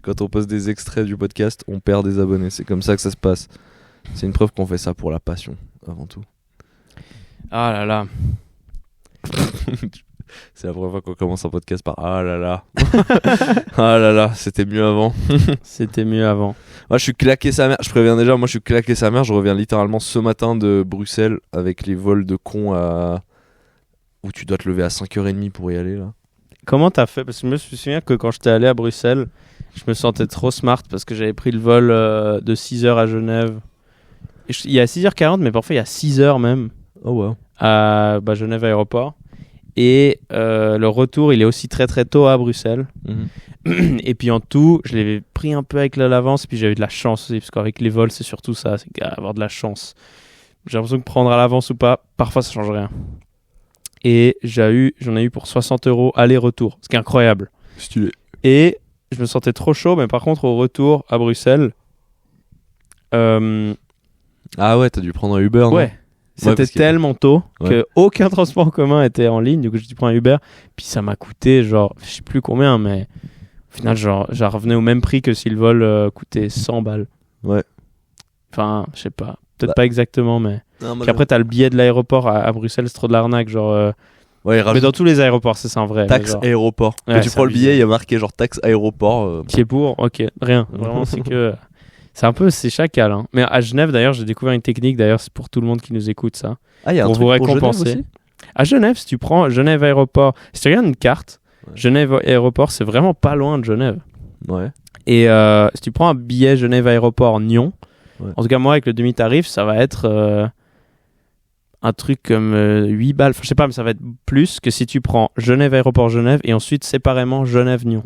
Quand on poste des extraits du podcast, on perd des abonnés. C'est comme ça que ça se passe. C'est une preuve qu'on fait ça pour la passion, avant tout. Ah là là. C'est la première fois qu'on commence un podcast par ah là là. Ah là là, c'était mieux avant. C'était mieux avant. Moi, je suis claqué sa mère. Je préviens déjà, moi, je suis claqué sa mère. Je reviens littéralement ce matin de Bruxelles avec les vols de cons où tu dois te lever à 5h30 pour y aller, là. Comment t'as fait? Parce que je me souviens que quand j'étais allé à Bruxelles, je me sentais trop smart parce que j'avais pris le vol de 6h à Genève. Il y a 6h40, mais parfois il y a 6h même. Oh wow. À Genève aéroport. Et le retour, il est aussi très très tôt à Bruxelles. Mm-hmm. Et puis en tout, je l'avais pris un peu avec l'avance. Puis j'ai eu de la chance aussi, parce qu'avec les vols, c'est surtout ça, c'est avoir de la chance. J'ai l'impression que prendre à l'avance ou pas, parfois ça change rien. Et j'en ai eu pour 60 € aller-retour, ce qui est incroyable. Stylé. Et je me sentais trop chaud, mais par contre, au retour à Bruxelles... Ah ouais, t'as dû prendre un Uber, non? Ouais. C'était tellement tôt qu'aucun transport en commun était en ligne. Du coup, j'ai dû prendre un Uber. Puis ça m'a coûté, genre, je sais plus combien, mais au final, genre, j'en revenais au même prix que si le vol coûtait 100 balles. Ouais. Enfin, je sais pas. Peut-être pas exactement, mais... Non, Puis après, t'as le billet de l'aéroport à Bruxelles, c'est trop de l'arnaque, genre... Ouais, mais dans tous les aéroports, c'est ça en vrai. Taxe genre... aéroport. Ouais, quand tu prends le billet, il y a marqué genre taxe aéroport. Qui est pour? Ok, rien. Vraiment, c'est que... C'est chacal. Hein. Mais à Genève, d'ailleurs, j'ai découvert une technique. D'ailleurs, c'est pour tout le monde qui nous écoute, ça. Ah, il y a un pour truc vous pour récompenser. Genève aussi. À Genève, si tu prends Genève Aéroport, si tu regardes une carte, Genève Aéroport, c'est vraiment pas loin de Genève. Ouais. Et si tu prends un billet Genève Aéroport Nyon, en tout cas, moi, avec le demi-tarif, ça va être un truc comme 8 balles. Enfin, je sais pas, mais ça va être plus que si tu prends Genève Aéroport Genève et ensuite séparément Genève Nyon.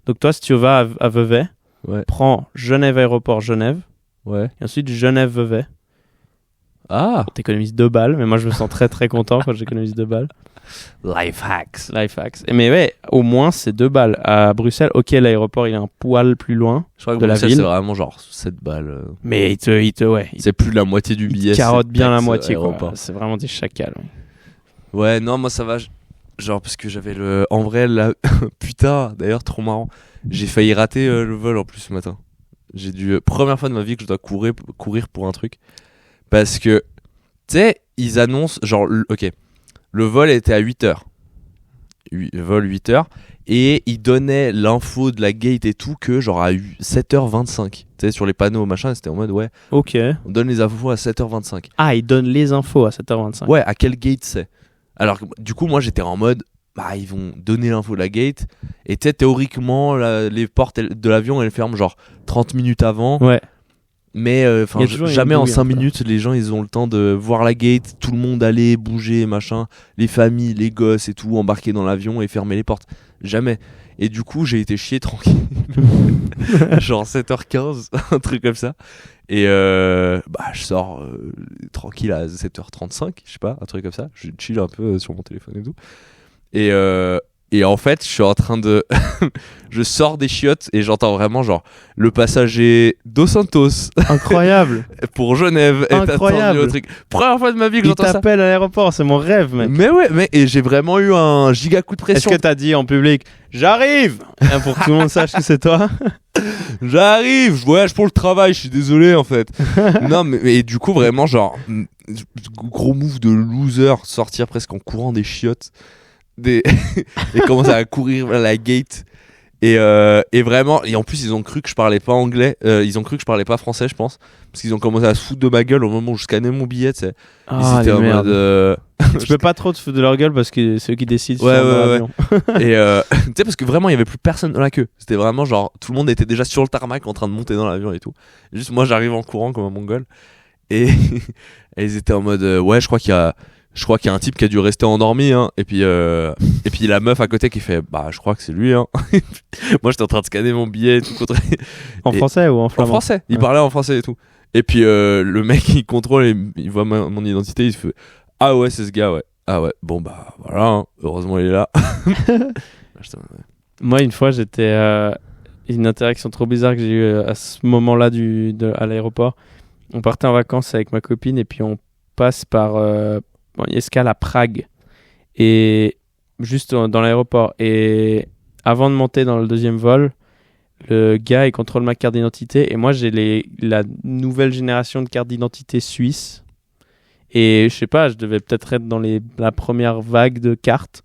Donc, toi, si tu vas à Vevey, prends Genève Aéroport Genève et ensuite Genève Vevey. Ah, t'économises 2 balles, mais moi je me sens très très content quand j'économise 2 balles. Life hacks. Mais ouais, au moins c'est 2 balles. À Bruxelles, ok, l'aéroport il est un poil plus loin. Je crois que de la Bruxelles, ville. c'est vraiment genre 7 balles. Mais il c'est plus de la moitié du billet. Il carotte bien la moitié, quoi. quoi. C'est vraiment des chacals. Ouais, non, moi ça va. Genre, parce que j'avais le. En vrai, là. Putain, d'ailleurs, trop marrant. J'ai failli rater le vol en plus ce matin. J'ai dû. Première fois de ma vie que je dois courir pour un truc. Parce que, tu sais, ils annoncent. Genre, ok. Le vol était à 8h. Vol 8h. Et ils donnaient l'info de la gate et tout que, genre, à 7h25. Tu sais, sur les panneaux, machin, c'était en mode, ouais. Ok. On donne les infos à 7h25. Ah, ils donnent les infos à 7h25. Ouais, à quel gate c'est. Alors, du coup, moi, j'étais en mode. Bah, ils vont donner l'info de la gate. Et tu sais, théoriquement, les portes de l'avion, elles ferment genre 30 minutes avant. Ouais. Mais jamais en 5 minutes, les gens, ils ont le temps de voir la gate, tout le monde aller, bouger, machin. Les familles, les gosses et tout, embarquer dans l'avion et fermer les portes. Jamais. Et du coup, j'ai été chier tranquille. Genre 7h15, un truc comme ça. Et je sors tranquille à 7h35, je sais pas, un truc comme ça. Je chill un peu sur mon téléphone et tout. Et en fait, je suis en train de... je sors des chiottes et j'entends vraiment genre le passager Dos Santos. Incroyable. Pour Genève. Incroyable. Au truc. Première fois de ma vie que j'entends ça. Il t'appelle à l'aéroport, c'est mon rêve, mec. Mais ouais, et j'ai vraiment eu un giga coup de pression. Est-ce que t'as dit en public « J'arrive !» Pour que tout le monde sache que c'est toi. J'arrive, je voyage pour le travail, je suis désolé en fait. Non, mais du coup, vraiment, genre, gros move de loser, sortir presque en courant des chiottes. Et commencer à courir à la gate et vraiment, et en plus ils ont cru que je parlais pas anglais, ils ont cru que je parlais pas français, je pense, parce qu'ils ont commencé à se foutre de ma gueule au moment où je scannais mon billet, tu sais. Ah, ils étaient en mode tu peux pas trop te foutre de leur gueule parce que c'est eux qui décident. Ouais. Et tu sais, parce que vraiment il y avait plus personne dans la queue, c'était vraiment genre tout le monde était déjà sur le tarmac en train de monter dans l'avion et tout, juste moi j'arrive en courant comme un mongol et ils étaient en mode ouais, je crois qu'il y a un type qui a dû rester endormi, hein. Et puis la meuf à côté qui fait bah je croit que c'est lui, hein. Moi j'étais en train de scanner mon billet et tout en français ou en flamand? En français, il parlait en français et tout. Et puis le mec il contrôle et il voit mon identité, il se fait ah ouais, c'est ce gars, ouais. Ah ouais, bon bah voilà, hein. Heureusement il est là. Moi une fois j'étais une interaction trop bizarre que j'ai eue à ce moment-là à l'aéroport. On partait en vacances avec ma copine et puis on passe par escale à Prague et juste dans l'aéroport, et avant de monter dans le deuxième vol, le gars il contrôle ma carte d'identité et moi j'ai la nouvelle génération de cartes d'identité suisse et je sais pas, je devais peut-être être dans la première vague de cartes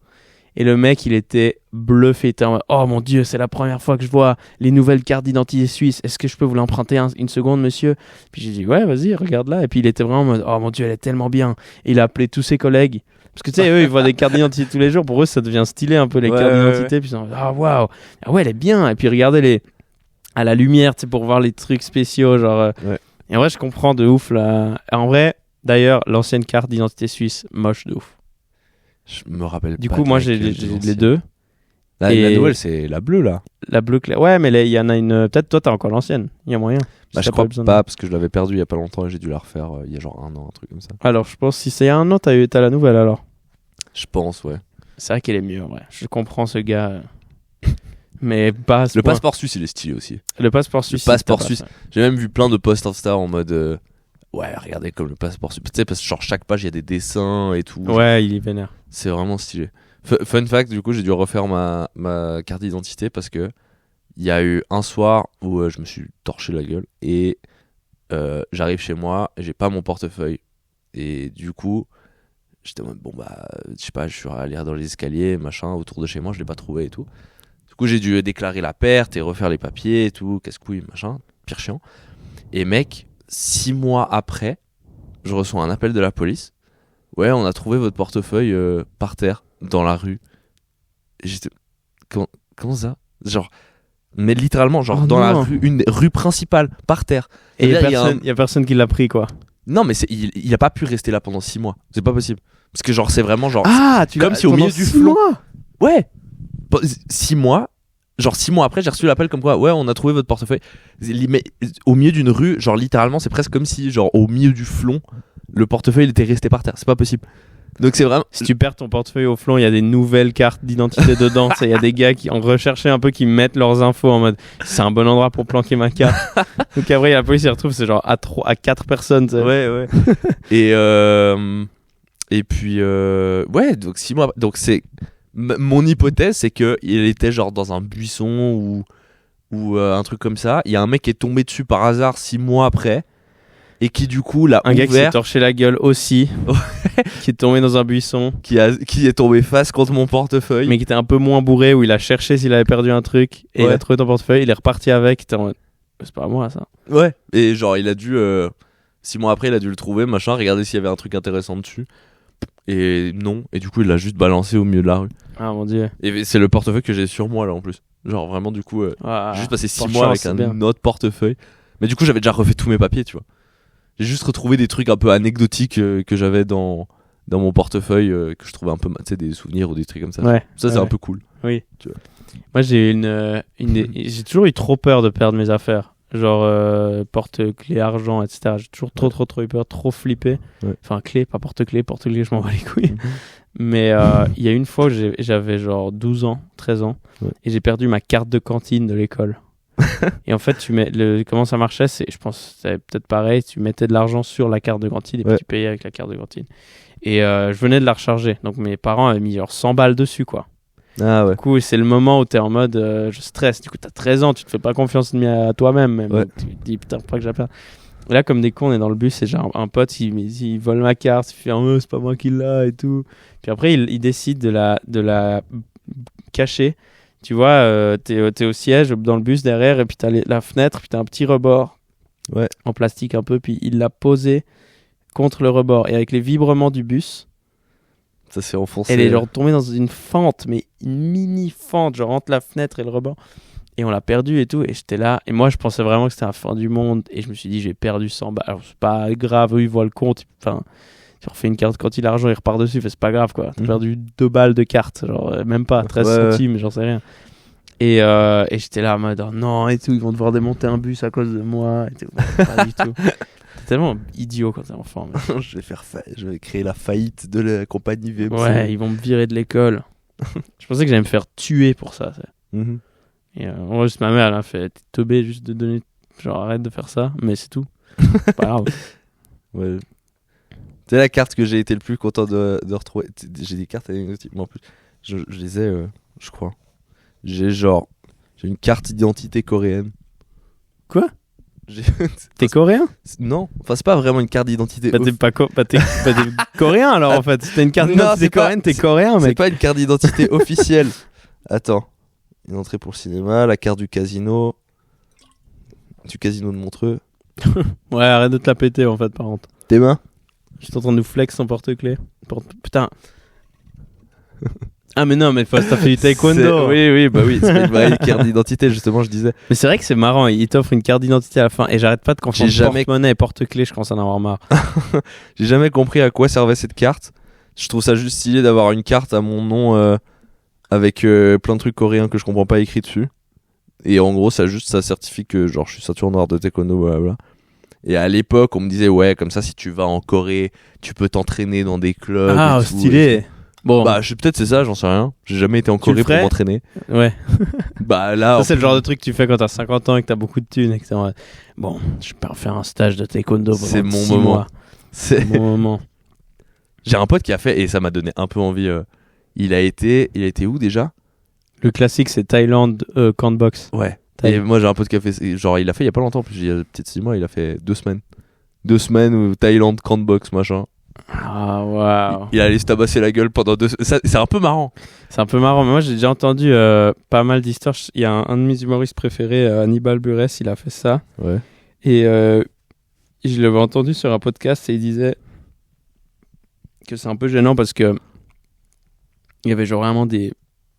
et le mec il était bluffé, il était en mode, oh mon dieu, c'est la première fois que je vois les nouvelles cartes d'identité suisses, est-ce que je peux vous l'emprunter une seconde monsieur? Puis j'ai dit ouais vas-y regarde là, et puis il était vraiment en mode, oh mon dieu elle est tellement bien, et il a appelé tous ses collègues parce que tu sais eux ils voient des cartes d'identité tous les jours, pour eux ça devient stylé un peu les cartes d'identité, puis ils sont ah waouh, ah ouais elle est bien, et puis regardez à la lumière tu sais pour voir les trucs spéciaux genre et en vrai je comprends de ouf là. En vrai d'ailleurs l'ancienne carte d'identité suisse moche de ouf. Je me rappelle du pas. Du coup, moi, j'ai les deux. La nouvelle, c'est la bleue, là. La bleue claire. Ouais, mais il y en a une. Peut-être toi, t'as encore l'ancienne. Il y a moyen. Bah, je crois pas, parce que je l'avais perdue il y a pas longtemps et j'ai dû la refaire il y a genre 1 an, un truc comme ça. Alors, je pense si c'est il y a 1 an, t'as la nouvelle alors. Je pense, ouais. C'est vrai qu'elle est mieux, ouais. Je comprends ce gars. Mais pas. Le passeport suisse, il est stylé aussi. Le passeport suisse. J'ai même vu plein de posts Insta en mode. Ouais, regardez comme le passeport suisse. Tu sais, parce que genre chaque page, il y a des dessins et tout. Ouais, il est vénère. C'est vraiment stylé. Fun fact, du coup, j'ai dû refaire ma carte d'identité parce que il y a eu un soir où je me suis torché la gueule et j'arrive chez moi et j'ai pas mon portefeuille. Et du coup, j'étais en mode, bon bah, je sais pas, je suis allé dans les escaliers, machin, autour de chez moi, je l'ai pas trouvé et tout. Du coup, j'ai dû déclarer la perte et refaire les papiers et tout, casse-couille, machin, pire chiant. Et mec, 6 mois après, je reçois un appel de la police. Ouais, on a trouvé votre portefeuille par terre, dans la rue. Et j'étais... Comment ça? Genre... Mais littéralement, genre dans la rue, une rue principale, par terre. Et il y a personne qui l'a pris, quoi. Non, mais il a pas pu rester là pendant 6 mois. C'est pas possible. Parce que genre, c'est vraiment genre... Ah, tu comme si au milieu du flon... Ouais 6 mois... Genre 6 mois après, j'ai reçu l'appel comme quoi, ouais, on a trouvé votre portefeuille. Mais au milieu d'une rue, genre littéralement, c'est presque comme si, genre au milieu du flon, le portefeuille il était resté par terre. C'est pas possible. Donc c'est vraiment. Si tu perds ton portefeuille au flon, il y a des nouvelles cartes d'identité dedans. Il y a des gars qui ont recherché un peu, qui mettent leurs infos en mode, c'est un bon endroit pour planquer ma carte. Donc après, la police y retrouve, c'est genre à 4 personnes. T'sais. Ouais. Et puis, ouais, donc 6 mois. Donc c'est. Mon hypothèse, c'est qu'il était genre dans un buisson ou un truc comme ça. Il y a un mec qui est tombé dessus par hasard 6 mois après et qui du coup l'a ouvert. Un gars qui s'est torché la gueule aussi, qui est tombé dans un buisson. Qui est tombé face contre mon portefeuille. Mais qui était un peu moins bourré, où il a cherché s'il avait perdu un truc et il a trouvé ton portefeuille. Il est reparti avec. C'est pas à moi ça. Ouais, et genre il a dû 6 mois après, il a dû le trouver, machin, regarder s'il y avait un truc intéressant dessus. Et non, et du coup il l'a juste balancé au milieu de la rue. Ah mon dieu. Et c'est le portefeuille que j'ai sur moi là en plus. Genre vraiment du coup j'ai juste passé 6 mois avec un autre portefeuille. Mais du coup j'avais déjà refait tous mes papiers, tu vois. J'ai juste retrouvé des trucs un peu anecdotiques que j'avais dans mon portefeuille, que je trouvais un peu, tu sais, des souvenirs ou des trucs comme ça. Ouais, ça c'est un peu cool. Oui. Tu vois. Moi j'ai j'ai toujours eu trop peur de perdre mes affaires. Genre porte-clés, argent, etc. J'ai toujours trop eu peur, trop flippé. Ouais. Enfin clé, pas porte-clés, je m'en bats les couilles. Mais il y a une fois où j'avais genre 12 ans, 13 ans, et j'ai perdu ma carte de cantine de l'école. Et en fait, comment ça marchait, je pense que c'était peut-être pareil, tu mettais de l'argent sur la carte de cantine et puis tu payais avec la carte de cantine. Et je venais de la recharger, donc mes parents avaient mis genre 100 balles dessus, quoi. Ah ouais. Du coup, c'est le moment où t'es en mode je stresse. Du coup, t'as 13 ans, tu te fais pas confiance à toi-même. Même. Ouais. Tu te dis putain, pas que j'appelle. Et là, comme des cons, on est dans le bus et j'ai un pote, il vole ma carte, il fait c'est pas moi qui l'a et tout. Puis après, il décide de la cacher. Tu vois, t'es au siège dans le bus derrière et puis t'as la fenêtre, puis t'as un petit rebord en plastique un peu, puis il l'a posé contre le rebord et avec les vibrements du bus. Ça s'est enfoncé. Elle est genre tombée dans une fente, mais une mini fente, genre entre la fenêtre et le rebord. Et on l'a perdu et tout. Et j'étais là. Et moi, je pensais vraiment que c'était la fin du monde. Et je me suis dit, j'ai perdu 100 balles. Alors, c'est pas grave. Eux, ils voient le compte. Enfin, tu refais une carte quand il a l'argent, il repart dessus. C'est pas grave, quoi. T'as perdu 2 balles de carte. Genre, même pas 13 centimes, j'en sais rien. Et j'étais là en mode, oh, non, et tout. Ils vont devoir démonter un bus à cause de moi. Et tout. Pas du tout. T'es tellement idiot quand t'es enfant. Je vais créer la faillite de la compagnie VMC. Ouais, ils vont me virer de l'école. Je pensais que j'allais me faire tuer pour ça. Et en vrai, juste ma mère, elle a fait teubé juste de donner, genre arrête de faire ça, mais c'est tout. C'est pas grave. Ouais. C'est la carte que j'ai été le plus content de retrouver. J'ai des cartes anecdotiques, mais en plus, je les ai, je crois. J'ai J'ai une carte d'identité coréenne. Quoi? T'es coréen? Non, enfin c'est pas vraiment une carte d'identité. T'es pas coréen alors en fait. Si t'as une carte d'identité coréenne, t'es coréen, mec. C'est pas une carte d'identité officielle. Attends, une entrée pour le cinéma, la carte du casino de Montreux. Ouais, arrête de te la péter en fait par contre. Tes mains? Je suis en train de nous flex son porte-clés. Putain. Ah mais non, mais t'as fait du taekwondo. Oui, c'est une vraie carte d'identité justement, je disais. Mais c'est vrai que c'est marrant, il t'offre une carte d'identité à la fin et j'arrête pas de confondre porte-monnaie et porte-clés, je commence à en avoir marre. J'ai jamais compris à quoi servait cette carte. Je trouve ça juste stylé d'avoir une carte à mon nom avec plein de trucs coréens que je comprends pas écrits dessus. Et en gros, ça certifie que genre je suis ceinture noire de taekwondo, blablabla. Et à l'époque, on me disait ouais, comme ça si tu vas en Corée, tu peux t'entraîner dans des clubs. Ah, et tout, stylé. Bon. Bah, peut-être c'est ça, j'en sais rien. J'ai jamais été en Corée pour m'entraîner. Ouais. Bah là. Ça, c'est le genre de truc que tu fais quand t'as 50 ans et que t'as beaucoup de thunes. Et que bon, je peux faire un stage de taekwondo pendant c'est mon 6 moment. Mois. C'est mon moment. J'ai un pote qui a fait, et ça m'a donné un peu envie. Il a été où déjà? Le classique, c'est Thaïlande Camp-Box. Ouais. Et moi, j'ai un pote qui a fait. Genre, il a fait il y a pas longtemps, il y a peut-être 6 mois, il a fait 2 semaines. 2 semaines où Thaïlande Camp-Box, machin. Ah, waouh. Il allait se tabasser la gueule pendant 2 semaines. C'est un peu marrant. C'est un peu marrant, mais moi j'ai déjà entendu pas mal d'histoires. Il y a un de mes humoristes préférés, Hannibal Buress, il a fait ça. Ouais. Et je l'avais entendu sur un podcast et il disait que c'est un peu gênant parce que il y avait genre vraiment des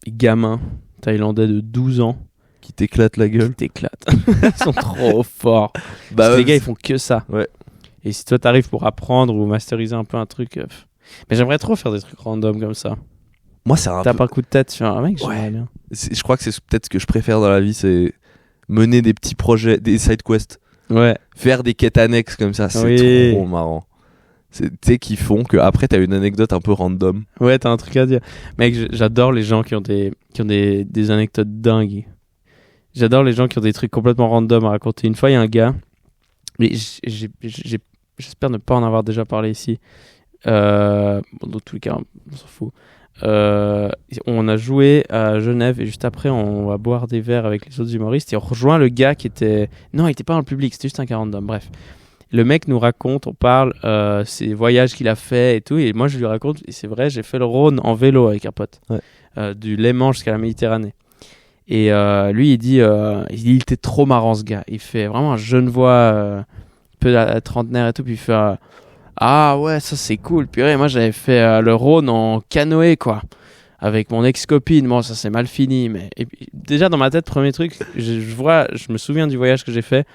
gamins thaïlandais de 12 ans qui t'éclatent la gueule. Qui t'éclatent. Ils sont trop forts. Bah ouais, les gars, ils font que ça. Ouais. Et si toi t'arrives pour apprendre ou masteriser un peu un truc, mais j'aimerais trop faire des trucs random comme ça. Moi, c'est un T'as pas un coup de tête sur un mec, j'aimerais bien. Je crois que c'est peut-être ce que je préfère dans la vie, c'est mener des petits projets, des side quests. Ouais. Faire des quêtes annexes comme ça, c'est trop marrant. Tu sais, qui font que après t'as une anecdote un peu random. Ouais, t'as un truc à dire. Mec, j'adore les gens qui ont des anecdotes dingues. J'adore les gens qui ont des trucs complètement random à raconter. Une fois, il y a un gars, mais j'espère ne pas en avoir déjà parlé ici. Bon, dans tous les cas, on s'en fout. On a joué à Genève et juste après, on va boire des verres avec les autres humoristes et on rejoint le gars qui était... Non, il était pas dans le public, c'était juste un 40 d'hommes, bref. Le mec nous raconte, on parle, ses voyages qu'il a fait et tout, et moi je lui raconte, et c'est vrai, j'ai fait le Rhône en vélo avec un pote, du Léman jusqu'à la Méditerranée. Et lui, il dit, il était trop marrant ce gars. Il fait vraiment un Genevois, un peu trentenaire et tout, puis il fait ah ouais, ça c'est cool. Purée, moi j'avais fait le Rhône en canoë, quoi, avec mon ex-copine. Bon, ça c'est mal fini, mais et puis, déjà dans ma tête, premier truc, je me souviens du voyage que j'ai fait.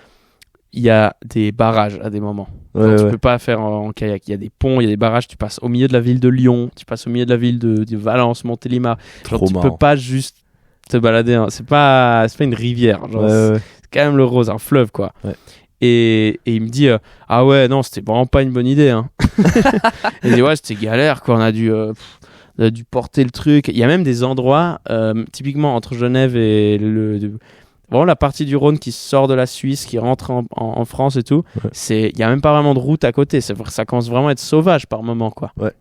Il y a des barrages à des moments. Tu peux pas faire en kayak. Il y a des ponts, il y a des barrages. Tu passes au milieu de la ville de Lyon, tu passes au milieu de la ville de Valence, Montélimar. Genre, tu peux pas juste te balader. Hein. C'est pas une rivière. Genre, c'est quand même le Rhône, un fleuve, quoi. Ouais. Et il me dit ah ouais, non, c'était vraiment pas une bonne idée. Hein. Il dit ouais, c'était galère, quoi. On a dû porter le truc. Il y a même des endroits, typiquement entre Genève et vraiment la partie du Rhône qui sort de la Suisse, qui rentre en France et tout, il y a même pas vraiment de route à côté, ça commence vraiment à être sauvage par moment, quoi. Ouais.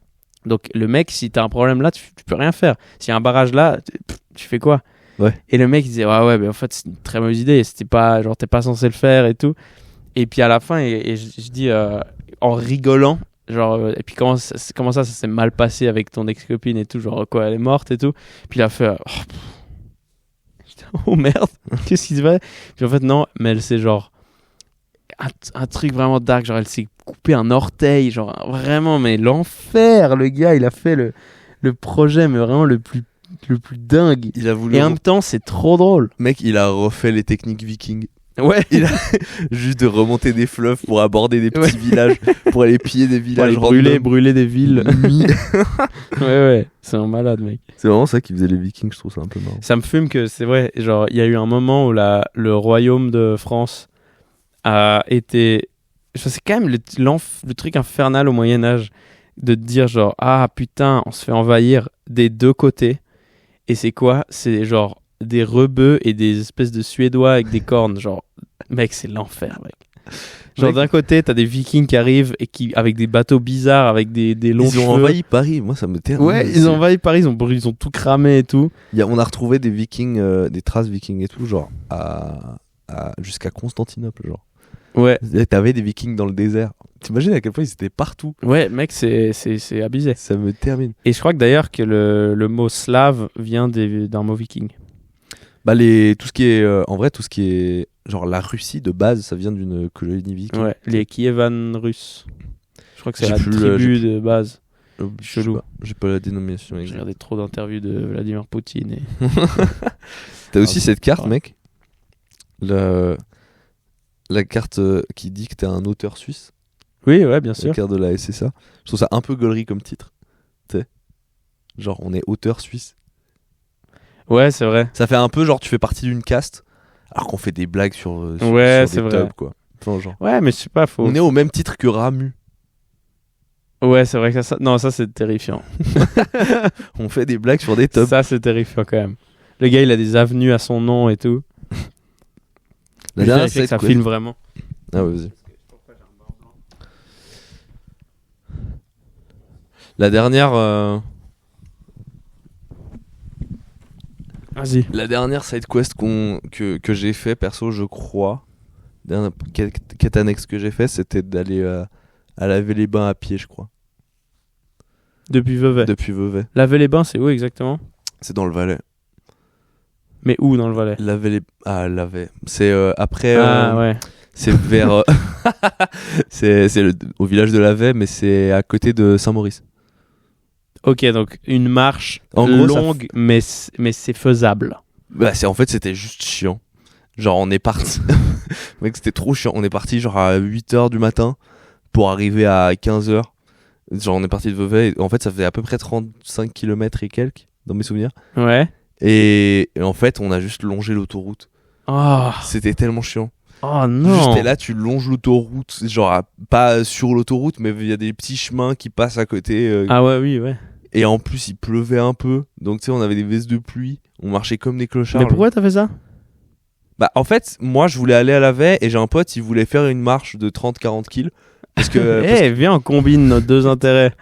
Donc le mec, si t'as un problème là, tu peux rien faire. S'il y a un barrage là, tu fais quoi? Ouais. Et le mec il disait ouais, mais en fait c'est une très mauvaise idée, c'était pas genre t'es pas censé le faire et tout. Et puis à la fin je dis en rigolant, genre et puis comment ça s'est mal passé avec ton ex-copine et tout, genre quoi, elle est morte et tout. Puis il a fait oh merde, qu'est-ce qui se passe? Puis en fait non, mais elle s'est genre un truc vraiment dark, genre elle s'est coupé un orteil, genre vraiment, mais l'enfer. Le gars il a fait le projet mais vraiment le plus dingue. Il a voulu, et en même temps c'est trop drôle. Mec, il a refait les techniques vikings. Ouais, il a juste de remonter des fleuves pour aborder des petits villages, pour aller piller des villages, pour aller brûler des villes. ouais, c'est un malade, mec. C'est vraiment ça qui faisait les Vikings, je trouve ça un peu marrant. Ça me fume que c'est vrai, genre il y a eu un moment où le royaume de France a été, c'est quand même le truc infernal au Moyen-Âge de te dire genre ah putain, on se fait envahir des deux côtés. Et c'est quoi? C'est genre des rebeux et des espèces de Suédois avec des cornes, genre mec, c'est l'enfer, mec. Genre d'un côté, t'as des Vikings qui arrivent et avec des bateaux bizarres, avec des longs cheveux. Ils ont envahi Paris, moi ça me termine. Ouais, ils ont envahi Paris, ils ont tout cramé et tout. On a retrouvé des Vikings, des traces Vikings et tout, genre jusqu'à Constantinople, genre. Ouais. T'avais des Vikings dans le désert. T'imagines à quel point ils étaient partout. Ouais, mec, c'est abusé. Ça me termine. Et je crois que d'ailleurs que le mot slave vient d'un mot viking. Bah tout ce qui est en vrai, tout ce qui est genre la Russie de base, ça vient d'une colonie viking. Ouais, les Kievan russes. Je crois que c'est la tribu de base. Chelou. J'ai pas la dénomination exacte. J'ai regardé trop d'interviews de Vladimir Poutine. Et... T'as aussi cette carte, mec. La carte qui dit que t'es un auteur suisse. Oui, ouais, bien sûr. La carte de la SSA. Je trouve ça un peu gaulerie comme titre. Tu sais. Genre, on est auteur suisse. Ouais, c'est vrai. Ça fait un peu genre, tu fais partie d'une caste, alors qu'on fait des blagues sur ouais, sur des tubs, quoi. Enfin, genre. Ouais, mais je sais pas, On est au même titre que Ramu. Ouais, c'est vrai que ça... Non, ça, c'est terrifiant. On fait des blagues sur des tubs. Ça, c'est terrifiant, quand même. Le gars, il a des avenues à son nom et tout. La dernière, c'est que ça filme vraiment. Ah ouais, vas-y. La dernière... Vas-y. La dernière side quest que j'ai fait, perso, je crois, quête annexe que j'ai fait, c'était d'aller à laver les bains à pied, je crois. Depuis Vevey. Laver les bains, c'est où exactement ? C'est dans le Valais. Mais où dans le Valais ? Laver. C'est après... ouais. C'est vers... c'est au village de Lavey, mais c'est à côté de Saint-Maurice. Ok, donc une marche longue, mais c'est faisable. Bah, en fait, c'était juste chiant. Genre, on est parti... Mec, c'était trop chiant. On est parti genre à 8h du matin pour arriver à 15h. Genre, on est parti de Vevey. En fait, ça faisait à peu près 35 km et quelques, dans mes souvenirs. Ouais. Et en fait, on a juste longé l'autoroute. Oh. C'était tellement chiant. Oh non. Juste, t'es là, tu longes l'autoroute. Genre, pas sur l'autoroute, mais il y a des petits chemins qui passent à côté. Ah ouais, oui, ouais. Et en plus, il pleuvait un peu. Donc, tu sais, on avait des vestes de pluie. On marchait comme des clochards. Mais pourquoi t'as fait ça ? Bah, en fait, moi, je voulais aller à Lavey et j'ai un pote, il voulait faire une marche de 30-40 kills. Parce que. Viens, on combine nos deux intérêts.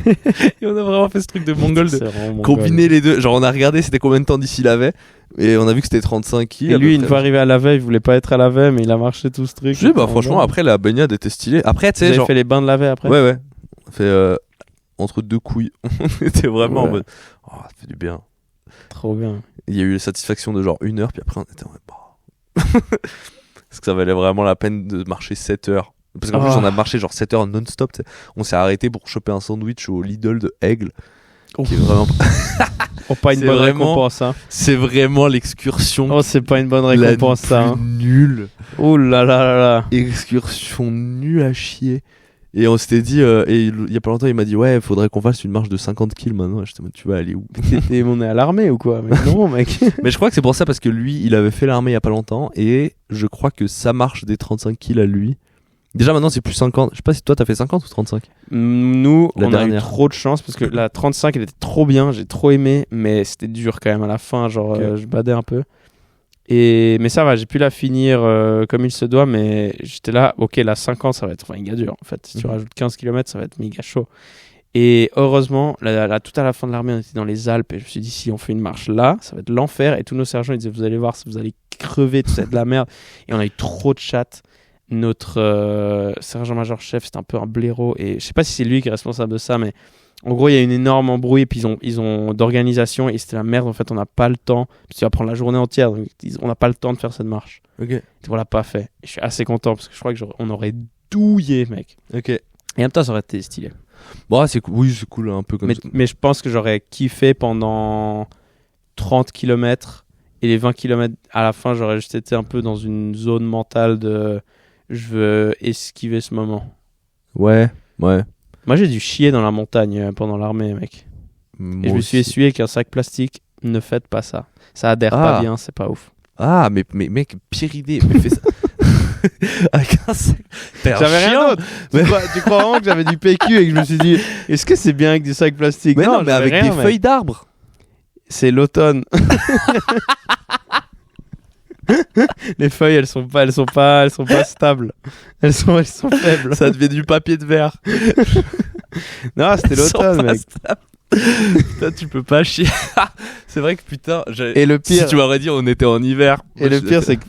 Et on a vraiment fait ce truc de mongol de combiner les deux. Genre, on a regardé c'était combien de temps d'ici Lavey. Et on a vu que c'était 35 kills. Et lui, une fois arrivé à Lavey, il voulait pas être à Lavey, mais il a marché tout ce truc. Je sais, bah, franchement, après, la baignade était stylée. Après, tu sais, genre. Fait les bains de Lavey après ? Ouais. On fait. Entre deux couilles. On était vraiment en mode oh, ça fait du bien. Trop bien. Il y a eu la satisfaction de genre 1 heure, puis après on était en mode parce que ça valait vraiment la peine de marcher 7 heures. Parce qu'en plus on a marché genre 7 heures non-stop. T'sais. On s'est arrêté pour choper un sandwich au Lidl de Aigle. Qui est vraiment pas une bonne récompense. Hein. C'est vraiment l'excursion. Oh, c'est pas une bonne récompense ça. Hein. Nulle. Oh là là là là. Excursion nulle à chier. Et on s'était dit, et il y a pas longtemps, il m'a dit ouais, faudrait qu'on fasse une marche de 50 kills maintenant. J'étais dit, tu vas aller où ? Et on est à l'armée ou quoi ? Mais non, mec. Mais je crois que c'est pour ça, parce que lui, il avait fait l'armée il y a pas longtemps, et je crois que ça marche des 35 kills à lui. Déjà maintenant, c'est plus 50. Je sais pas si toi t'as fait 50 ou 35 ? Nous, on a eu trop de chance parce que la 35, elle était trop bien, j'ai trop aimé, mais c'était dur quand même à la fin. Genre, je badais un peu. Mais ça va, j'ai pu la finir comme il se doit, mais j'étais là, ok, la 50 ça va être méga dur en fait. Si tu rajoutes 15 km, ça va être méga chaud. Et heureusement, tout à la fin de l'armée, on était dans les Alpes et je me suis dit, si on fait une marche là, ça va être l'enfer. Et tous nos sergents ils disaient, vous allez voir, vous allez crever, tout ça de la merde. Et on a eu trop de chattes. Notre sergent-major chef, c'était un peu un blaireau et je sais pas si c'est lui qui est responsable de ça, mais en gros, il y a une énorme embrouille, puis ils ont d'organisation, et c'était la merde. En fait, on n'a pas le temps. Puis tu vas prendre la journée entière, donc on n'a pas le temps de faire cette marche. Ok. Et on l'a pas fait. Et je suis assez content parce que je crois qu'on aurait douillé, mec. Ok. Et en même temps, ça aurait été stylé. Bon, c'est cool. Oui, c'est cool, un peu comme ça. Mais je pense que j'aurais kiffé pendant 30 km et les 20 km à la fin, j'aurais juste été un peu dans une zone mentale de je veux esquiver ce moment. Ouais. Moi, j'ai dû chier dans la montagne pendant l'armée, mec. Et je me suis essuyé avec un sac plastique. Ne faites pas ça. Ça adhère pas bien, c'est pas ouf. Ah, mais mec, pire idée. Mais fais ça. Avec un sac. J'avais rien d'autre. Tu crois vraiment que j'avais du PQ et que je me suis dit, est-ce que c'est bien avec du sac plastique ? Mais non, mais avec des feuilles d'arbre. C'est l'automne. Les feuilles, elles sont pas stables. Elles sont faibles. Ça devient du papier de verre. Non, c'était l'automne, mec. Putain, tu peux pas chier. C'est vrai que putain. Et le pire, si tu m'aurais dit on était en hiver. Et le pire, c'est que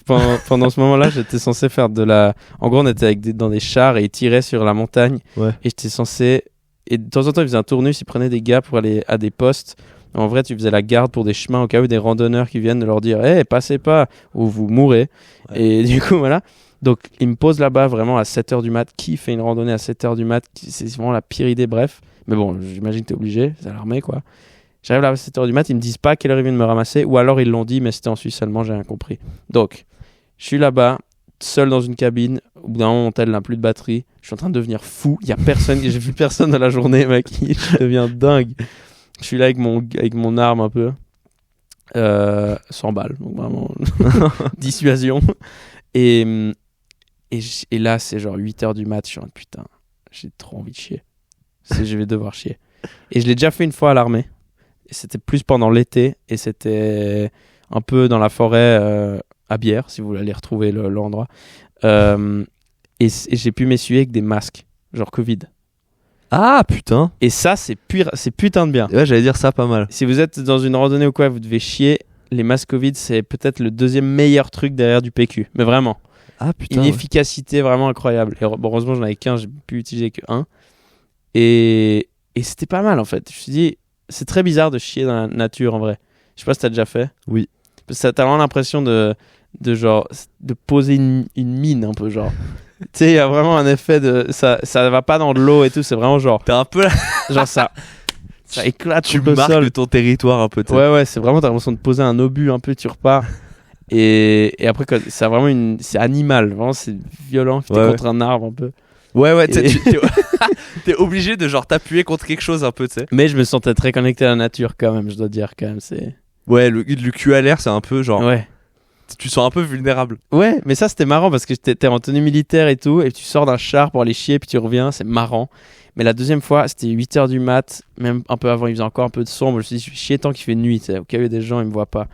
pendant ce moment-là, j'étais censé faire de la. En gros, on était dans des chars et ils tiraient sur la montagne. Ouais. Et j'étais censé. Et de temps en temps, ils faisaient un tournus, ils prenaient des gars pour aller à des postes. En vrai, tu faisais la garde pour des chemins au cas où des randonneurs qui viennent de leur dire hey, passez pas ou vous mourrez. Ouais. Et du coup, voilà. Donc, ils me posent là-bas vraiment à 7h du mat. Qui fait une randonnée à 7h du mat? C'est vraiment la pire idée, bref. Mais bon, j'imagine que t'es obligé, c'est l'armée quoi. J'arrive là à 7h du mat, ils me disent pas à quelle heure ils viennent me ramasser, ou alors ils l'ont dit, mais c'était en Suisse seulement, j'ai rien compris. Donc, je suis là-bas, seul dans une cabine, au bout d'un moment, mon tel n'a plus de batterie, je suis en train de devenir fou, il y a personne, j'ai vu personne dans la journée, mec, je deviens dingue. Je suis là avec mon arme un peu, 100 balles, donc vraiment, dissuasion. Et là, c'est genre 8h du mat, je suis en putain, j'ai trop envie de chier. Je vais devoir chier. Et je l'ai déjà fait une fois à l'armée. Et c'était plus pendant l'été. Et c'était un peu dans la forêt à Bière, si vous voulez aller retrouver l'endroit. Et j'ai pu m'essuyer avec des masques, genre Covid. Ah putain. Et ça, c'est putain de bien. Ouais, j'allais dire ça pas mal. Si vous êtes dans une randonnée ou quoi, vous devez chier. Les masques Covid, c'est peut-être le deuxième meilleur truc derrière du PQ. Mais vraiment. Ah putain. Une efficacité vraiment incroyable. Et bon, heureusement, j'en avais qu'un, j'ai pu utiliser que un. Et c'était pas mal en fait. Je me suis dit, c'est très bizarre de chier dans la nature en vrai. Je sais pas si t'as déjà fait. Oui. Parce que t'as vraiment l'impression de genre de poser une mine un peu genre. Tu sais, il y a vraiment un effet de ça va pas dans de l'eau et tout. C'est vraiment genre. T'es un peu là. Genre ça éclate. Tu marques ton territoire un peu. Ouais, c'est vraiment t'as l'impression de poser un obus un peu, tu repars. Et après c'est vraiment c'est animal. Vraiment c'est violent. T'es contre un arbre un peu. Ouais, t'es obligé de genre t'appuyer contre quelque chose un peu, tu sais. Mais je me sentais très connecté à la nature quand même, je dois dire quand même, c'est... Ouais, le cul à l'air, c'est un peu genre... Ouais. Tu sens un peu vulnérable. Ouais, mais ça c'était marrant parce que t'es en tenue militaire et tout, et tu sors d'un char pour aller chier, puis tu reviens, c'est marrant. Mais la deuxième fois, c'était 8h du mat, même un peu avant, il faisait encore un peu de sombre, je me suis dit, je suis chier tant qu'il fait nuit, tu sais, au cas où il y a des gens, ils me voient pas.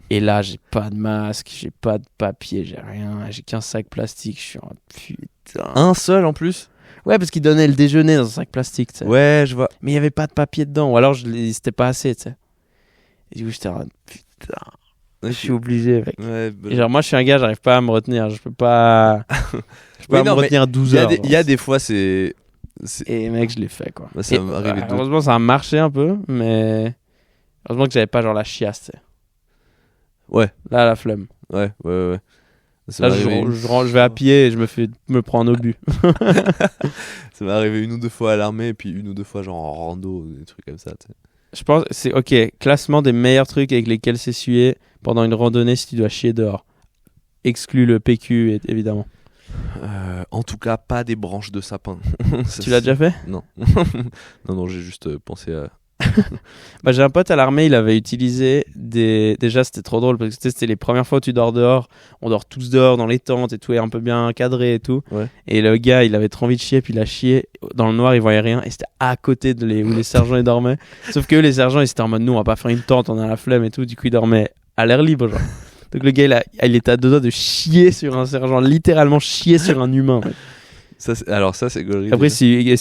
Et là, j'ai pas de masque, j'ai pas de papier, j'ai rien, j'ai qu'un sac plastique, je suis en putain. Un seul en plus? Ouais, parce qu'il donnait le déjeuner dans un sac plastique, tu sais. Ouais, je vois. Mais il y avait pas de papier dedans, ou alors c'était pas assez, tu sais. Et du coup, j'étais en putain, je suis obligé, mec. Ouais, bah... Et genre, moi, je suis un gars, j'arrive pas à me retenir, je peux pas me retenir 12 heures. Il y a des fois, c'est... Et mec, je l'ai fait, quoi. Bah, ça m'est arrivé heureusement, ça a marché un peu, mais heureusement que j'avais pas genre la chiasse, tu sais. Ouais. Là, la flemme. Ouais. Là, je vais à pied et je me prends un obus. Ça m'est arrivé 1 ou 2 fois à l'armée et puis 1 ou 2 fois genre en rando, des trucs comme ça, tu sais. Je pense c'est ok, classement des meilleurs trucs avec lesquels s'essuyer pendant une randonnée si tu dois chier dehors. Exclu le PQ évidemment. En tout cas, pas des branches de sapin. Tu l'as déjà fait? Non. non, j'ai juste pensé à... Bah, j'ai un pote à l'armée, il avait utilisé déjà c'était trop drôle parce que c'était les premières fois où tu dors dehors, on dort tous dehors dans les tentes et tout est un peu bien cadré et tout, ouais. Et le gars il avait trop envie de chier puis il a chié dans le noir, il voyait rien et c'était à côté où les sergents ils dormaient, sauf que eux, les sergents ils étaient en mode nous on va pas faire une tente, on a la flemme et tout, du coup ils dormaient à l'air libre genre. Donc le gars il était à 2 doigts de chier sur un sergent, littéralement chier sur un humain, ouais. Ça, c'est gaulerie. Après, si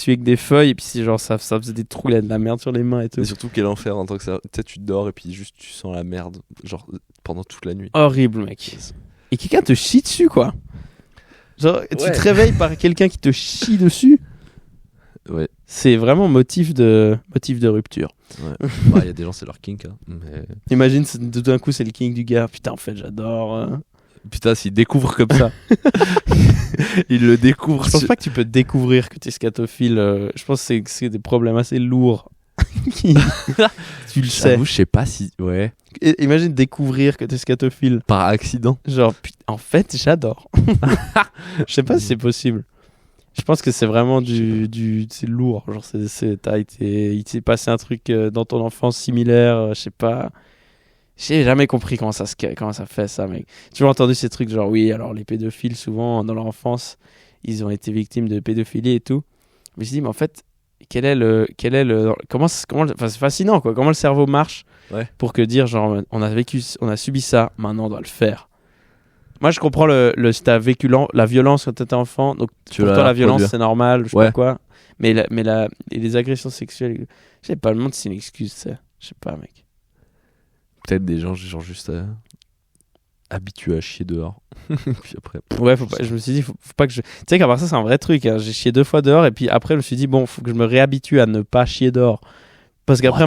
avec des feuilles, et puis si genre ça faisait des trous, il a de la merde sur les mains et tout. Et surtout, quel enfer en tant que ça. Tu sais, tu dors et puis juste tu sens la merde, genre pendant toute la nuit. Horrible, mec. Et quelqu'un te chie dessus, quoi. Genre, tu te réveilles par quelqu'un qui te chie dessus. Ouais. C'est vraiment motif de rupture. Ouais. Il y a des gens, c'est leur kink. Hein, mais... Imagine, tout d'un coup, c'est le kink du gars. Putain, en fait, j'adore. Putain, s'il découvre comme ça. Il le découvre. Je pense pas que tu peux découvrir que t'es scatophile. Je pense que c'est des problèmes assez lourds. Tu le sais. Je sais pas si. Ouais. Imagine découvrir que t'es scatophile. Par accident. Genre, en fait, j'adore. Je sais pas si c'est possible. Je pense que c'est vraiment c'est lourd. Genre, il s'est passé un truc dans ton enfance similaire. Je sais pas. J'ai jamais compris comment ça fait ça, mec. J'ai toujours entendu ces trucs genre oui, alors les pédophiles souvent dans leur enfance, ils ont été victimes de pédophilie et tout. Mais je me dis mais en fait, comment enfin, c'est fascinant quoi, comment le cerveau marche pour que dire genre on a subi ça, maintenant on doit le faire. Moi, je comprends si t'as vécu la violence quand t'étais enfant, donc pour toi, la violence, c'est normal, je sais pas quoi. Mais les agressions sexuelles, je sais pas, le monde, c'est une excuse, ça. Je sais pas, mec. Peut-être des gens, genre juste habitués à chier dehors. Puis après. Ouais, je me suis dit, faut pas que je. Tu sais qu'à part ça, c'est un vrai truc. Hein. J'ai chié 2 fois dehors, et puis après, je me suis dit, bon, faut que je me réhabitue à ne pas chier dehors. Parce qu'après,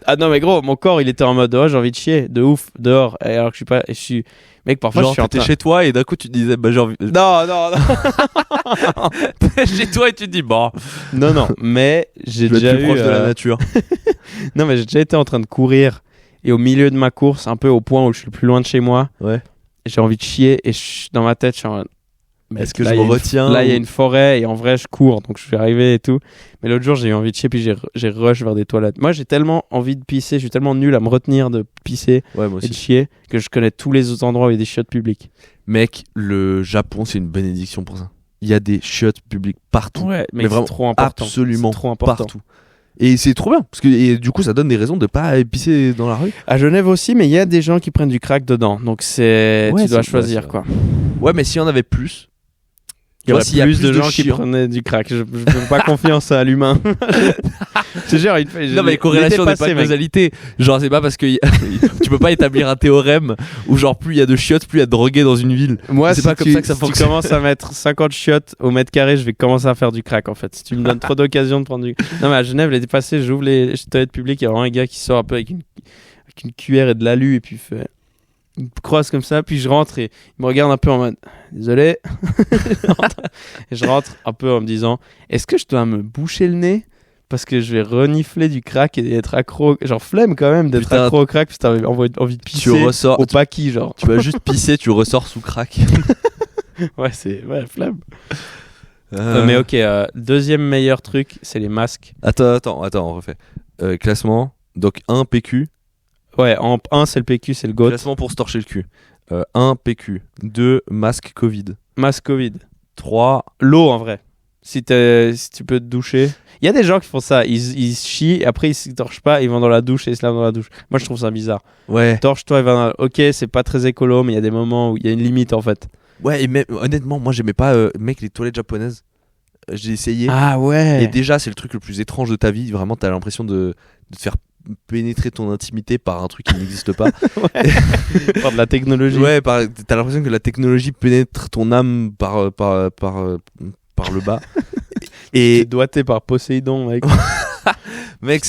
Ah non, mais gros, mon corps, il était en mode, j'ai envie de chier, de ouf, dehors. Et alors que je suis. Mec, parfois, genre, t'es chez toi et d'un coup, tu te disais, j'ai envie. Non. T'es chez toi et tu te dis, bon. Non, mais j'ai déjà plus proche de la nature. Non, mais j'ai déjà été en train de courir et au milieu de ma course, un peu au point où je suis le plus loin de chez moi, j'ai envie de chier et dans ma tête, je suis en mode, est-ce que je me retiens Là, il y a une forêt et en vrai, je cours, donc je suis arrivé et tout. Mais l'autre jour, j'ai eu envie de chier, puis j'ai rush vers des toilettes. Moi, j'ai tellement envie de pisser, je suis tellement nul à me retenir de pisser et de chier que je connais tous les autres endroits où il y a des chiottes publiques. Mec, le Japon, c'est une bénédiction pour ça. Il y a des chiottes publiques partout. Ouais, mais vraiment, c'est trop important. Absolument trop important. Partout. Et c'est trop bien, parce que et du coup, ça donne des raisons de pas pisser dans la rue. À Genève aussi, mais il y a des gens qui prennent du crack dedans. Donc tu dois choisir, quoi. Ouais, mais s'il y en avait plus. Il y aurait plus de gens qui prenaient du crack. Je ne fais pas confiance à l'humain. C'est genre, non, mais corrélation n'est pas causalité. Genre, c'est pas parce que tu peux pas établir un théorème où, genre, plus il y a de chiottes, plus il y a de drogués dans une ville. Moi, c'est pas comme ça que ça fonctionne. Si tu commences à mettre 50 chiottes au mètre carré, je vais commencer à faire du crack, en fait. Si tu me donnes trop d'occasions de prendre du. Non, mais à Genève, l'été passé, j'ouvre les toilettes publiques. Il y a vraiment un gars qui sort un peu avec une cuillère et de l'alu et puis fait. Il me croise comme ça, puis je rentre et il me regarde un peu en mode désolé. Et je rentre un peu en me disant est-ce que je dois me boucher le nez parce que je vais renifler du crack et être accro, genre flemme quand même d'être accro au crack parce que t'as envie de pisser au paquis, genre. Tu vas juste pisser, tu ressors sous crack. Ouais, flemme. Mais ok, deuxième meilleur truc, c'est les masques. Attends, on refait. Classement, donc 1 PQ. Ouais, en 1 c'est le PQ, c'est le GOAT. Classement pour se torcher le cul. 1 PQ. 2 masque Covid. Masque Covid. 3 l'eau en vrai. Si tu peux te doucher. Il y a des gens qui font ça, ils chient et après ils se torchent pas, ils vont dans la douche et ils se lavent dans la douche. Moi je trouve ça bizarre. Ouais. Torche-toi et va dans... Ok, c'est pas très écolo, mais il y a des moments où il y a une limite en fait. Ouais, et même honnêtement, moi j'aimais pas mec les toilettes japonaises. J'ai essayé. Ah ouais. Et déjà, c'est le truc le plus étrange de ta vie, vraiment t'as l'impression de te faire pénétrer ton intimité par un truc qui n'existe pas. Par de la technologie. Ouais, t'as l'impression que la technologie pénètre ton âme par le bas. Et doigté par Poséidon, mec. Mec,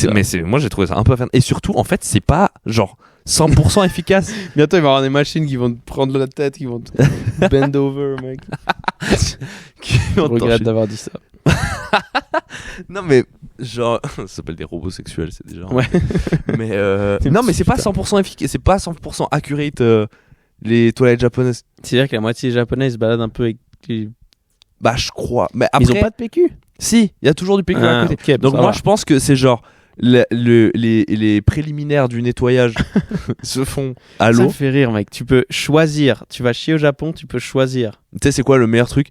moi j'ai trouvé ça un peu fan. Et surtout, en fait, c'est pas genre 100% efficace. Bientôt, il va y avoir des machines qui vont te prendre la tête, qui vont te bend over, mec. Je regrette d'avoir dit ça. Non, mais genre, ça s'appelle des robots sexuels, c'est déjà. Ouais. Mais non, mais c'est pas 100% efficace, c'est pas 100% accurate les toilettes japonaises. C'est-à-dire que la moitié des japonais ils se baladent un peu avec. Bah, je crois. Mais après, ils ont pas de PQ. Si, il y a toujours du PQ à côté. Okay, donc moi, je pense que c'est genre les préliminaires du nettoyage se font à l'eau. Ça me fait rire, mec. Tu peux choisir. Tu vas chier au Japon, tu peux choisir. Tu sais, c'est quoi le meilleur truc ?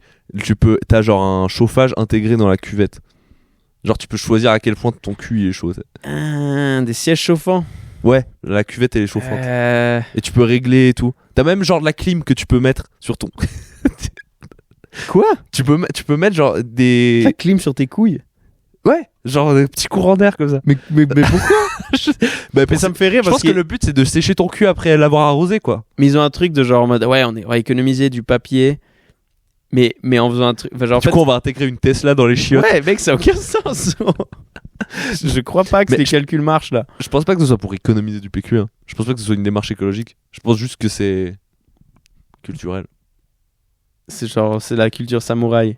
T'as genre un chauffage intégré dans la cuvette. Genre, tu peux choisir à quel point ton cul est chaud. Des sièges chauffants. Ouais, la cuvette elle est chauffante. Et tu peux régler et tout. T'as même genre de la clim que tu peux mettre sur ton. Quoi ? Tu peux mettre genre des. La clim sur tes couilles ? Ouais, genre des petits courants d'air comme ça. Mais pourquoi ça me fait rire je pense que le but c'est de sécher ton cul après l'avoir arrosé quoi. Mais ils ont un truc de genre en mode ouais, on va économiser du papier. Mais en faisant un truc. Genre, du coup, on va intégrer une Tesla dans les chiottes. Ouais, mec, ça n'a aucun sens. Je crois pas que les calculs marchent là. Je pense pas que ce soit pour économiser du PQ. Hein. Je pense pas que ce soit une démarche écologique. Je pense juste que c'est culturel. C'est la culture samouraï.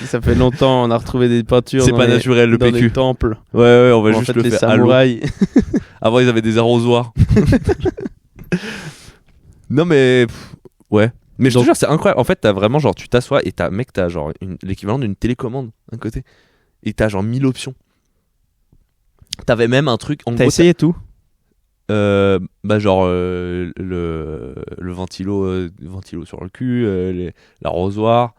Ça fait longtemps, on a retrouvé des peintures. C'est pas naturel le PQ. Dans les temples. Ouais, on va juste le faire à l'eau. Avant, ils avaient des arrosoirs. Non, mais. Ouais. Mais je te jure, c'est incroyable. En fait, t'as vraiment genre, tu t'assois et t'as genre l'équivalent d'une télécommande d'un côté. Et t'as genre 1000 options. T'avais même un truc. T'as essayé tout ? Bah genre le ventilo sur le cul, l'arrosoir,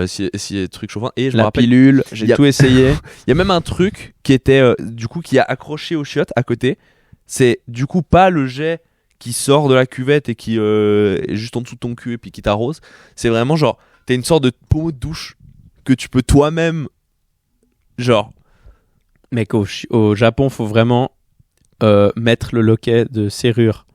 si y a des trucs chauffants. Et je me rappelle, pilule, j'ai tout essayé. Il y a même un truc qui était du coup qui a accroché aux chiottes à côté. C'est du coup pas le jet qui sort de la cuvette et qui est juste en dessous de ton cul et puis qui t'arrose. C'est vraiment genre, t'as une sorte de pommeau de douche que tu peux toi-même, genre. Mec, au Japon, faut vraiment mettre le loquet de serrure.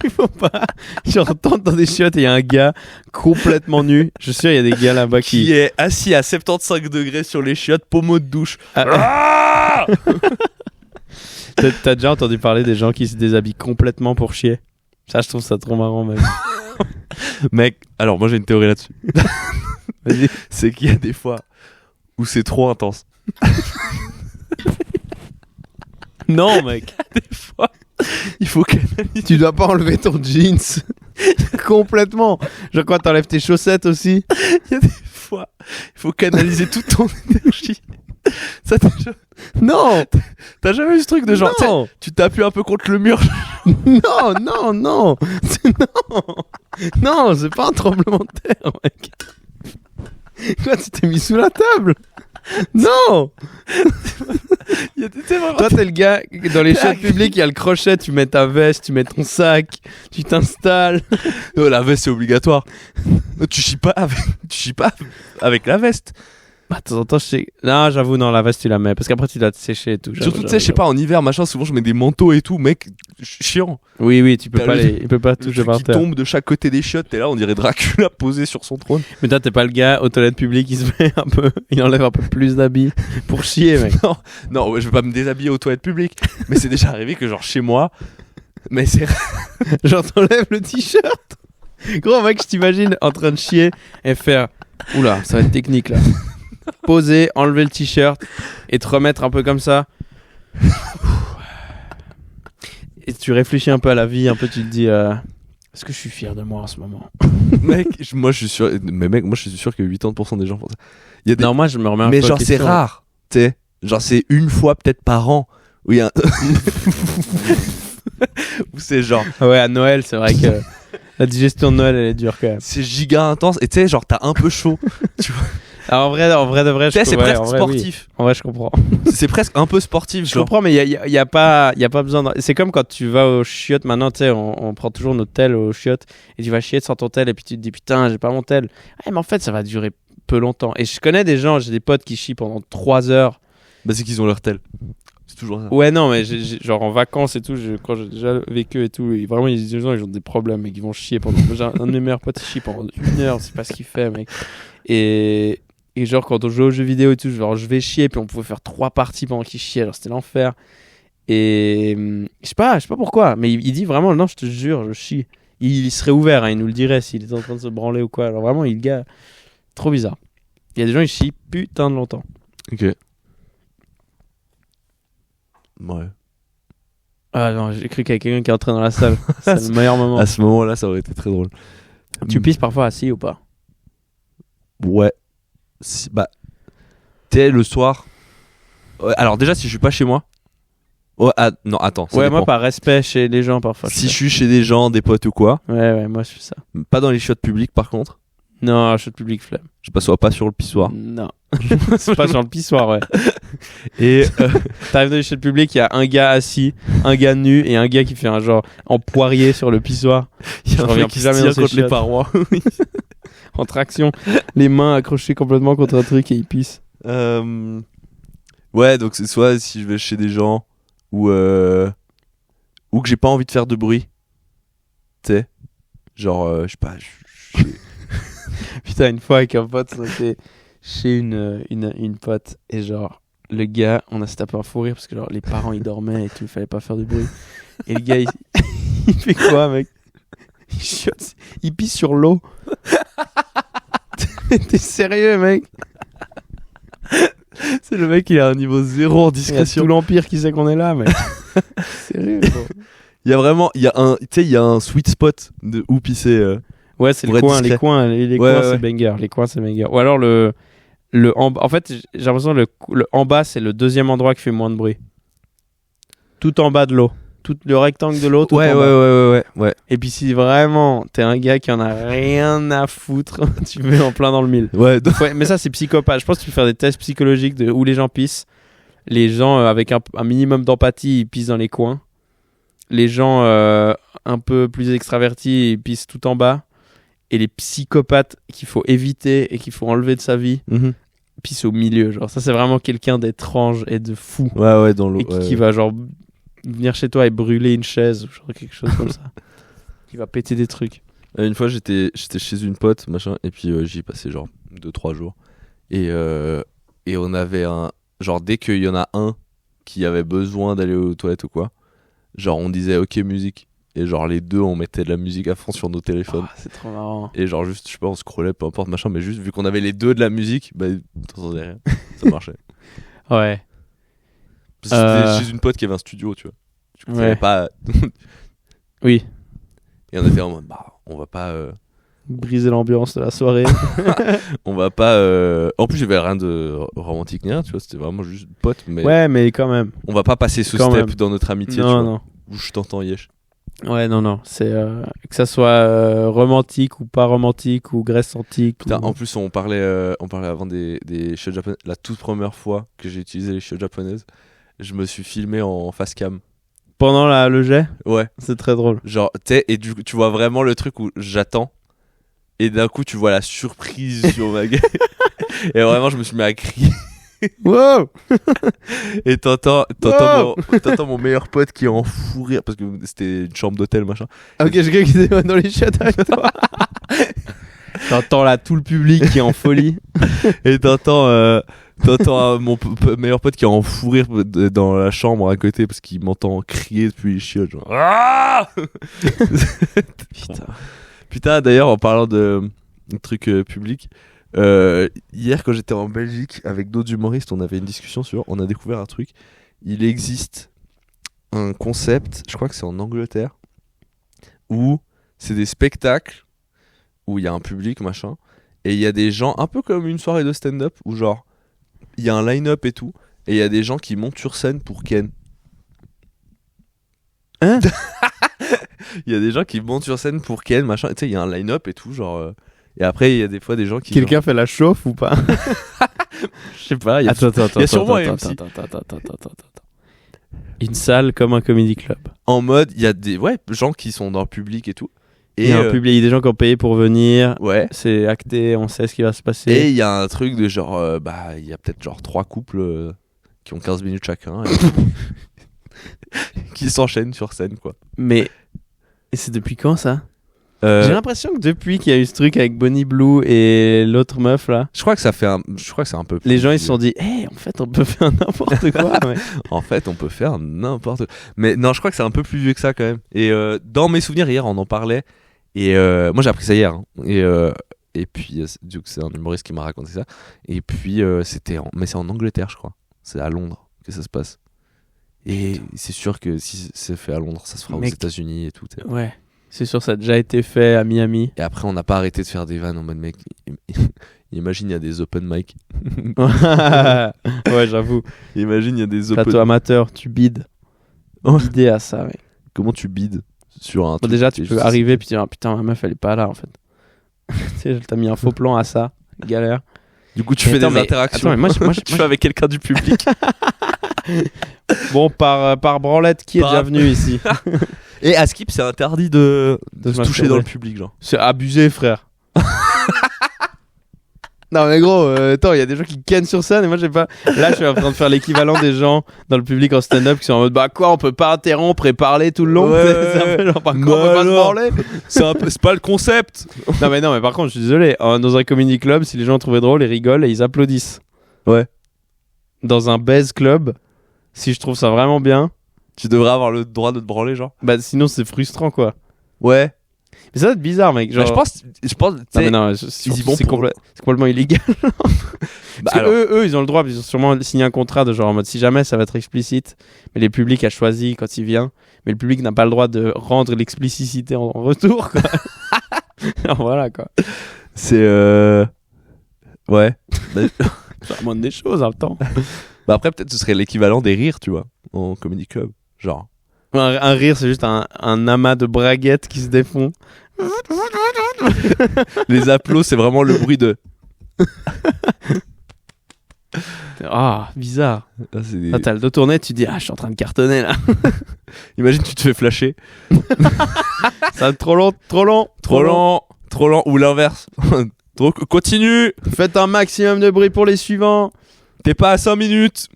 Il faut pas. J'entends dans des chiottes et il y a un gars complètement nu. Je suis sûr, il y a des gars là-bas qui est assis à 75 degrés sur les chiottes, pommeau de douche. T'as déjà entendu parler des gens qui se déshabillent complètement pour chier? Ça, je trouve ça trop marrant, mec. Mec, alors moi j'ai une théorie là-dessus. C'est qu'il y a des fois où c'est trop intense. Non, mec. Des fois, il faut canaliser. Tu dois pas enlever ton jeans complètement. Genre quand t'enlèves tes chaussettes aussi. Il y a des fois, il faut canaliser toute ton énergie. Ça Non. T'as jamais eu ce truc de genre, tu t'appuies un peu contre le mur. Non. Non, c'est pas un tremblement de terre, mec. Quoi, tu t'es mis sous la table? Non. Toi t'es le gars dans les chiottes publiques, il y a le crochet, tu mets ta veste, tu mets ton sac, tu t'installes. La veste c'est obligatoire. Tu chies pas avec la veste. Bah, de temps en temps, je sais. Non, j'avoue, non, la veste, tu la mets. Parce qu'après, tu dois te sécher et tout. Surtout, tu sais, je sais pas, en hiver, machin, souvent, je mets des manteaux et tout, mec, chiant. Oui, tu peux pas il peut pas toucher par terre. Qui tombe de chaque côté des chiottes, t'es là, on dirait Dracula posé sur son trône. Mais toi, t'es pas le gars aux toilettes publiques qui se met un peu. Il enlève un peu plus d'habits pour chier, mec. Non, je vais pas me déshabiller aux toilettes publiques. Mais c'est déjà arrivé que, genre, chez moi. Mais c'est. Genre, t'enlèves le t-shirt. Gros, mec, je t'imagine en train de chier et faire. Oula, ça va être technique là. Poser, enlever le t-shirt et te remettre un peu comme ça. Et tu réfléchis un peu à la vie, un peu tu te dis est-ce que je suis fier de moi en ce moment? Mec, moi je suis sûr, mais mec, moi je suis sûr que 80% des gens font ça. Il y a des... Non, moi je me remets un mais peu genre c'est rare, tu sais. Genre c'est une fois peut-être par an où il y a où c'est genre ouais, à Noël, c'est vrai que la digestion de Noël elle est dure quand même. C'est giga intense et tu sais genre t'as un peu chaud, tu vois. Alors en vrai de vrai, je comprends. C'est presque sportif. Oui. En vrai, je comprends. C'est presque un peu sportif. Je comprends, mais il y a pas besoin. C'est comme quand tu vas aux chiottes. Maintenant, tu sais, on prend toujours notre tel aux chiottes et tu vas chier sans ton tel et puis tu te dis putain, j'ai pas mon tel. Ah, mais en fait, ça va durer peu longtemps. Et je connais des gens, j'ai des potes qui chient pendant 3 heures. Bah c'est qu'ils ont leur tel. C'est toujours ça. Ouais, non, mais genre en vacances et tout, quand j'ai déjà vécu et tout, et vraiment, il y a des gens, ils ont des problèmes, mec, ils vont chier pendant. Un de mes meilleurs potes, il chie pendant 1 heure, c'est pas ce qu'il fait, mec. Et genre quand on joue aux jeux vidéo et tout, genre je vais chier, puis on pouvait faire 3 parties pendant qu'il chiait, alors c'était l'enfer. Et je sais pas pourquoi, mais il dit vraiment non, je te jure, je chie. Il serait ouvert, hein, il nous le dirait s'il était en train de se branler ou quoi. Alors vraiment, il gars trop bizarre. Il y a des gens ils chient putain de longtemps. Ok. Ouais. Ah non, j'ai cru qu'il y avait quelqu'un qui est entré dans la salle. C'est le meilleur moment. À ce moment-là, ça aurait été très drôle. Tu pisses parfois assis ou pas? Ouais. Bah, t'es le soir. Ouais, alors déjà, si je suis pas chez moi. Ouais, non, attends. Ouais, dépend. moi par respect chez les gens parfois. Si je suis chez des gens, des potes ou quoi. Ouais, moi je fais ça. Pas dans les chiottes publiques par contre. Non, chiottes publiques flemme. Je passe pas sur le pissoir. Non. C'est pas sur le pissoir, ouais. Et t'arrives dans les chiottes publiques, il y a un gars assis, un gars nu et un gars qui fait un genre en poirier sur le pissoir. Il y a un mec qui se tire contre les parois. En traction, les mains accrochées complètement contre un truc et il pisse. Ouais, donc c'est soit si je vais chez des gens ou que j'ai pas envie de faire de bruit. Tu sais, genre je sais pas. Putain, une fois avec un pote, on était chez une pote et genre le gars, on a se tapé un fou rire parce que genre les parents ils dormaient et tout, il fallait pas faire de bruit. Et le gars il fait quoi, mec? Il chiotte, il pisse sur l'eau. T'es sérieux, mec? C'est le mec, il a un niveau 0 en discrétion. Il y a tout l'empire qui sait qu'on est là, mec. Sérieux, bro. Il y a vraiment, il y a un sweet spot de où pisser. Ouais, c'est les coins, c'est banger. Les coins, c'est banger. Ou alors en fait, j'ai l'impression que le en bas, c'est le deuxième endroit qui fait moins de bruit. Tout en bas de l'eau. Tout le rectangle de l'eau. Ouais. Et puis si vraiment t'es un gars qui en a rien à foutre, tu mets en plein dans le mille. Ouais, mais ça c'est psychopathe. Je pense que tu peux faire des tests psychologiques de où les gens pissent. Les gens avec un minimum d'empathie, ils pissent dans les coins. les gens un peu plus extravertis ils pissent tout en bas, et les psychopathes qu'il faut éviter et qu'il faut enlever de sa vie pissent au milieu. Genre ça, c'est vraiment quelqu'un d'étrange et de fou. Ouais, dans l'eau. Et qui va genre venir chez toi et brûler une chaise ou genre quelque chose comme ça. Qui va péter des trucs. Une fois, j'étais chez une pote, machin, et puis j'y ai passé genre 2-3 jours. Et on avait un... Genre, dès qu'il y en a un qui avait besoin d'aller aux toilettes ou quoi, genre, on disait « Ok, musique ». Et genre, les deux, on mettait de la musique à fond sur nos téléphones. C'est trop marrant. Et genre, juste, je sais pas, on scrollait, peu importe, machin, mais juste, vu qu'on avait les deux de la musique, bah, t'entendais rien. Ça marchait. Ouais. Parce que c'était chez une pote qui avait un studio, tu vois. Du coup, ouais. Pas... Oui. Et on était en mode, bah, on va pas... briser l'ambiance de la soirée. On va pas... En plus, j'avais rien de romantique ni rien, tu vois, c'était vraiment juste pote, mais... Ouais, mais quand même. On va pas passer ce step dans notre amitié, non, tu vois. Non. Où je t'entends yesh. Ouais, non. C'est que ça soit romantique ou pas romantique ou Grèce antique. Putain, en plus, on parlait avant des shows japonais. La toute première fois que j'ai utilisé les shows japonaises, je me suis filmé en face cam. Pendant le jet? Ouais. C'est très drôle. Genre, et du coup, tu vois vraiment le truc où j'attends. Et d'un coup, tu vois la surprise sur ma gueule. Et vraiment, je me suis mis à crier. Wow. Et t'entends mon meilleur pote qui est en fou rire parce que c'était une chambre d'hôtel machin. Ok, je crois qu'il était dans les chiottes avec toi. T'entends là tout le public qui est en folie. Et t'entends mon meilleur pote qui est en fou rire dans la chambre à côté parce qu'il m'entend crier depuis les chiottes genre. Ah Putain, d'ailleurs, en parlant de trucs publics, hier quand j'étais en Belgique avec d'autres humoristes, on avait une discussion on a découvert un truc. Il existe un concept, je crois que c'est en Angleterre, où c'est des spectacles où il y a un public machin et il y a des gens un peu comme une soirée de stand-up où genre il y a un line-up et tout et il y a des gens qui montent sur scène pour Ken. Hein? Il y a des gens qui montent sur scène pour Ken machin, tu sais, il y a un line-up et tout genre et après il y a des fois des gens qui quelqu'un fait la chauffe ou pas? Je sais pas, il y a sûrement attends. Une salle comme un comedy club. En mode il y a des gens qui sont dans le public et tout. Et un public, il y a des gens qui ont payé pour venir. Ouais. C'est acté, on sait ce qui va se passer. Et il y a un truc de genre il y a peut-être genre 3 couples qui ont 15 minutes chacun qui s'enchaînent sur scène quoi. Mais et c'est depuis quand ça? J'ai l'impression que depuis qu'il y a eu ce truc avec Bonnie Blue et l'autre meuf là, je crois que c'est un peu les gens ils se sont dit en fait on peut faire n'importe quoi. Ouais. En fait on peut faire n'importe quoi. Mais non, je crois que c'est un peu plus vieux que ça quand même. Et dans mes souvenirs hier on en parlait et moi j'ai appris ça hier hein. Et puis du coup c'est un humoriste qui m'a raconté ça et puis mais c'est en Angleterre je crois, c'est à Londres que ça se passe et c'est sûr que si c'est fait à Londres ça se fera aux États-Unis et tout. Ouais. C'est sûr, ça a déjà été fait à Miami. Et après, on n'a pas arrêté de faire des vannes en mode mec. Imagine, il y a des open mic. Ouais, j'avoue. Imagine, il y a des open. Plateau amateur, tu bides. Bider à ça, mec. Comment tu bides sur un truc? Déjà, tu peux arriver puis dire putain, ma meuf, elle est pas là en fait. Tu sais, t'as mis un faux plan à ça. Galère. Du coup, tu fais des interactions. Attends, mais moi, tu fais avec quelqu'un du public. Bon, par branlette, qui est déjà venu ici? Et à Skip, c'est interdit de se toucher dans le public, genre. C'est abusé, frère. Non, mais gros, attends, il y a des gens qui kennent sur scène et moi, je sais pas. Là, je suis en train de faire l'équivalent des gens dans le public en stand-up qui sont en mode bah quoi, on peut pas interrompre et parler tout le long. Ouais. C'est un peu genre, par contre, on peut pas se parler. C'est pas le concept. Non, mais par contre, je suis désolé. Dans un comedy club, si les gens trouvaient drôle, ils rigolent et ils applaudissent. Ouais. Dans un baise club, si je trouve ça vraiment bien, tu devrais avoir le droit de te branler, genre. Bah sinon c'est frustrant quoi. Ouais. Mais ça va être bizarre, mec. Genre... Bah, je pense. C'est complètement illégal. Parce que eux, ils ont le droit, ils ont sûrement signé un contrat de genre en mode si jamais ça va être explicite, mais le public a choisi quand il vient, mais le public n'a pas le droit de rendre l'explicitité en retour, quoi. Alors voilà, quoi. C'est. Ouais. Ça demande des choses en même temps. Bah après, peut-être ce serait l'équivalent des rires, tu vois, en comedy club. Genre. Un rire, c'est juste un amas de braguettes qui se défont. Les applaudissements, c'est vraiment le bruit de. Ah, bizarre. Ah, t'as le dos tourné, tu dis, je suis en train de cartonner là. Imagine, tu te fais flasher. Ça va être trop long. Ou l'inverse. Continue. Faites un maximum de bruit pour les suivants. T'es pas à 5 minutes.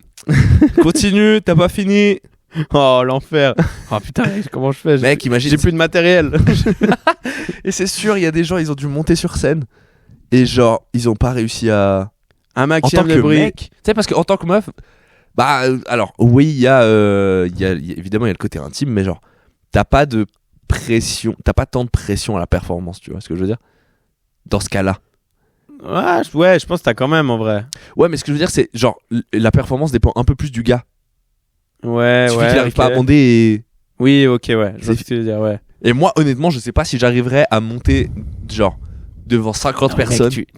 Continue, t'as pas fini. Oh, l'enfer. Oh putain, comment je fais? Mec, imagine. J'ai plus de matériel. Et c'est sûr, il y a des gens, ils ont dû monter sur scène. Et genre, ils ont pas réussi à. Un maximum de bruit. Mec, tu sais, parce qu'en tant que meuf, bah, alors, oui, il y a évidemment, il y a le côté intime, mais genre, t'as pas de pression, t'as pas tant de pression à la performance, tu vois ce que je veux dire? Dans ce cas-là. Ouais, je pense que t'as quand même en vrai. Ouais, mais ce que je veux dire, c'est genre, la performance dépend un peu plus du gars. Ouais, Celui qui n'arrive pas à monter et. Oui, ok, ouais. Je vois ce que tu veux dire, ouais. Et moi, honnêtement, je sais pas si j'arriverais à monter, genre, devant 50 personnes. Mec,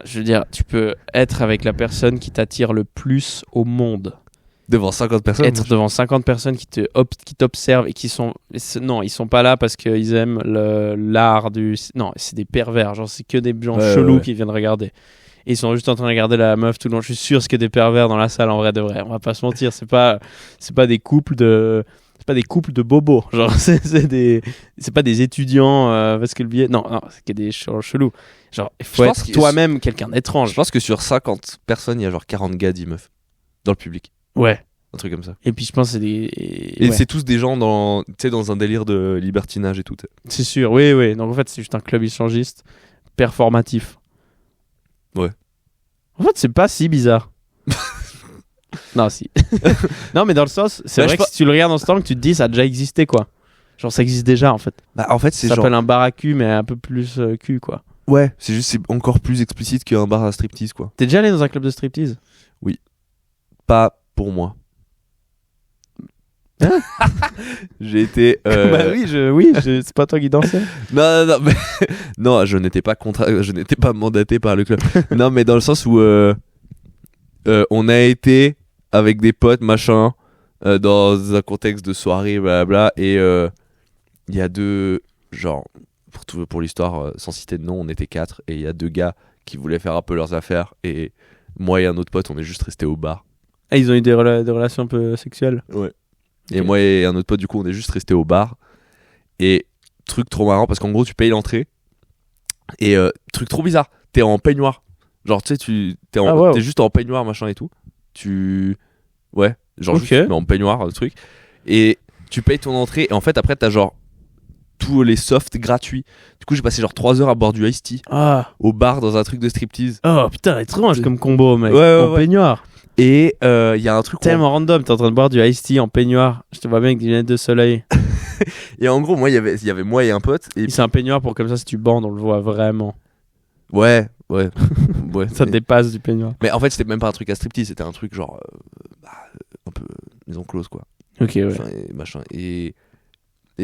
je veux dire, tu peux être avec la personne qui t'attire le plus au monde. Devant 50 personnes. Être devant 50 personnes qui t'observent et qui sont. Non, ils sont pas là parce qu'ils aiment l'art du. Non, c'est des pervers. Genre, c'est que des gens chelous qui viennent regarder. Et ils sont juste en train de regarder la meuf tout le long. Je suis sûr c'est que des pervers dans la salle en vrai de vrai. On va pas se mentir. C'est pas des couples de. C'est pas des couples de bobos. Genre, c'est pas des étudiants parce que le billet. Non, c'est que des chelous. Genre, il faut être toi-même quelqu'un d'étrange. Je pense que sur 50 personnes, il y a genre 40 gars, 10 meufs. Dans le public. Ouais. Un truc comme ça. Et puis je pense que c'est des. Et c'est tous des gens dans un délire de libertinage et tout. C'est sûr, oui. Donc en fait, c'est juste un club échangiste performatif. Ouais. En fait, c'est pas si bizarre. Non, si. Non, mais dans le sens, c'est vrai que si tu le regardes en ce temps, que tu te dis, ça a déjà existé, quoi. Genre, ça existe déjà, en fait. Bah, en fait, c'est ça s'appelle un bar à cul, mais un peu plus cul, quoi. Ouais, c'est encore plus explicite qu'un bar à striptease, quoi. T'es déjà allé dans un club de striptease? Oui. Pas pour moi. Hein? J'ai été. Bah oui, c'est pas toi qui dansais. Non, mais non, je n'étais pas mandaté par le club. Non, mais dans le sens où on a été avec des potes, machin, dans un contexte de soirée, blablabla, et il y a deux, genre, pour l'histoire, sans citer de nom, on était 4, et il y a 2 gars qui voulaient faire un peu leurs affaires, et moi et un autre pote, on est juste restés au bar. Ah, ils ont eu des relations un peu sexuelles? Ouais. Et moi et un autre pote, du coup, on est juste restés au bar. Et truc trop marrant, parce qu'en gros, tu payes l'entrée. Et truc trop bizarre, t'es en peignoir. Genre, tu sais, t'es juste en peignoir, machin et tout. Ouais, genre juste mais en peignoir, le truc. Et tu payes ton entrée. Et en fait, après, t'as genre tous les softs gratuits. Du coup, j'ai passé genre 3 heures à boire du iced tea au bar dans un truc de striptease. Oh putain, étrange comme combo, mec. En peignoir. Et il y a un truc tellement random, t'es en train de boire du iced tea en peignoir. Je te vois bien avec des lunettes de soleil. Et en gros, moi, il y avait moi et un pote. Et c'est un peignoir pour comme ça, si tu bandes, on le voit vraiment. Ouais. Ça dépasse du peignoir. Mais en fait, c'était même pas un truc à striptease, c'était un truc genre un peu maison close, quoi. Ok, ouais. Enfin, et machin. Et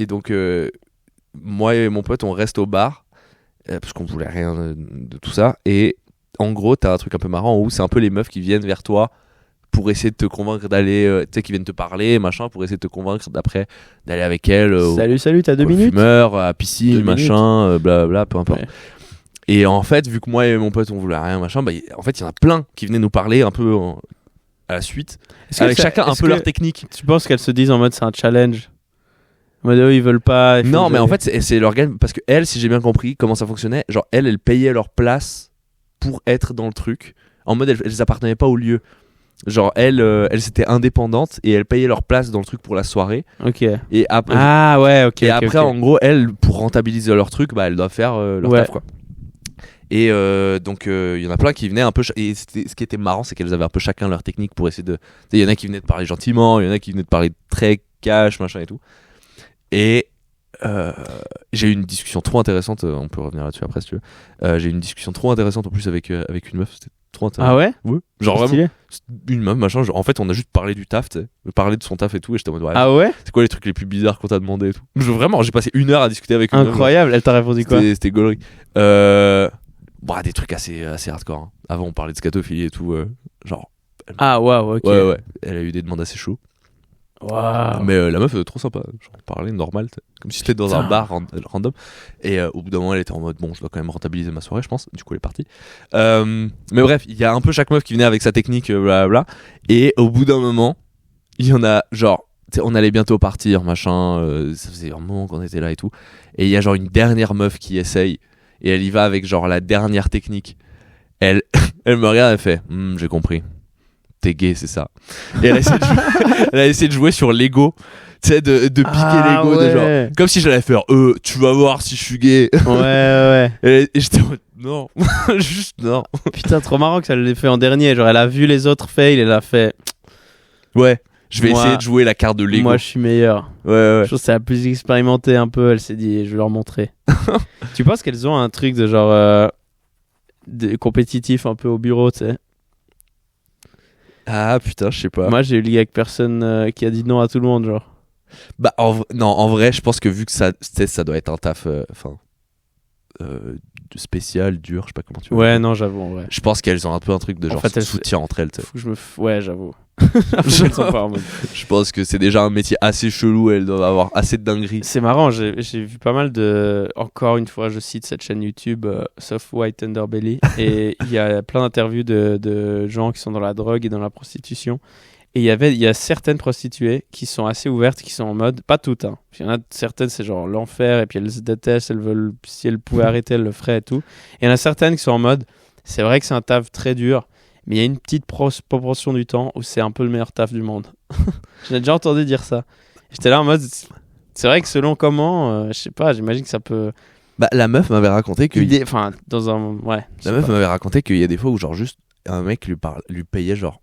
donc, moi et mon pote, on reste au bar parce qu'on voulait rien de tout ça. Et en gros, t'as un truc un peu marrant où c'est un peu les meufs qui viennent vers toi pour essayer de te convaincre d'aller, tu sais, qui viennent te parler, machin, pour essayer de te convaincre d'après d'aller avec elles. Salut, t'as 2 minutes. Fumeur, à piscine, machin, blablabla, peu importe. Ouais. Et en fait, vu que moi et mon pote on voulait rien, machin, bah, en fait, il y en a plein qui venaient nous parler un peu à la suite, avec chacun un peu leur technique. Tu penses qu'elles se disent en mode c'est un challenge? En mode ils veulent pas. Non, mais en fait, c'est l'organe, parce que elles, si j'ai bien compris comment ça fonctionnait, genre elles payaient leur place pour être dans le truc. En mode, elles appartenaient pas au lieu. Genre, elles étaient indépendantes et elles payaient leur place dans le truc pour la soirée. Ok. Et après, après, en gros, elles, pour rentabiliser leur truc, bah, elles doivent faire leur taf, quoi. Et donc, il y en a plein qui venaient un peu. Et ce qui était marrant, c'est qu'elles avaient un peu chacun leur technique pour essayer de. Il y en a qui venaient de parler gentiment, il y en a qui venaient de parler très cash, machin et tout. Et j'ai eu une discussion trop intéressante. On peut revenir là-dessus après si tu veux. J'ai eu une discussion trop intéressante en plus avec une meuf. C'était trop intéressant. Ah ouais? Ouais. Genre vraiment. Une meuf, machin. Genre, en fait, on a juste parlé du taf, tu sais. Parlé de son taf et tout. Et j'étais en mode, ah ouais? C'est quoi les trucs les plus bizarres qu'on t'a demandé et tout? Vraiment, j'ai passé 1 heure à discuter avec une meuf. Incroyable. Elle t'a répondu quoi? C'était gaulerie. Des trucs assez hardcore. Hein. Avant, on parlait de scatophilie et tout. Genre. Ah, waouh, ok. Ouais. Elle a eu des demandes assez chaudes. Wow. Mais la meuf trop sympa, genre parlait normal, comme si j'étais dans un bar random. Et au bout d'un moment elle était en mode bon je dois quand même rentabiliser ma soirée je pense, du coup elle est partie. Mais bref, il y a un peu chaque meuf qui venait avec sa technique blablabla. Et au bout d'un moment il y en a genre on allait bientôt partir machin, ça faisait un moment qu'on était là et tout. Et il y a genre une dernière meuf qui essaye et elle y va avec genre la dernière technique. Elle me regarde, elle fait j'ai compris. T'es gay, c'est ça. Et elle a essayé de jouer sur l'ego, tu sais, de piquer l'ego, ouais. de genre, comme si j'allais faire, tu vas voir si je suis gay. Ouais. Et j'étais en mode, non, juste non. Putain, trop marrant que ça l'ait fait en dernier. Genre, elle a vu les autres fails, elle a fait. Ouais, je vais essayer de jouer la carte de l'ego. Moi, je suis meilleur. Ouais. Je trouve que c'est la plus expérimentée un peu. Elle s'est dit, je vais leur montrer. Tu penses qu'elles ont un truc de genre compétitif un peu au bureau, tu sais? Ah putain, je sais pas. Moi, j'ai eu lié avec personne qui a dit non à tout le monde, genre. Bah, en vrai, je pense que vu que ça doit être un taf, spécial, dur, je sais pas comment tu veux. Ouais, non, j'avoue, ouais. Je pense qu'elles ont un peu un truc de genre soutien entre elles, tu sais. Faut que je me ouais, j'avoue. Elles sont pas en mode. Je pense que c'est déjà un métier assez chelou, elles doivent avoir assez de dingueries. C'est marrant, j'ai vu pas mal de. Encore une fois, je cite cette chaîne YouTube, Soft White Underbelly, et il y a plein d'interviews de gens qui sont dans la drogue et dans la prostitution. Et il y a certaines prostituées qui sont assez ouvertes, qui sont en mode, pas toutes, hein. Il y en a certaines, c'est genre l'enfer, et puis elles se détestent, elles veulent, si elles pouvaient arrêter, elles le feraient et tout. Et il y en a certaines qui sont en mode, c'est vrai que c'est un taf très dur, mais il y a une petite proportion du temps où c'est un peu le meilleur taf du monde. J'ai déjà entendu dire ça. J'étais là en mode, c'est vrai que selon comment, je sais pas, j'imagine que ça peut. Bah, la meuf m'avait raconté que. Enfin, dans un. Ouais. La meuf m'avait raconté qu'il y a des fois où, genre, juste, un mec lui payait, genre,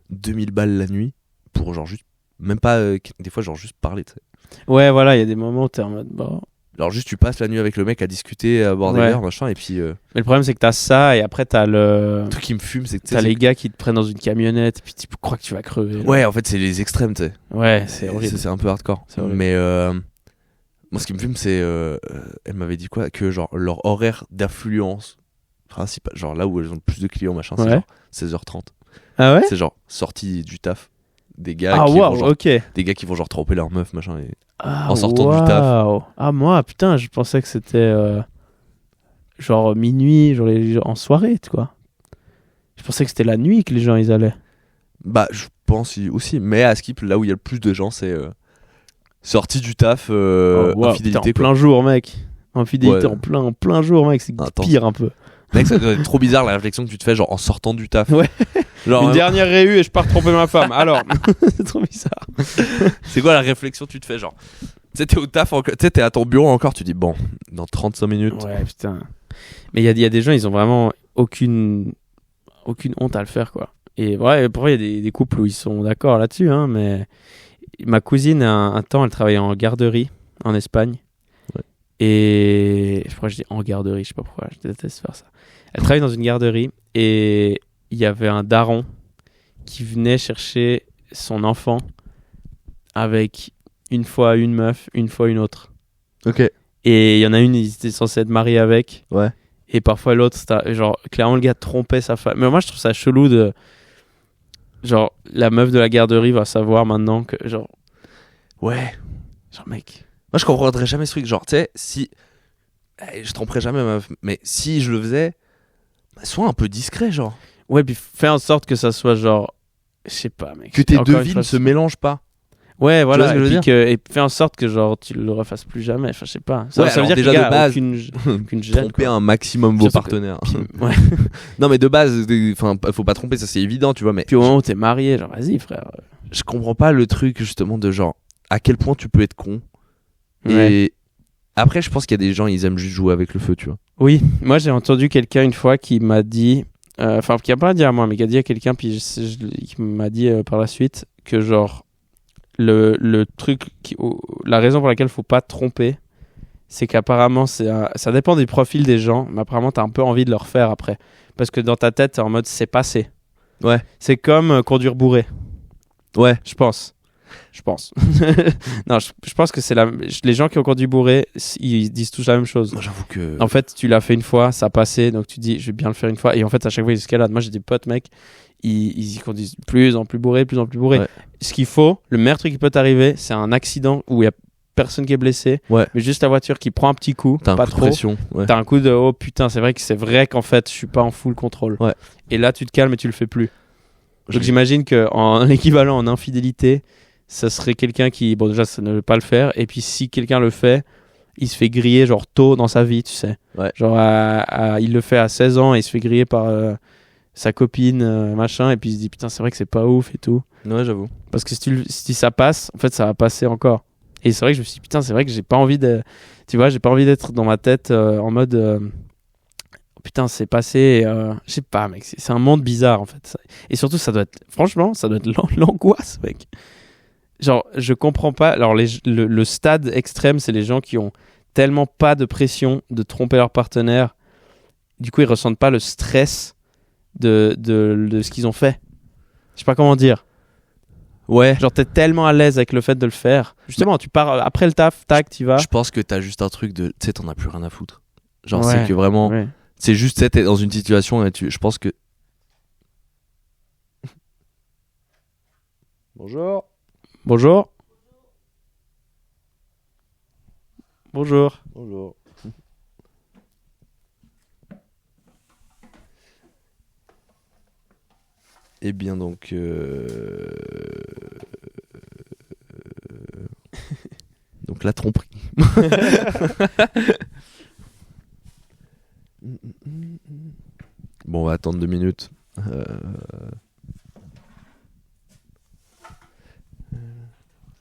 2000 balles la nuit pour, genre, juste. Même pas. Des fois, genre, juste parler, tu sais. Ouais, voilà, il y a des moments où t'es en mode. Bon. Alors, juste, tu passes la nuit avec le mec à discuter, à boire des verres, machin, et puis. Mais le problème, c'est que t'as ça, et après, t'as le. Le truc qui me fume, c'est que t'as les gars qui te prennent dans une camionnette, et puis tu crois que tu vas crever. Ouais, en fait, c'est les extrêmes, tu sais. Ouais, c'est horrible. C'est un peu hardcore. Mais. Moi, ce qui me fume, c'est. Elle m'avait dit quoi? Que, genre, leur horaire d'affluence principal, genre là où elles ont le plus de clients, machin, c'est genre 16h30. Ah ouais? C'est genre sortie du taf. Des gars qui vont genre, des gars qui vont genre tromper leur meuf, machin, et en sortant du taf. Ah, moi, putain, je pensais que c'était genre minuit, genre en soirée, tu vois. Je pensais que c'était la nuit que les gens ils allaient. Bah, je pense aussi, mais à Skip, là où il y a le plus de gens, c'est sortie du taf, infidélité. En plein jour, mec. Infidélité en plein jour, mec, c'est pire un peu. Mec, ça doit être trop bizarre la réflexion que tu te fais, genre en sortant du taf. Ouais. Genre, une dernière réu et je pars tromper ma femme. Alors, c'est trop bizarre. C'est quoi la réflexion que tu te fais, genre? Tu sais, t'es au taf, tu sais, t'es à ton bureau encore, tu dis bon, dans 35 minutes. Ouais, putain. Mais il y a des gens, ils ont vraiment aucune honte à le faire, quoi. Et ouais, pour vrai, il y a des couples où ils sont d'accord là-dessus, hein, mais ma cousine, un temps, elle travaillait en garderie en Espagne. Ouais. Et je crois que je dis en garderie, je sais pas pourquoi, je déteste faire ça. Elle travaillait dans une garderie et il y avait un daron qui venait chercher son enfant avec une fois une meuf, une fois une autre. Ok. Et il y en a une, ils étaient censés être mariés avec. Ouais. Et parfois l'autre, genre, clairement, le gars trompait sa femme. Mais moi, je trouve ça chelou de. Genre, la meuf de la garderie va savoir maintenant que, genre. Ouais. Genre, mec. Moi, je comprendrais jamais ce truc. Genre, tu sais, si. Je tromperais jamais ma meuf. Mais si je le faisais, sois un peu discret, genre. Ouais, puis fais en sorte que ça soit, genre. Je sais pas, mec. Que tes deux vies ne se mélangent pas. Ouais, voilà, et fais en sorte que genre tu le refasses plus jamais, enfin je sais pas. Ça veut dire déjà de base aucune gêne. Tromper un maximum vos partenaires. Ouais. Non mais de base, enfin faut pas tromper, ça c'est évident, tu vois, mais puis au moment où t'es marié, genre vas-y frère. Je comprends pas le truc justement de genre à quel point tu peux être con. Ouais. Et après je pense qu'il y a des gens, ils aiment juste jouer avec le feu, tu vois. Oui, moi j'ai entendu quelqu'un une fois qui m'a dit enfin qui a pas dit à moi mais qui a dit à quelqu'un puis qui m'a dit par la suite que genre le truc la raison pour laquelle faut pas tromper, c'est qu'apparemment ça dépend du profil des gens, mais apparemment t'as un peu envie de le refaire après parce que dans ta tête t'es en mode c'est passé. Ouais. C'est comme conduire bourré. Ouais, je pense. Je pense. Non, je pense que c'est les gens qui ont conduit bourré, ils disent tous la même chose. Moi, j'avoue que. En fait, tu l'as fait une fois, ça a passé, donc tu dis, je vais bien le faire une fois. Et en fait, à chaque fois, ils escaladent. Moi, j'ai des potes, mec, ils y conduisent de plus en plus bourré, plus en plus bourré. Ouais. Ce qu'il faut, le meilleur truc qui peut t'arriver, c'est un accident où il y a personne qui est blessé, mais juste la voiture qui prend un petit coup, t'as pas un coup trop. De pression. Ouais. T'as un coup de oh putain, c'est vrai qu'en fait, je suis pas en full contrôle. Ouais. Et là, tu te calmes et tu le fais plus. Donc j'imagine qu'en l'équivalent en infidélité, ça serait quelqu'un qui, bon déjà ça ne veut pas le faire, et puis si quelqu'un le fait, il se fait griller genre tôt dans sa vie, tu sais. Ouais. Genre il le fait à 16 ans et il se fait griller par sa copine, machin, et puis il se dit putain c'est vrai que c'est pas ouf et tout. Ouais, j'avoue. Parce que si ça passe, en fait ça va passer encore. Et c'est vrai que je me suis dit putain c'est vrai que j'ai pas envie tu vois, j'ai pas envie d'être dans ma tête en mode... putain c'est passé, je sais pas mec, c'est un monde bizarre en fait, et surtout ça doit être l'angoisse mec, genre je comprends pas. Alors le stade extrême, c'est les gens qui ont tellement pas de pression de tromper leur partenaire, du coup ils ressentent pas le stress de ce qu'ils ont fait, je sais pas comment dire. Ouais, genre t'es tellement à l'aise avec le fait de le faire, justement tu pars après le taf, tac, t'y vas. Je pense que t'as juste un truc de, tu sais, t'en as plus rien à foutre, genre c'est que vraiment c'est juste, t'es dans une situation et je pense que... Bonjour. Bonjour. Bonjour. Bonjour. Eh bien donc... donc la tromperie. Bon, on va attendre 2 minutes.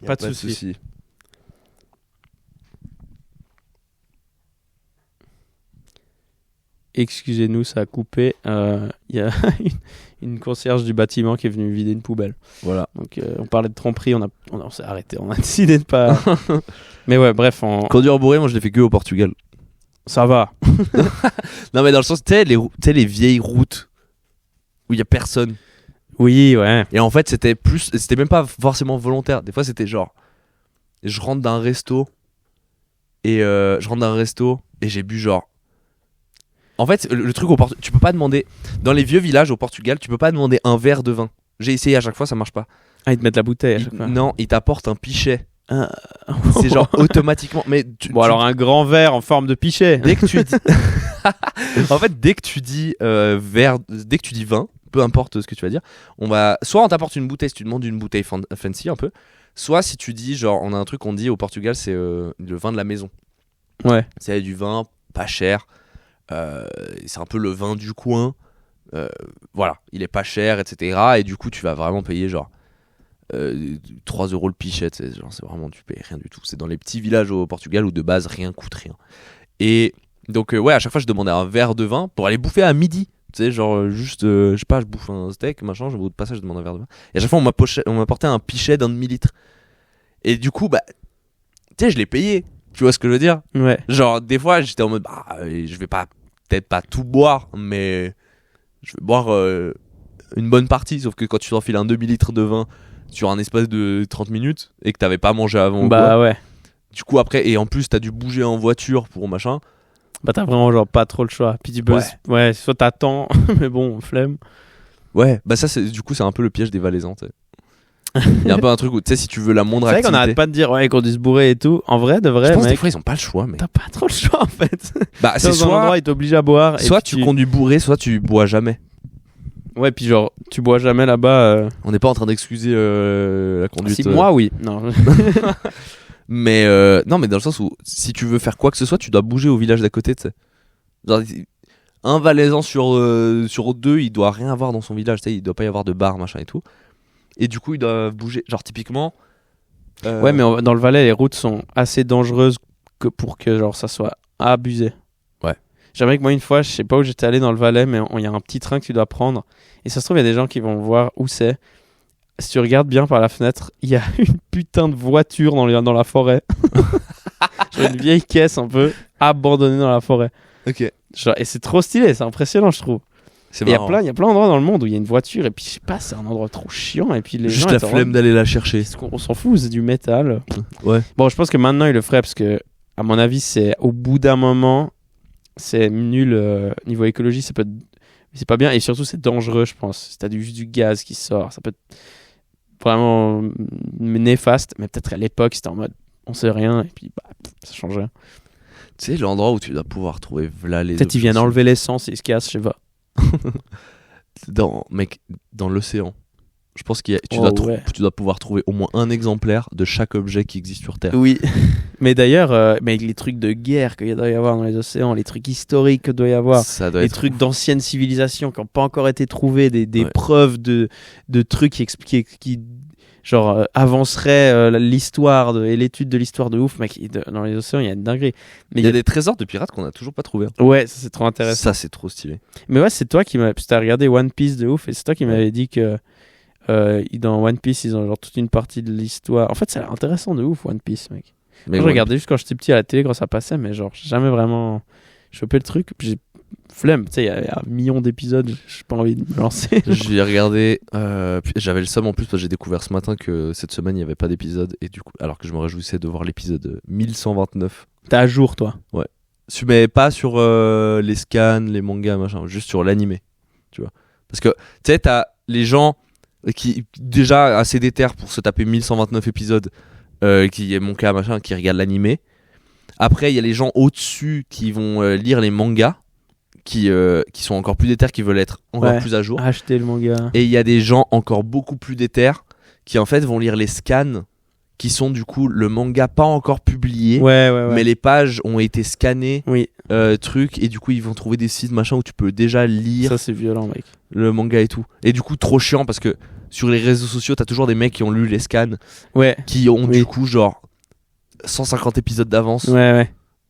Pas de souci. Excusez-nous, ça a coupé. Il y a une concierge du bâtiment qui est venue vider une poubelle. Voilà. Donc on parlait de tromperie, on s'est arrêté, on a décidé de pas. Mais ouais, bref. Conduire bourré, moi je l'ai fait que au Portugal. Ça va. Non mais dans le sens, tu sais les vieilles routes où il y a personne. Oui, ouais. Et en fait c'était même pas forcément volontaire. Des fois c'était genre, je rentre d'un resto et j'ai bu genre. En fait le truc au Portugal, tu peux pas demander dans les vieux villages au Portugal, tu peux pas demander un verre de vin. J'ai essayé à chaque fois, ça marche pas. Ah, ils te mettent la bouteille à chaque fois. Non, ils t'apportent un pichet. C'est genre automatiquement, mais alors un grand verre en forme de pichet. Dès que tu dis en fait dès que tu dis verre, dès que tu dis vin, peu importe ce que tu vas dire, soit on t'apporte une bouteille si tu demandes une bouteille fancy un peu, soit si tu dis genre, on a un truc qu'on dit au Portugal, c'est le vin de la maison. Ouais, c'est du vin pas cher, c'est un peu le vin du coin, voilà, il est pas cher, etc. Et du coup tu vas vraiment payer genre 3 € le pichet, genre, c'est vraiment, tu payes rien du tout. C'est dans les petits villages au Portugal où de base rien coûte rien. Et donc ouais, à chaque fois je demandais un verre de vin pour aller bouffer à midi. Tu sais, genre juste, je sais pas, je bouffe un steak, machin, je vais au passage, je demande un verre de vin. Et à chaque fois on m'apportait un pichet d'un demi-litre. Et du coup, bah, tu sais, je l'ai payé. Tu vois ce que je veux dire? Ouais. Genre des fois j'étais en mode, je vais peut-être pas tout boire, mais je vais boire une bonne partie. Sauf que quand tu t'enfiles un demi-litre de vin sur un espace de 30 minutes et que t'avais pas mangé avant, bah ouais. Du coup après, et en plus t'as dû bouger en voiture pour machin, bah t'as vraiment genre pas trop le choix. Puis tu peux soit t'attends mais bon, flemme. Ouais, bah ça du coup c'est un peu le piège des Valaisans, tu sais. Il y a un peu un truc où tu sais, si tu veux la moindre activité. C'est vrai qu'on arrête pas de dire ouais qu'on dit se bourrer et tout. En vrai, de vrai, je pense mec, des fois ils ont pas le choix, mais t'as pas trop le choix en fait. Bah c'est dans un endroit ils t'obligent à boire. Soit tu conduis bourré, soit tu bois jamais. Ouais, puis genre tu bois jamais là-bas. On n'est pas en train d'excuser la conduite. Si moi oui. Non. Mais non, mais dans le sens où si tu veux faire quoi que ce soit, tu dois bouger au village d'à côté, tu sais. Genre un Valaisan sur 2, il doit rien avoir dans son village, tu sais, il doit pas y avoir de bar, machin et tout. Et du coup, ils doivent bouger. Genre typiquement. Ouais, mais dans le Valais, les routes sont assez dangereuses pour que genre ça soit abusé. Ouais. J'aimerais que moi une fois, je sais pas où j'étais allé dans le Valais, mais il y a un petit train que tu dois prendre. Et ça se trouve, il y a des gens qui vont voir où c'est. Si tu regardes bien par la fenêtre, il y a une putain de voiture dans la forêt. Genre une vieille caisse un peu abandonnée dans la forêt. Ok. Genre, et c'est trop stylé, c'est impressionnant, je trouve. C'est marrant. Il y a plein d'endroits dans le monde où il y a une voiture et puis je sais pas, c'est un endroit trop chiant et puis les juste gens la flemme d'aller la chercher. On s'en fout, c'est du métal. Ouais. Bon, je pense que maintenant ils le feraient parce que à mon avis, c'est au bout d'un moment, c'est nul niveau écologie, c'est pas bien et surtout c'est dangereux, je pense. Si t'as juste du gaz qui sort, ça peut être vraiment néfaste, mais peut-être à l'époque c'était en mode on sait rien et puis ça change rien. Tu sais, l'endroit où tu dois pouvoir trouver là les. Peut-être ils viennent enlever l'essence et ils se cassent, je sais pas. Dans l'océan. Je pense tu dois pouvoir trouver au moins un exemplaire de chaque objet qui existe sur Terre. Oui, mais d'ailleurs, les trucs de guerre qu'il doit y avoir dans les océans, les trucs historiques qu'il doit y avoir, les trucs d'anciennes civilisations qui n'ont pas encore été trouvés, des preuves de trucs qui avanceraient l'histoire et l'étude de l'histoire de ouf, mec. Dans les océans, il y a une dinguerie. Mais il y a des trésors de pirates qu'on n'a toujours pas trouvés. Ouais, ça c'est trop intéressant. Ça c'est trop stylé. Mais ouais, c'est toi qui m'as. T'as regardé One Piece de ouf et c'est toi qui m'avais dit que. Dans One Piece, ils ont genre toute une partie de l'histoire. En fait, ça a l'air intéressant de ouf, One Piece, mec. Moi, je regardais juste quand j'étais petit à la télé quand ça passait, mais genre, j'ai jamais vraiment chopé le truc. Puis j'ai flemme, tu sais, il y a 1 million d'épisodes, j'ai pas envie de me lancer. J'ai regardé, j'avais le seum en plus parce que j'ai découvert ce matin que cette semaine il n'y avait pas d'épisode, et du coup, alors que je me réjouissais de voir l'épisode 1129. T'es à jour, toi? Ouais. Mais pas sur les scans, les mangas, machin, juste sur l'animé, tu vois. Parce que, tu sais, t'as les gens qui déjà assez déter pour se taper 1129 épisodes, qui est mon cas, machin, qui regardent l'animé. Après, il y a les gens au-dessus qui vont lire les mangas, qui sont encore plus déter, qui veulent être encore plus à jour. Acheter le manga. Et il y a des gens encore beaucoup plus déter qui en fait vont lire les scans, qui sont du coup le manga pas encore publié, mais les pages ont été scannées, trucs, et du coup ils vont trouver des sites machin où tu peux déjà lire. Ça c'est violent, mec. Le manga et tout. Et du coup trop chiant parce que sur les réseaux sociaux t'as toujours des mecs qui ont lu les scans, qui ont du coup genre 150 épisodes d'avance.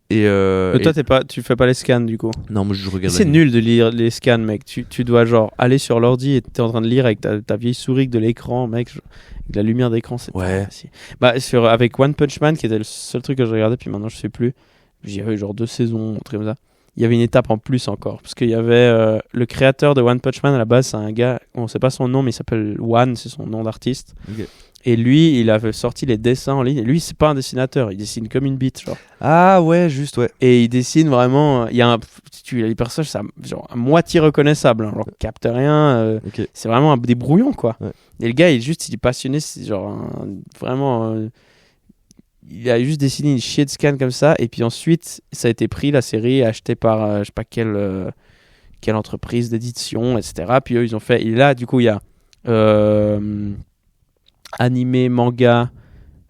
Et toi tu fais pas les scans du coup? Non, moi je regarde. C'est nul de lire les scans, mec. Tu dois genre aller sur l'ordi et t'es en train de lire avec ta vieille souris de l'écran, mec. Avec la lumière d'écran, c'est pas facile. Avec One Punch Man, qui était le seul truc que je regardais, puis maintenant je sais plus. J'y avais genre 2 saisons, un truc comme ça. Il y avait une étape en plus encore, parce qu'il y avait le créateur de One Punch Man à la base, c'est un gars, on sait pas son nom, mais il s'appelle One, c'est son nom d'artiste. Okay. Et lui, il avait sorti les dessins en ligne. Et lui, c'est pas un dessinateur, il dessine comme une bite, genre. Ah ouais, juste, ouais. Et il dessine vraiment. Il y a les personnages, c'est genre à moitié reconnaissable, hein, genre capte rien. C'est vraiment des brouillons, quoi. Ouais. Et le gars, il est passionné, c'est genre vraiment. Il a juste dessiné une chier de scan comme ça. Et puis ensuite, ça a été pris, la série, acheté par je sais pas quelle entreprise d'édition, etc. Puis eux, ils ont fait. Et là, du coup, il y a. Animé, manga,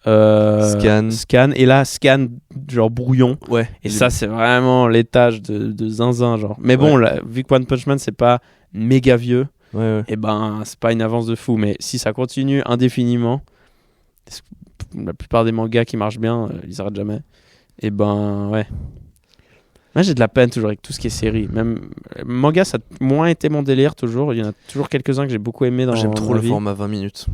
scan, et là scan genre brouillon, et ça c'est vraiment l'étage de zinzin, genre. Mais bon, là, vu que One Punch Man c'est pas méga vieux, et ben c'est pas une avance de fou, mais si ça continue indéfiniment, la plupart des mangas qui marchent bien, ils s'arrêtent jamais, et ben moi j'ai de la peine toujours avec tout ce qui est série. Même manga, ça a moins été mon délire toujours, il y en a toujours quelques-uns que j'ai beaucoup aimé j'aime trop le format 20 minutes.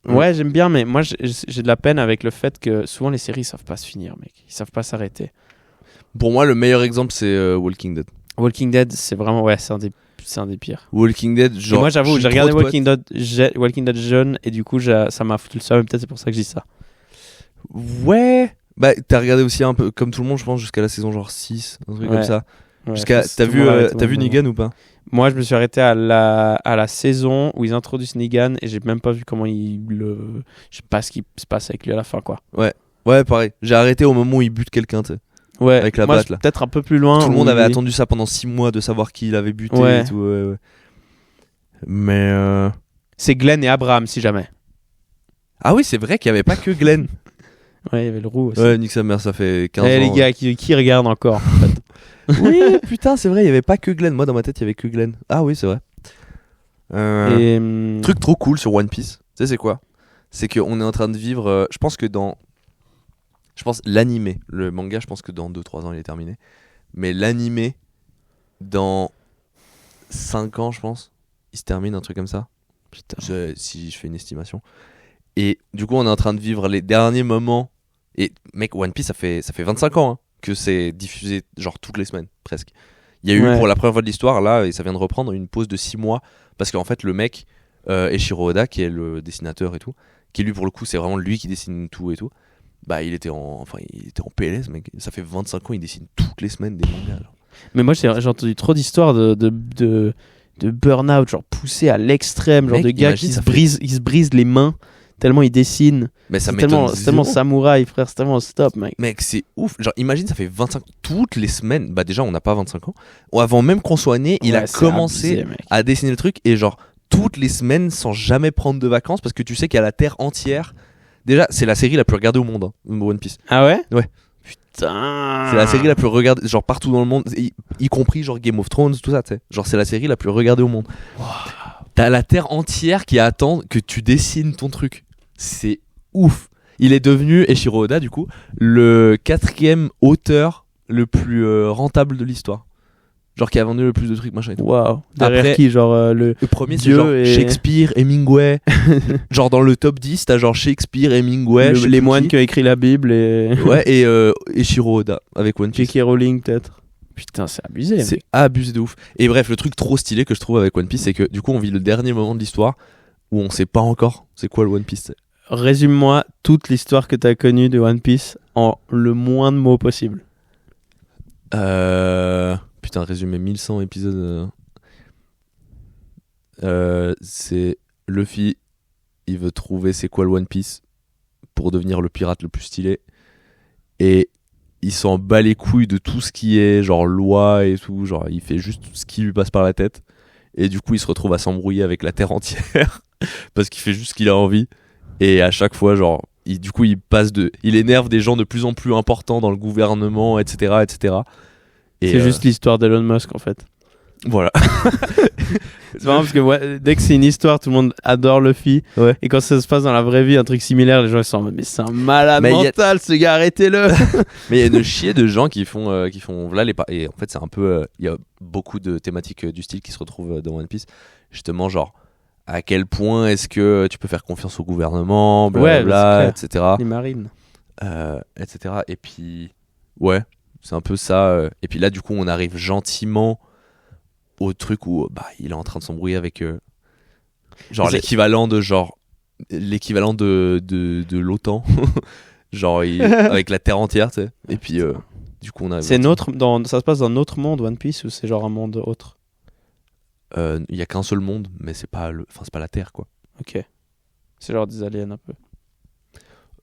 Ouais, j'aime bien, mais moi j'ai de la peine avec le fait que souvent les séries ils savent pas se finir, mec. Ils savent pas s'arrêter. Pour moi, le meilleur exemple c'est Walking Dead. Walking Dead, c'est vraiment c'est un des pires. Walking Dead, genre. Et moi j'avoue, j'ai regardé Walking Dead jeune et du coup ça m'a foutu le seum, peut-être c'est pour ça que je dis ça. Ouais. Bah t'as regardé aussi un peu comme tout le monde, je pense, jusqu'à la saison genre 6, un truc comme ça. T'as vu Negan ou pas? Moi, je me suis arrêté à la saison où ils introduisent Negan et j'ai même pas vu comment je sais pas ce qui se passe avec lui à la fin, quoi. Ouais, pareil. J'ai arrêté au moment où il bute quelqu'un, tu sais. Ouais, avec la moi, batte là. Peut-être un peu plus loin. Tout le monde avait attendu ça pendant 6 mois de savoir qui il avait buté et tout. Ouais. Mais c'est Glenn et Abraham, si jamais. Ah oui, c'est vrai qu'il y avait pas que Glenn. Ouais, il y avait le roux aussi. Ouais, nique sa mère, ça fait 15 ans. Les gars, qui regardent encore en fait. Oui, putain, c'est vrai, il y avait pas que Glenn. Moi, dans ma tête, il y avait que Glenn. Ah oui, c'est vrai. Truc trop cool sur One Piece. Tu sais, c'est quoi? C'est qu'on est en train de vivre. Je pense l'animé. Le manga, je pense que dans 2-3 ans, il est terminé. Mais l'animé, dans 5 ans, je pense, il se termine, un truc comme ça. Putain. Si je fais une estimation. Et du coup, on est en train de vivre les derniers moments. Et mec, One Piece, ça fait 25 ans, hein, que c'est diffusé genre toutes les semaines presque. Il Il y a eu pour la première fois de l'histoire, là, et ça vient de reprendre, une pause de 6 mois, parce qu'en fait, le mec, Eiichiro Oda, qui est le dessinateur et tout, qui lui, pour le coup, c'est vraiment lui qui dessine tout et tout, bah, il était en PLS, mec. Ça fait 25 ans, il dessine toutes les semaines des mangas. Genre. Mais moi, j'ai entendu trop d'histoires de burn-out, genre poussé à l'extrême, genre de gars qui se brisent les mains tellement ils dessinent. Mais ça m'étonne. C'est tellement samouraï, frère, c'est tellement stop, mec. Mec, c'est ouf. Genre, imagine, ça fait 25 toutes les semaines. Bah, déjà, on n'a pas 25 ans. Avant même qu'on soit né, il a commencé à dessiner le truc et genre toutes les semaines sans jamais prendre de vacances parce que tu sais qu'il y a la terre entière. Déjà, c'est la série la plus regardée au monde, hein, One Piece. Ah ouais? Ouais. Putain. C'est la série la plus regardée, genre partout dans le monde, y compris genre Game of Thrones, tout ça, tu sais. Genre, c'est la série la plus regardée au monde. Wow. T'as la terre entière qui attend que tu dessines ton truc. C'est ouf. Il est devenu, Eiichiro Oda, du coup, le 4e auteur le plus rentable de l'histoire. Genre qui a vendu le plus de trucs, machin et tout. Waouh. Derrière qui, genre le premier, c'est genre Shakespeare, Hemingway. Genre dans le top 10, t'as genre Shakespeare, Hemingway, les moines qui ont écrit la Bible et ouais, et Eiichiro Oda avec One Piece. J.K. Rowling peut-être. Putain, c'est abusé. C'est abusé de ouf. Et bref, le truc trop stylé que je trouve avec One Piece, c'est que du coup, on vit le dernier moment de l'histoire où on sait pas encore c'est quoi le One Piece. Résume-moi toute l'histoire que t'as connue de One Piece en le moins de mots possible. Putain, résumé 1100 épisodes. C'est Luffy, il veut trouver c'est quoi le One Piece pour devenir le pirate le plus stylé. Et il s'en bat les couilles de tout ce qui est genre loi et tout. Genre, il fait juste ce qui lui passe par la tête. Et du coup, il se retrouve à s'embrouiller avec la terre entière parce qu'il fait juste ce qu'il a envie. Et à chaque fois, genre, il énerve des gens de plus en plus importants dans le gouvernement, etc., etc. Et c'est juste l'histoire d'Elon Musk en fait. Voilà. C'est marrant parce que dès que c'est une histoire, tout le monde adore Luffy. Ouais. Et quand ça se passe dans la vraie vie, un truc similaire, les gens ils sont en mode mais c'est un malade mental ce gars, arrêtez-le. Mais il y a une chier de gens qui font voilà et en fait c'est un peu il y a beaucoup de thématiques du style qui se retrouvent dans One Piece. Justement genre à quel point est-ce que tu peux faire confiance au gouvernement, blablabla, etc. Les marines. Etc. Et puis ouais. C'est un peu ça. Et puis là, du coup, on arrive gentiment au truc où il est en train de s'embrouiller avec genre l'équivalent de l'OTAN, genre avec la terre entière, tu sais. Et puis du coup, on a. Ça se passe dans notre monde One Piece ou c'est genre un monde autre? Il y a qu'un seul monde, mais c'est pas la Terre, quoi. Ok. C'est genre des aliens un peu.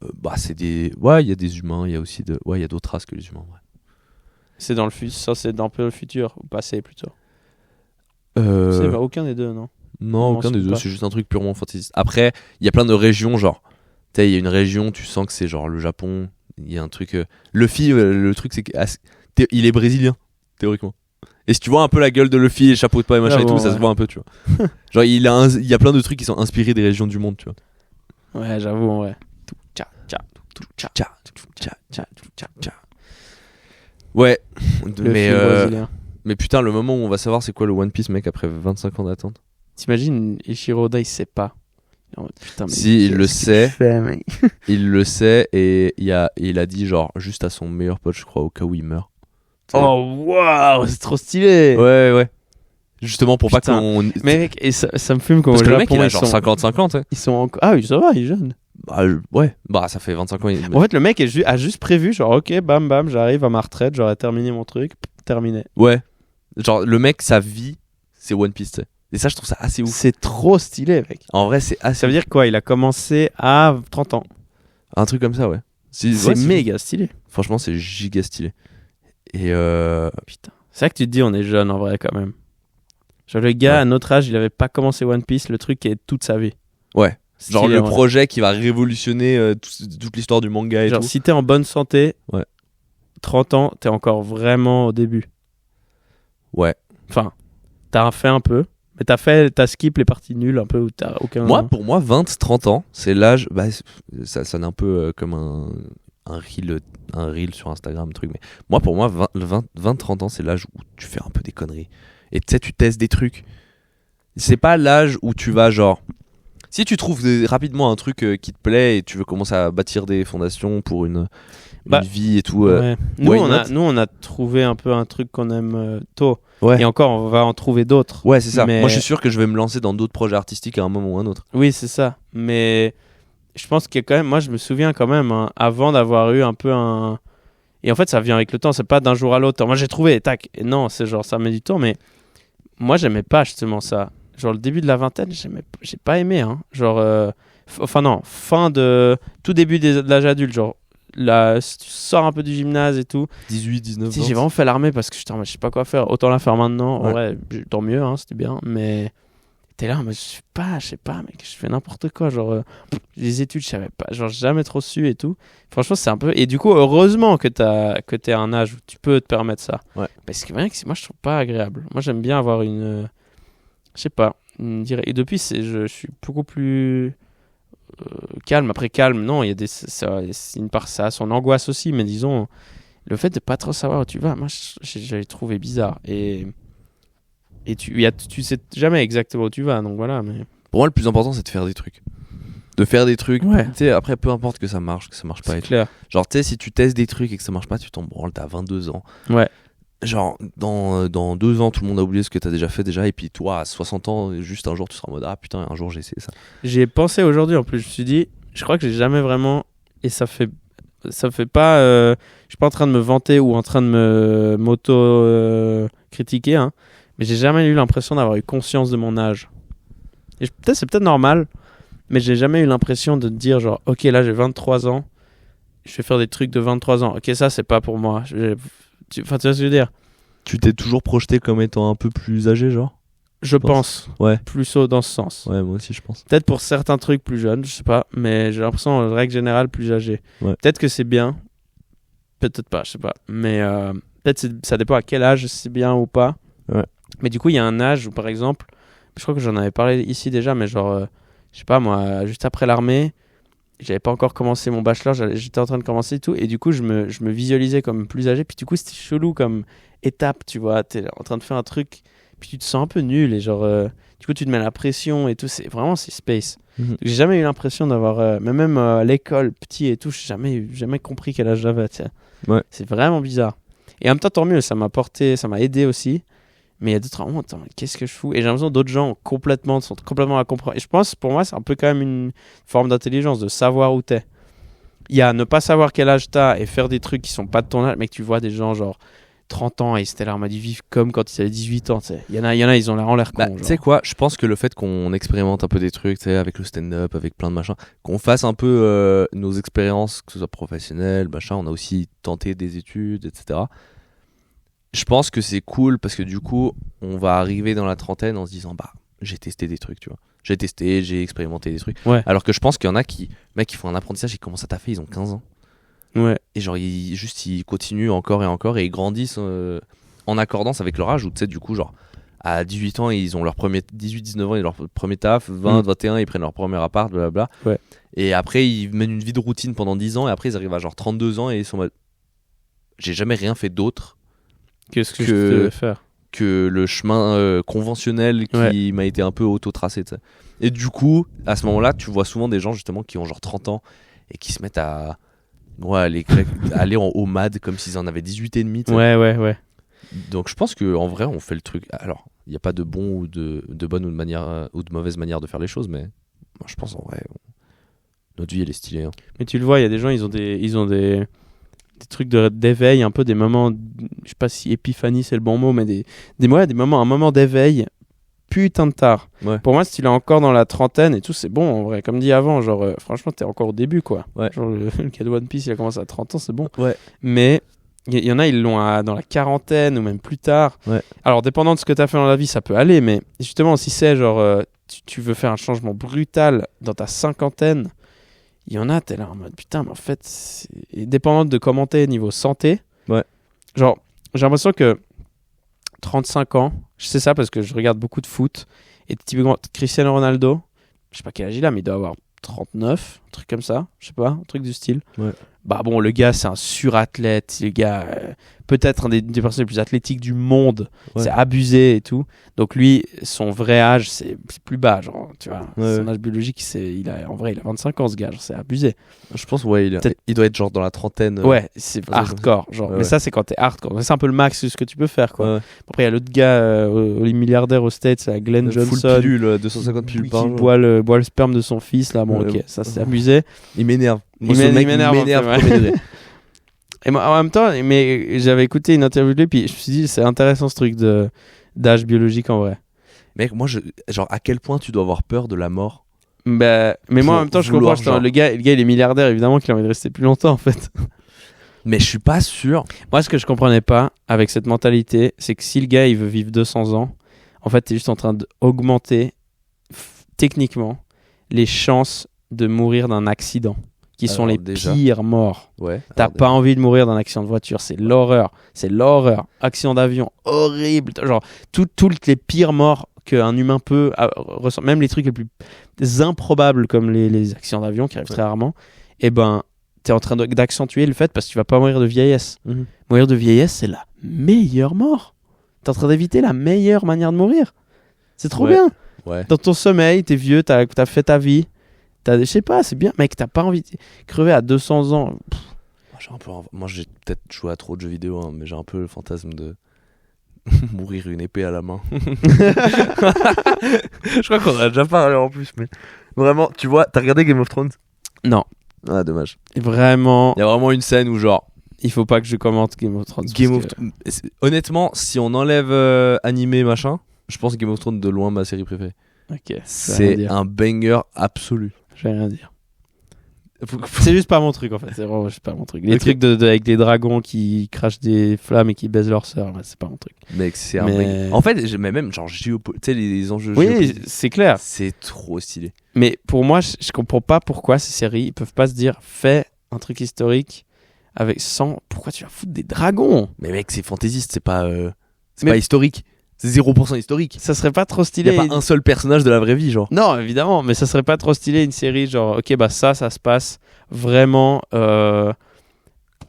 Il y a des humains, il y a aussi il y a d'autres races que les humains, ouais. C'est dans le ça c'est un peu le futur ou passé plutôt. C'est aucun des deux, non? Non, aucun des deux, c'est juste un truc purement fantaisiste. Après, il y a plein de régions, genre tu sais, il y a une région, tu sens que c'est genre le Japon, il y a un truc Luffy, le truc c'est qu'il est brésilien théoriquement. Et si tu vois un peu la gueule de Luffy, les chapeaux de paille machin et tout, ça se voit un peu, tu vois. Genre il y a plein de trucs qui sont inspirés des régions du monde, tu vois. Ouais, j'avoue en vrai. Ouais, mais putain, le moment où on va savoir c'est quoi le One Piece, mec, après 25 ans d'attente. T'imagines, Eiichiro Oda, il sait pas. Putain, mais si, il le sait. Il le sait et il a dit, genre, juste à son meilleur pote, je crois, au cas où il meurt. Oh, waouh, c'est trop stylé! Ouais. Justement pour pas qu'on. Mais mec, et ça me fume comme parce que le mec, il a genre 50-50. Ils sont encore. Ah oui, ça va, il est jeune. Ouais, ça fait 25 ans. En fait, le mec a juste prévu, genre, ok, bam, j'arrive à ma retraite, j'aurais terminé mon truc, terminé. Ouais. Genre, le mec, sa vie, c'est One Piece, t'sais. Et ça, je trouve ça assez ouf. C'est trop stylé, mec. En vrai, c'est assez. Ça veut dire quoi? Il a commencé à 30 ans. Un truc comme ça, ouais. C'est méga stylé. Franchement, c'est giga stylé. Et putain. C'est ça que tu te dis, on est jeune en vrai, quand même. Genre, le gars, à notre âge, il avait pas commencé One Piece, le truc est toute sa vie. Ouais. Stylé, genre le projet qui va révolutionner toute l'histoire du manga et genre, tout. Genre si t'es en bonne santé, 30 ans, t'es encore vraiment au début. Ouais. Enfin, t'as fait un peu, mais t'as skip les parties nulles un peu où t'as aucun... Pour moi, 20-30 ans, c'est l'âge... ça sonne un peu comme un reel sur Instagram, truc. Mais moi, pour moi, 20-30 ans, c'est l'âge où tu fais un peu des conneries. Et tu sais, tu testes des trucs. C'est pas l'âge où tu vas genre... Si tu trouves rapidement un truc qui te plaît et tu veux commencer à bâtir des fondations pour une vie et tout. Ouais. Nous, on a trouvé un peu un truc qu'on aime tôt. Et encore, on va en trouver d'autres. Ouais, c'est ça. Moi, je suis sûr que je vais me lancer dans d'autres projets artistiques à un moment ou un autre. Oui, c'est ça. Mais je pense que quand même, moi, je me souviens quand même, avant d'avoir eu un peu un... Et en fait, ça vient avec le temps, c'est pas d'un jour à l'autre. Moi, j'ai trouvé, tac. Et non, c'est genre, ça met du temps, mais moi, j'aimais pas justement ça. Genre, le début de la vingtaine, j'ai pas aimé. Hein. Genre, tout début de l'âge adulte. Genre, là, si tu sors un peu du gymnase et tout. 18, 19 ans. J'ai vraiment fait l'armée parce que je sais pas quoi faire. Autant la faire maintenant. Ouais, tant mieux, hein, c'était bien. Mais t'es là, mais je sais pas, mec, je fais n'importe quoi. Genre, les études, je savais pas. Genre, j'ai jamais trop su et tout. Franchement, c'est un peu. Et du coup, heureusement que t'es à un âge où tu peux te permettre ça. Ouais. Parce que moi, je trouve pas agréable. Moi, j'aime bien avoir une. Je sais pas. Et depuis, je suis beaucoup plus. Calme. Après, calme, non, il y a ça a son angoisse aussi, mais disons, le fait de pas trop savoir où tu vas, moi, j'ai trouvé bizarre. Et tu sais jamais exactement où tu vas, donc voilà. Mais... Pour moi, le plus important, c'est de faire des trucs. Ouais. Tu sais, après, peu importe que ça marche pas. C'est clair. Genre, tu sais, si tu testes des trucs et que ça marche pas, tu t'en branles, t'as 22 ans. Ouais. Genre, dans 2 ans, tout le monde a oublié ce que t'as déjà fait déjà. Et puis toi, à 60 ans, juste un jour, tu seras en mode ah putain, un jour j'ai essayé ça. J'ai pensé aujourd'hui en plus, je me suis dit, je crois que j'ai jamais vraiment. Et ça fait pas. Je suis pas en train de me vanter ou en train de me m'auto-critiquer, hein, mais j'ai jamais eu l'impression d'avoir eu conscience de mon âge. Et c'est peut-être normal, mais j'ai jamais eu l'impression de dire genre, ok, là j'ai 23 ans, je vais faire des trucs de 23 ans. Ok, ça c'est pas pour moi. Tu vois ce que je veux dire? Tu t'es toujours projeté comme étant un peu plus âgé, genre? Je pense. Ouais. Plus haut dans ce sens. Ouais, moi aussi, je pense. Peut-être pour certains trucs plus jeunes, je sais pas, mais j'ai l'impression, en règle générale, plus âgé. Ouais. Peut-être que c'est bien, peut-être pas, je sais pas. Mais peut-être ça dépend à quel âge c'est bien ou pas. Ouais. Mais du coup, il y a un âge où, par exemple, je crois que j'en avais parlé ici déjà, mais genre, je sais pas, moi, juste après l'armée, j'avais pas encore commencé mon bachelor, j'étais en train de commencer et tout, et du coup je me visualisais comme plus âgé, puis du coup c'était chelou comme étape, tu vois, t'es en train de faire un truc, puis tu te sens un peu nul, et genre du coup tu te mets la pression et tout, c'est space. Donc, j'ai jamais eu l'impression d'avoir, mais même à l'école, petit et tout, j'ai jamais compris quel âge j'avais, tu sais. Ouais. C'est vraiment bizarre. Et en même temps, tant mieux, ça m'a aidé aussi. Mais il y a d'autres moments, attends, qu'est-ce que je fous? Et j'ai l'impression que d'autres gens sont complètement à comprendre. Et je pense, pour moi, c'est un peu quand même une forme d'intelligence, de savoir où t'es. Il y a ne pas savoir quel âge t'as et faire des trucs qui sont pas de ton âge. Mais que tu vois des gens, genre 30 ans, et ils étaient là en mode, ils vivent comme quand ils avaient 18 ans. Il y en a, ils ont l'air con. Tu sais quoi? Je pense que le fait qu'on expérimente un peu des trucs, tu sais, avec le stand-up, avec plein de machins, qu'on fasse un peu nos expériences, que ce soit professionnelles, machin, on a aussi tenté des études, etc. Je pense que c'est cool parce que du coup, on va arriver dans la trentaine en se disant bah j'ai testé des trucs, tu vois. J'ai expérimenté des trucs. Ouais. Alors que je pense qu'il y en a qui font un apprentissage, ils commencent à taffer, ils ont 15 ans. Ouais. Et genre ils continuent encore et encore et ils grandissent en accordance avec leur âge, ou tu sais du coup genre à 18 ans, ils ont leur premier 18-19 ans, ils ont leur premier taf, 20-21, ils prennent leur premier appart, blablabla. Ouais. Et après ils mènent une vie de routine pendant 10 ans et après ils arrivent à genre 32 ans et ils sont en mode j'ai jamais rien fait d'autre qu'est-ce que je devais faire que le chemin conventionnel qui m'a été un peu auto-tracé, t'sais. Et du coup, à ce moment-là, tu vois souvent des gens justement qui ont genre 30 ans et qui se mettent à aller au MAD comme s'ils en avaient 18 et demi. Ouais. Donc je pense qu'en vrai, on fait le truc. Alors, il n'y a pas de bon ou de bonne ou de mauvaise manière de faire les choses, mais moi, je pense en vrai, notre vie, elle est stylée. Hein. Mais tu le vois, il y a des gens, ils ont des trucs d'éveil, un peu des moments, je sais pas si épiphanie c'est le bon mot, mais un moment d'éveil putain de tard. Ouais. Pour moi, si tu l'as encore dans la trentaine et tout, c'est bon en vrai. Comme dit avant, genre franchement, t'es encore au début quoi. Ouais. Genre le cas de One Piece, il a commencé à 30 ans, c'est bon. Ouais. Mais il y en a, ils l'ont dans la quarantaine ou même plus tard. Ouais. Alors, dépendant de ce que t'as fait dans la vie, ça peut aller, mais justement, si c'est genre tu veux faire un changement brutal dans ta cinquantaine, il y en a, t'es là en mode putain, mais en fait, dépendant de comment t'es niveau santé. Ouais. Genre, j'ai l'impression que 35 ans, je sais ça parce que je regarde beaucoup de foot. Et typiquement, Cristiano Ronaldo, je sais pas quel âge il a, mais il doit avoir 39, un truc comme ça, je sais pas, un truc du style. Ouais. Bah bon, le gars, c'est un surathlète. Le gars, peut-être un des personnages les plus athlétiques du monde. C'est abusé et tout. Donc lui, son vrai âge, c'est plus bas, genre, tu vois. Son âge biologique, il a 25 ans, ce gars, genre, c'est abusé. Je pense, il doit être genre dans la trentaine. Ouais, c'est hardcore, genre. Mais ça, c'est quand t'es hardcore. C'est un peu le max de ce que tu peux faire, quoi. Après, il y a l'autre gars, milliardaire aux States, c'est Glenn Johnson. Full pilule, 250 pilules par jour. Qui boit le sperme de son fils, là. Bon, ok, ça, c'est abusé. Il m'énerve. Il m'énerve. Et moi, en même temps, mais j'avais écouté une interview de lui, puis je me suis dit, c'est intéressant ce truc d'âge biologique en vrai. Mec, moi, genre, à quel point tu dois avoir peur de la mort? Mais moi, en même temps, je comprends. Genre... Le gars, il est milliardaire, évidemment qu'il a envie de rester plus longtemps, en fait. Mais je suis pas sûr. Moi, ce que je comprenais pas avec cette mentalité, c'est que si le gars, il veut vivre 200 ans, en fait, t'es juste en train d'augmenter, techniquement, les chances de mourir d'un accident. Qui sont les pires morts. T'as pas envie de mourir d'un accident de voiture, c'est l'horreur. Accident d'avion, horrible. Genre, toutes les pires morts qu'un humain peut ressentir, même les trucs les plus improbables comme les accidents d'avion qui arrivent très rarement, et ben, t'es en train d'accentuer le fait parce que tu vas pas mourir de vieillesse. Mourir de vieillesse, c'est la meilleure mort. T'es en train d'éviter la meilleure manière de mourir. C'est trop bien. Dans ton sommeil, t'es vieux, t'as fait ta vie. Je sais pas, c'est bien, mec, t'as pas envie de crever à 200 ans. Moi, j'ai peut-être joué à trop de jeux vidéo, hein, mais j'ai un peu le fantasme de mourir une épée à la main. Je crois qu'on en a déjà parlé en plus, mais vraiment, tu vois, t'as regardé Game of Thrones? Non. Ah, dommage. Vraiment. Il y a vraiment une scène où genre... Il faut pas que je commente Game of Thrones. Honnêtement, si on enlève animé, machin, je pense que Game of Thrones de loin ma série préférée. Ok. C'est un banger absolu. Je vais rien dire. C'est juste pas mon truc en fait. C'est vraiment juste pas mon truc. Les trucs avec des dragons qui crachent des flammes et qui baisent leur sœur, c'est pas mon truc. Mec, c'est un banger. En fait, mais même genre tu sais les enjeux. Oui, c'est clair. C'est trop stylé. Mais pour moi, je comprends pas pourquoi ces séries ils peuvent pas se dire fais un truc historique avec sans. Pourquoi tu vas foutre des dragons? Mais mec, c'est fantaisiste, c'est pas historique. C'est 0% historique. Ça serait pas trop stylé. Il n'y a pas un seul personnage de la vraie vie, genre. Non, évidemment, mais ça serait pas trop stylé une série genre, ok, bah ça se passe vraiment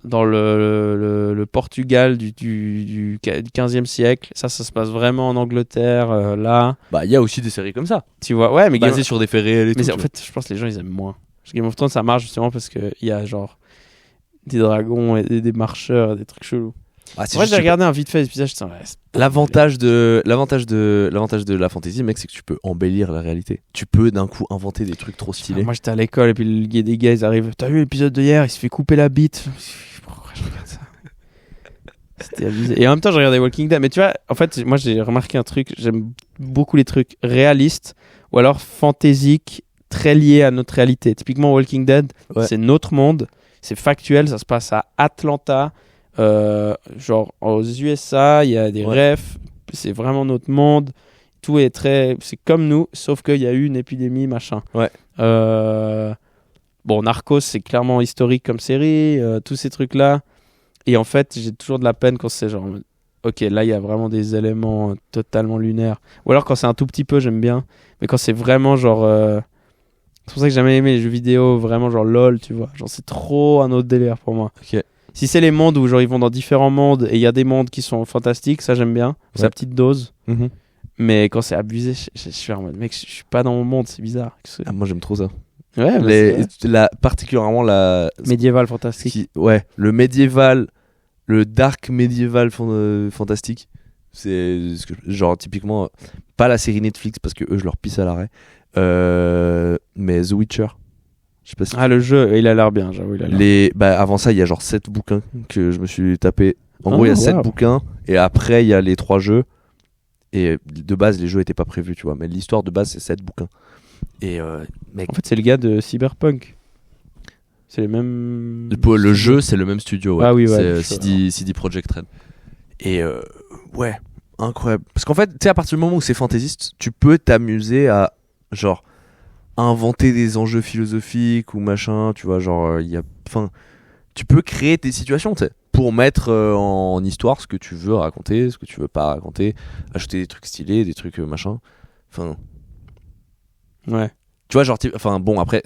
dans le Portugal du 15e siècle. Ça se passe vraiment en Angleterre, là. Bah, il y a aussi des séries comme ça. Tu vois, ouais, mais basées sur des faits réels et tout. Mais en fait, je pense que les gens, ils aiment moins. Game of Thrones, ça marche justement parce qu'il y a genre des dragons et des marcheurs, des trucs chelous. Moi j'ai regardé un vite fait épisode. L'avantage de la fantasy, mec, c'est que tu peux embellir la réalité. Tu peux d'un coup inventer des trucs trop stylés. Moi j'étais à l'école et puis des gars ils arrivent. T'as vu l'épisode de hier? Il se fait couper la bite. Pourquoi je regarde ça? C'était abusé. Et en même temps j'ai regardé Walking Dead. Mais tu vois, en fait moi j'ai remarqué un truc. J'aime beaucoup les trucs réalistes ou alors fantaisiques très liés à notre réalité. Typiquement Walking Dead, c'est notre monde, c'est factuel, ça se passe à Atlanta. Genre aux USA il y a des refs, c'est vraiment notre monde, tout est c'est comme nous sauf qu'il y a eu une épidémie machin. Bon, Narcos c'est clairement historique comme série, tous ces trucs là, et en fait j'ai toujours de la peine quand c'est genre ok là il y a vraiment des éléments totalement lunaires, ou alors quand c'est un tout petit peu j'aime bien, mais quand c'est vraiment genre c'est pour ça que j'ai jamais aimé les jeux vidéo vraiment genre LOL, tu vois, genre c'est trop un autre délire pour moi. Si c'est les mondes où genre ils vont dans différents mondes et il y a des mondes qui sont fantastiques, ça j'aime bien, c'est la petite dose. Mais quand c'est abusé, je suis en mode mec, je suis pas dans mon monde, c'est bizarre. Moi j'aime trop ça. Ouais, particulièrement la médiéval fantastique. Le médiéval, le dark médiéval fantastique. C'est genre typiquement pas la série Netflix parce que eux je leur pisse à l'arrêt. Mais The Witcher. Je sais pas si le jeu, il a l'air bien, j'avoue. Avant ça, il y a genre 7 bouquins que je me suis tapé. En gros, il y a 7 bouquins et après, il y a les 3 jeux. Et de base, les jeux étaient pas prévus, tu vois. Mais l'histoire de base, c'est 7 bouquins. Et mec... En fait, c'est le gars de Cyberpunk. C'est les mêmes. Le jeu, c'est le même studio. Ah oui, c'est CD Projekt Red. Et incroyable. Parce qu'en fait, tu sais, à partir du moment où c'est fantaisiste, tu peux t'amuser à genre inventer des enjeux philosophiques ou machin, tu vois, genre tu peux créer des situations, tu sais, pour mettre en histoire ce que tu veux raconter, ce que tu veux pas raconter, ajouter des trucs stylés, des trucs machin. Ouais. Tu vois, genre bon après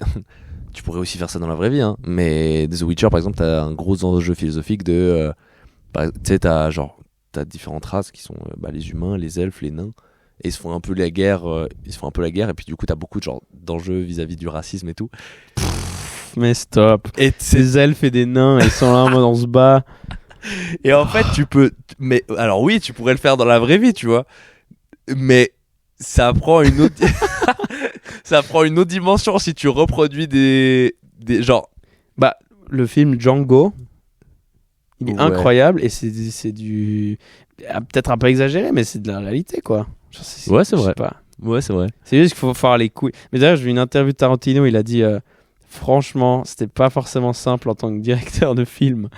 tu pourrais aussi faire ça dans la vraie vie, hein, mais The Witcher par exemple, t'as un gros enjeu philosophique de tu sais, t'as différentes races qui sont les humains, les elfes, les nains, et ils se font un peu la guerre, et puis du coup t'as beaucoup d'enjeux vis-à-vis du racisme et tout. Mais stop. Et ces elfes et des nains, ils sont là en mode on se bat. Et en fait, mais alors oui, tu pourrais le faire dans la vraie vie, tu vois, mais ça prend une autre ça prend une autre dimension si tu reproduis des genre. Le film Django, il est incroyable, et c'est du peut-être un peu exagéré, mais c'est de la réalité, quoi. C'est vrai. Ouais, c'est vrai. C'est juste qu'il faut faire les couilles. Mais d'ailleurs, j'ai vu une interview de Tarantino, il a dit franchement, c'était pas forcément simple en tant que directeur de film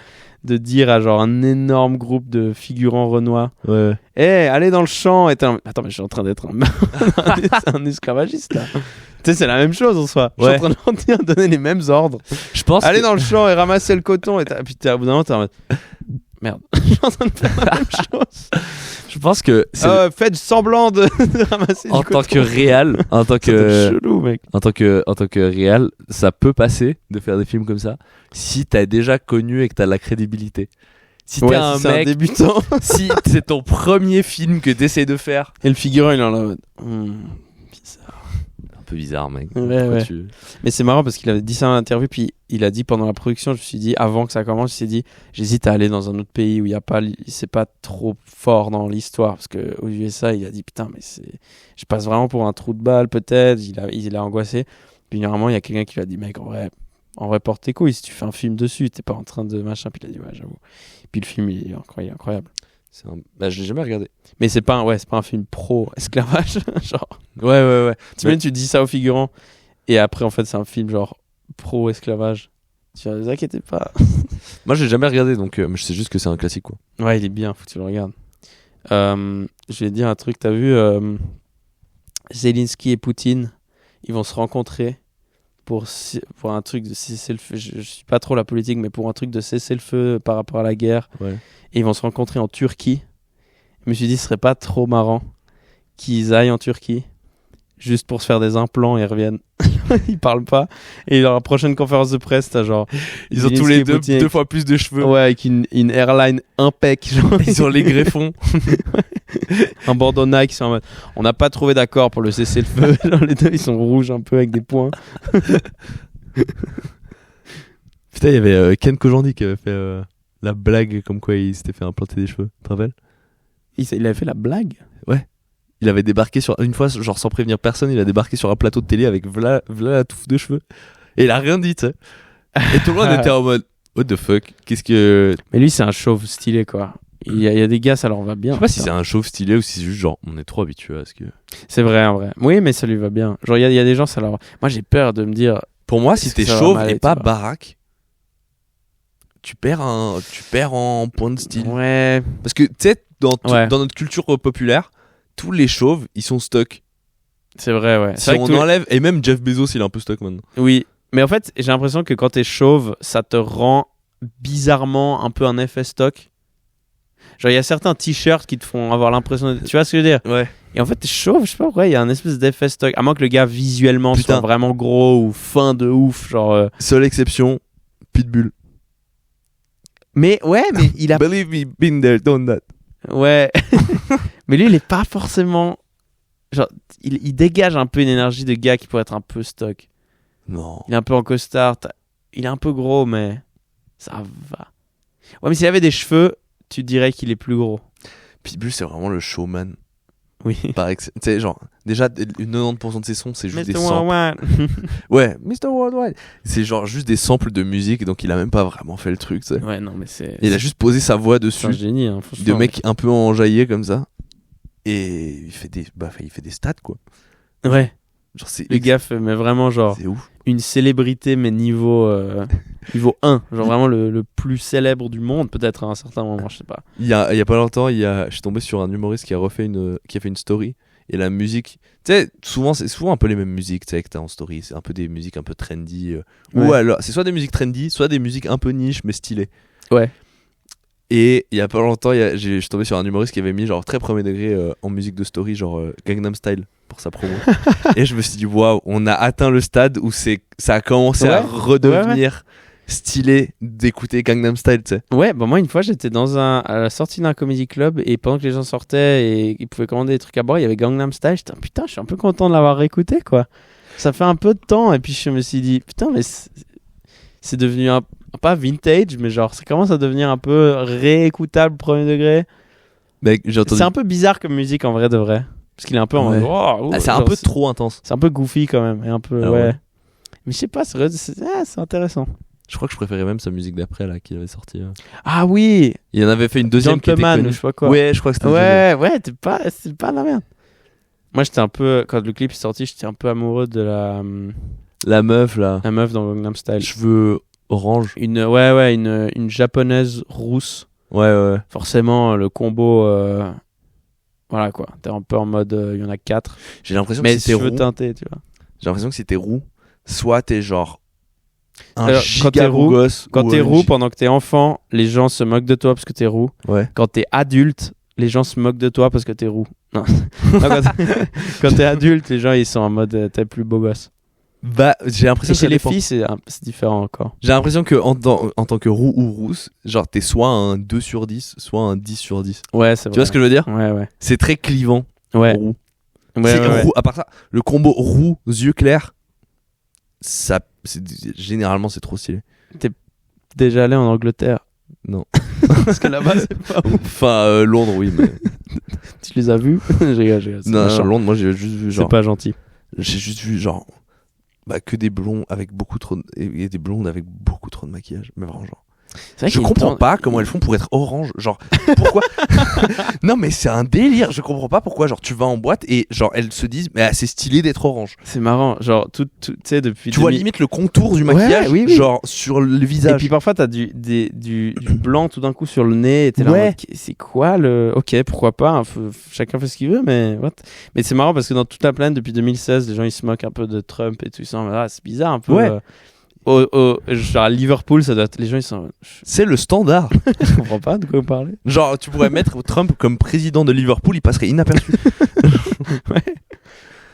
de dire à un énorme groupe de figurants renois allez dans le champ. Attends, mais je suis en train d'être un esclavagiste là. Tu sais, c'est la même chose en soi. Je suis en train de donner les mêmes ordres. Je pense allez dans le champ et ramasser le coton. Et puis au bout d'un moment, t'es en mode merde, je suis en train de faire la même chose. Je pense que faites semblant de ramasser du coton. En tant que réal, en tant que réal, ça peut passer de faire des films comme ça si t'as déjà connu et que t'as la crédibilité. Si t'es un mec débutant, si c'est ton premier film que t'essayes de faire, et le figurant il est en mode bizarre. Un peu bizarre, mec. Ouais. Mais c'est marrant parce qu'il avait dit ça dans l'interview, puis il a dit pendant la production, je me suis dit, avant que ça commence, il s'est dit, j'hésite à aller dans un autre pays où c'est pas trop fort dans l'histoire, parce que aux USA, il a dit, putain, mais je passe vraiment pour un trou de balle, peut-être, il a angoissé. Puis normalement, il y a quelqu'un qui lui a dit, mec, en vrai, porte tes couilles, si tu fais un film dessus, t'es pas en train de machin. Puis il a dit, ouais, j'avoue. Puis le film, il est incroyable. Je l'ai jamais regardé. Mais c'est pas un film pro-esclavage. Ouais. T'imagines, tu dis ça aux figurants, et après, en fait, c'est un film pro-esclavage. Tu ne vous inquiétez pas. Moi, j'ai jamais regardé, donc je sais juste que c'est un classique, quoi. Ouais, il est bien, faut que tu le regardes. Je vais te dire un truc, t'as vu Zelensky et Poutine, ils vont se rencontrer pour un truc de cesser le feu. Je suis pas trop la politique, mais pour un truc de cesser le feu par rapport à la guerre. Ouais. Et ils vont se rencontrer en Turquie. Je me suis dit, ce serait pas trop marrant qu'ils aillent en Turquie juste pour se faire des implants et reviennent. Ils parlent pas. Et dans la prochaine conférence de presse, t'as ils ont tous les deux fois plus de cheveux. Ouais, avec une airline impec. Ils ont les greffons. Un bandeau Nike, ils sont en mode, on n'a pas trouvé d'accord pour le cessez-le-feu. Les deux, ils sont rouges un peu avec des points. Putain, il y avait Ken Kojandi qui avait fait la blague comme quoi il s'était fait implanter des cheveux. Tu te rappelles ? Il avait fait la blague ? Ouais. Il avait débarqué une fois, sans prévenir personne, il a débarqué sur un plateau de télé avec v'là la touffe de cheveux. Et il a rien dit, tu sais. Et tout le monde était en mode, what the fuck ? Qu'est-ce que. Mais lui, c'est un chauve stylé, quoi. Il y a des gars, ça leur va bien. Je sais pas si c'est un chauve stylé ou si c'est juste on est trop habitué à ce que. C'est vrai, en vrai. Oui, mais ça lui va bien. Il y a des gens, ça leur. Moi, j'ai peur de me dire. Pour moi, si t'es chauve et pas baraque, tu perds en point de style. Ouais. Parce que, tu sais, dans notre culture populaire, tous les chauves, ils sont stock. C'est vrai, ouais. Si on enlève, et même Jeff Bezos, il est un peu stock maintenant. Oui, mais en fait, j'ai l'impression que quand t'es chauve, ça te rend bizarrement un peu un effet stock. Il y a certains t-shirts qui te font avoir l'impression de... Tu vois ce que je veux dire ? Ouais. Et en fait, t'es chauve, je sais pas pourquoi, il y a un espèce d'effet stock. À moins que le gars, visuellement, soit vraiment gros ou fin de ouf, Seule exception, Pitbull. Mais il a... Believe me, been there, done that. Ouais. Mais lui, il est pas forcément... il dégage un peu une énergie de gars qui pourrait être un peu stock. Non. Il est un peu en costard. Il est un peu gros, mais ça va. Ouais, mais s'il avait des cheveux, tu dirais qu'il est plus gros. Pitbull, c'est vraiment le showman. Oui. Tu sais, déjà, 90% de ses sons, c'est juste Mr. des samples. Ouais, Mr. Worldwide. C'est juste des samples de musique, donc il a même pas vraiment fait le truc, tu sais. Ouais, non, mais c'est... Il a juste posé sa voix dessus. C'est un génie, hein, de mec un peu enjaillé comme ça. Et il fait des stats, quoi. Ouais. Le gars fait, mais vraiment, c'est ouf. Une célébrité, mais niveau 1. Vraiment le plus célèbre du monde, peut-être à un certain moment, je sais pas. Il y a pas longtemps, je suis tombé sur un humoriste qui a fait une story. Et la musique, tu sais, c'est souvent un peu les mêmes musiques, tu sais, que t'as en story. C'est un peu des musiques un peu trendy. Ouais. Ou alors, c'est soit des musiques trendy, soit des musiques un peu niche, mais stylées. Ouais. Et il y a pas longtemps, je suis tombé sur un humoriste qui avait mis très premier degré en musique de story, Gangnam Style pour sa promo. Et je me suis dit, waouh, on a atteint le stade où ça a commencé à redevenir stylé d'écouter Gangnam Style, tu sais. Ouais, bah moi une fois j'étais à la sortie d'un comedy club et pendant que les gens sortaient et ils pouvaient commander des trucs à boire, il y avait Gangnam Style. J'étais putain, je suis un peu content de l'avoir réécouté quoi. Ça fait un peu de temps et puis je me suis dit putain mais c'est devenu pas vintage mais genre ça commence à devenir un peu réécoutable premier degré. Mec, j'ai entendu. C'est un peu bizarre comme musique en vrai de vrai parce qu'il est un peu en mode c'est un peu trop intense. C'est un peu goofy quand même et un peu ouais. Mais je sais pas, c'est intéressant. Je crois que je préférais même sa musique d'après là qui avait sorti. Ah oui. Il en avait fait une deuxième qui était connue. Je sais pas quoi. Ouais, je crois que c'était. Ouais, c'est pas de la merde. Moi, j'étais un peu quand le clip est sorti, j'étais un peu amoureux de la meuf là. La meuf dans Gangnam Style. Cheveux orange. Une japonaise rousse. Ouais. Forcément, le combo. Voilà quoi. T'es un peu en mode. Il y en a 4. J'ai l'impression que c'était roux. Teinté, tu vois. J'ai l'impression que c'était roux. Soit t'es genre. Quand t'es roux, gosse, quand t'es roux pendant que t'es enfant, les gens se moquent de toi parce que t'es roux. Ouais. Quand t'es adulte, les gens se moquent de toi parce que t'es roux. Non. Quand t'es adulte, les gens ils sont en mode t'es plus beau gosse. Bah, j'ai l'impression que chez les filles c'est différent encore. J'ai l'impression que en tant que roux ou rousse, genre t'es soit un 2 sur 10, soit un 10 sur 10. Ouais, c'est vrai. Tu vois ce que je veux dire ? Ouais. C'est très clivant. Ouais. Roux. Ouais. Roux. À part ça, le combo roux, yeux clairs, généralement c'est trop stylé. T'es déjà allé en Angleterre ? Non. Parce que là-bas c'est pas ouf. Enfin Londres oui mais. Tu les as vus ? J'ai non, Londres moi j'ai juste vu genre. C'est pas gentil. J'ai juste vu genre que des blonds avec beaucoup trop et des blondes avec beaucoup trop de maquillage, mais vraiment genre. Je comprends pas comment elles font pour être orange, genre pourquoi. Non mais c'est un délire, je comprends pas pourquoi genre tu vas en boîte et genre elles se disent mais c'est stylé d'être orange. C'est marrant, genre tu sais depuis tu vois limite le contour du maquillage genre sur le visage. Et puis parfois t'as du blanc tout d'un coup sur le nez et t'es là c'est quoi le OK, pourquoi pas, chacun fait ce qu'il veut mais mais c'est marrant parce que dans toute la planète depuis 2016 les gens ils se moquent un peu de Trump et tout ça, c'est bizarre un peu. Genre à Liverpool ça doit être... les gens ils sont c'est le standard. Je comprends pas de quoi vous parlez. Genre tu pourrais mettre Trump comme président de Liverpool, il passerait inaperçu. Ouais.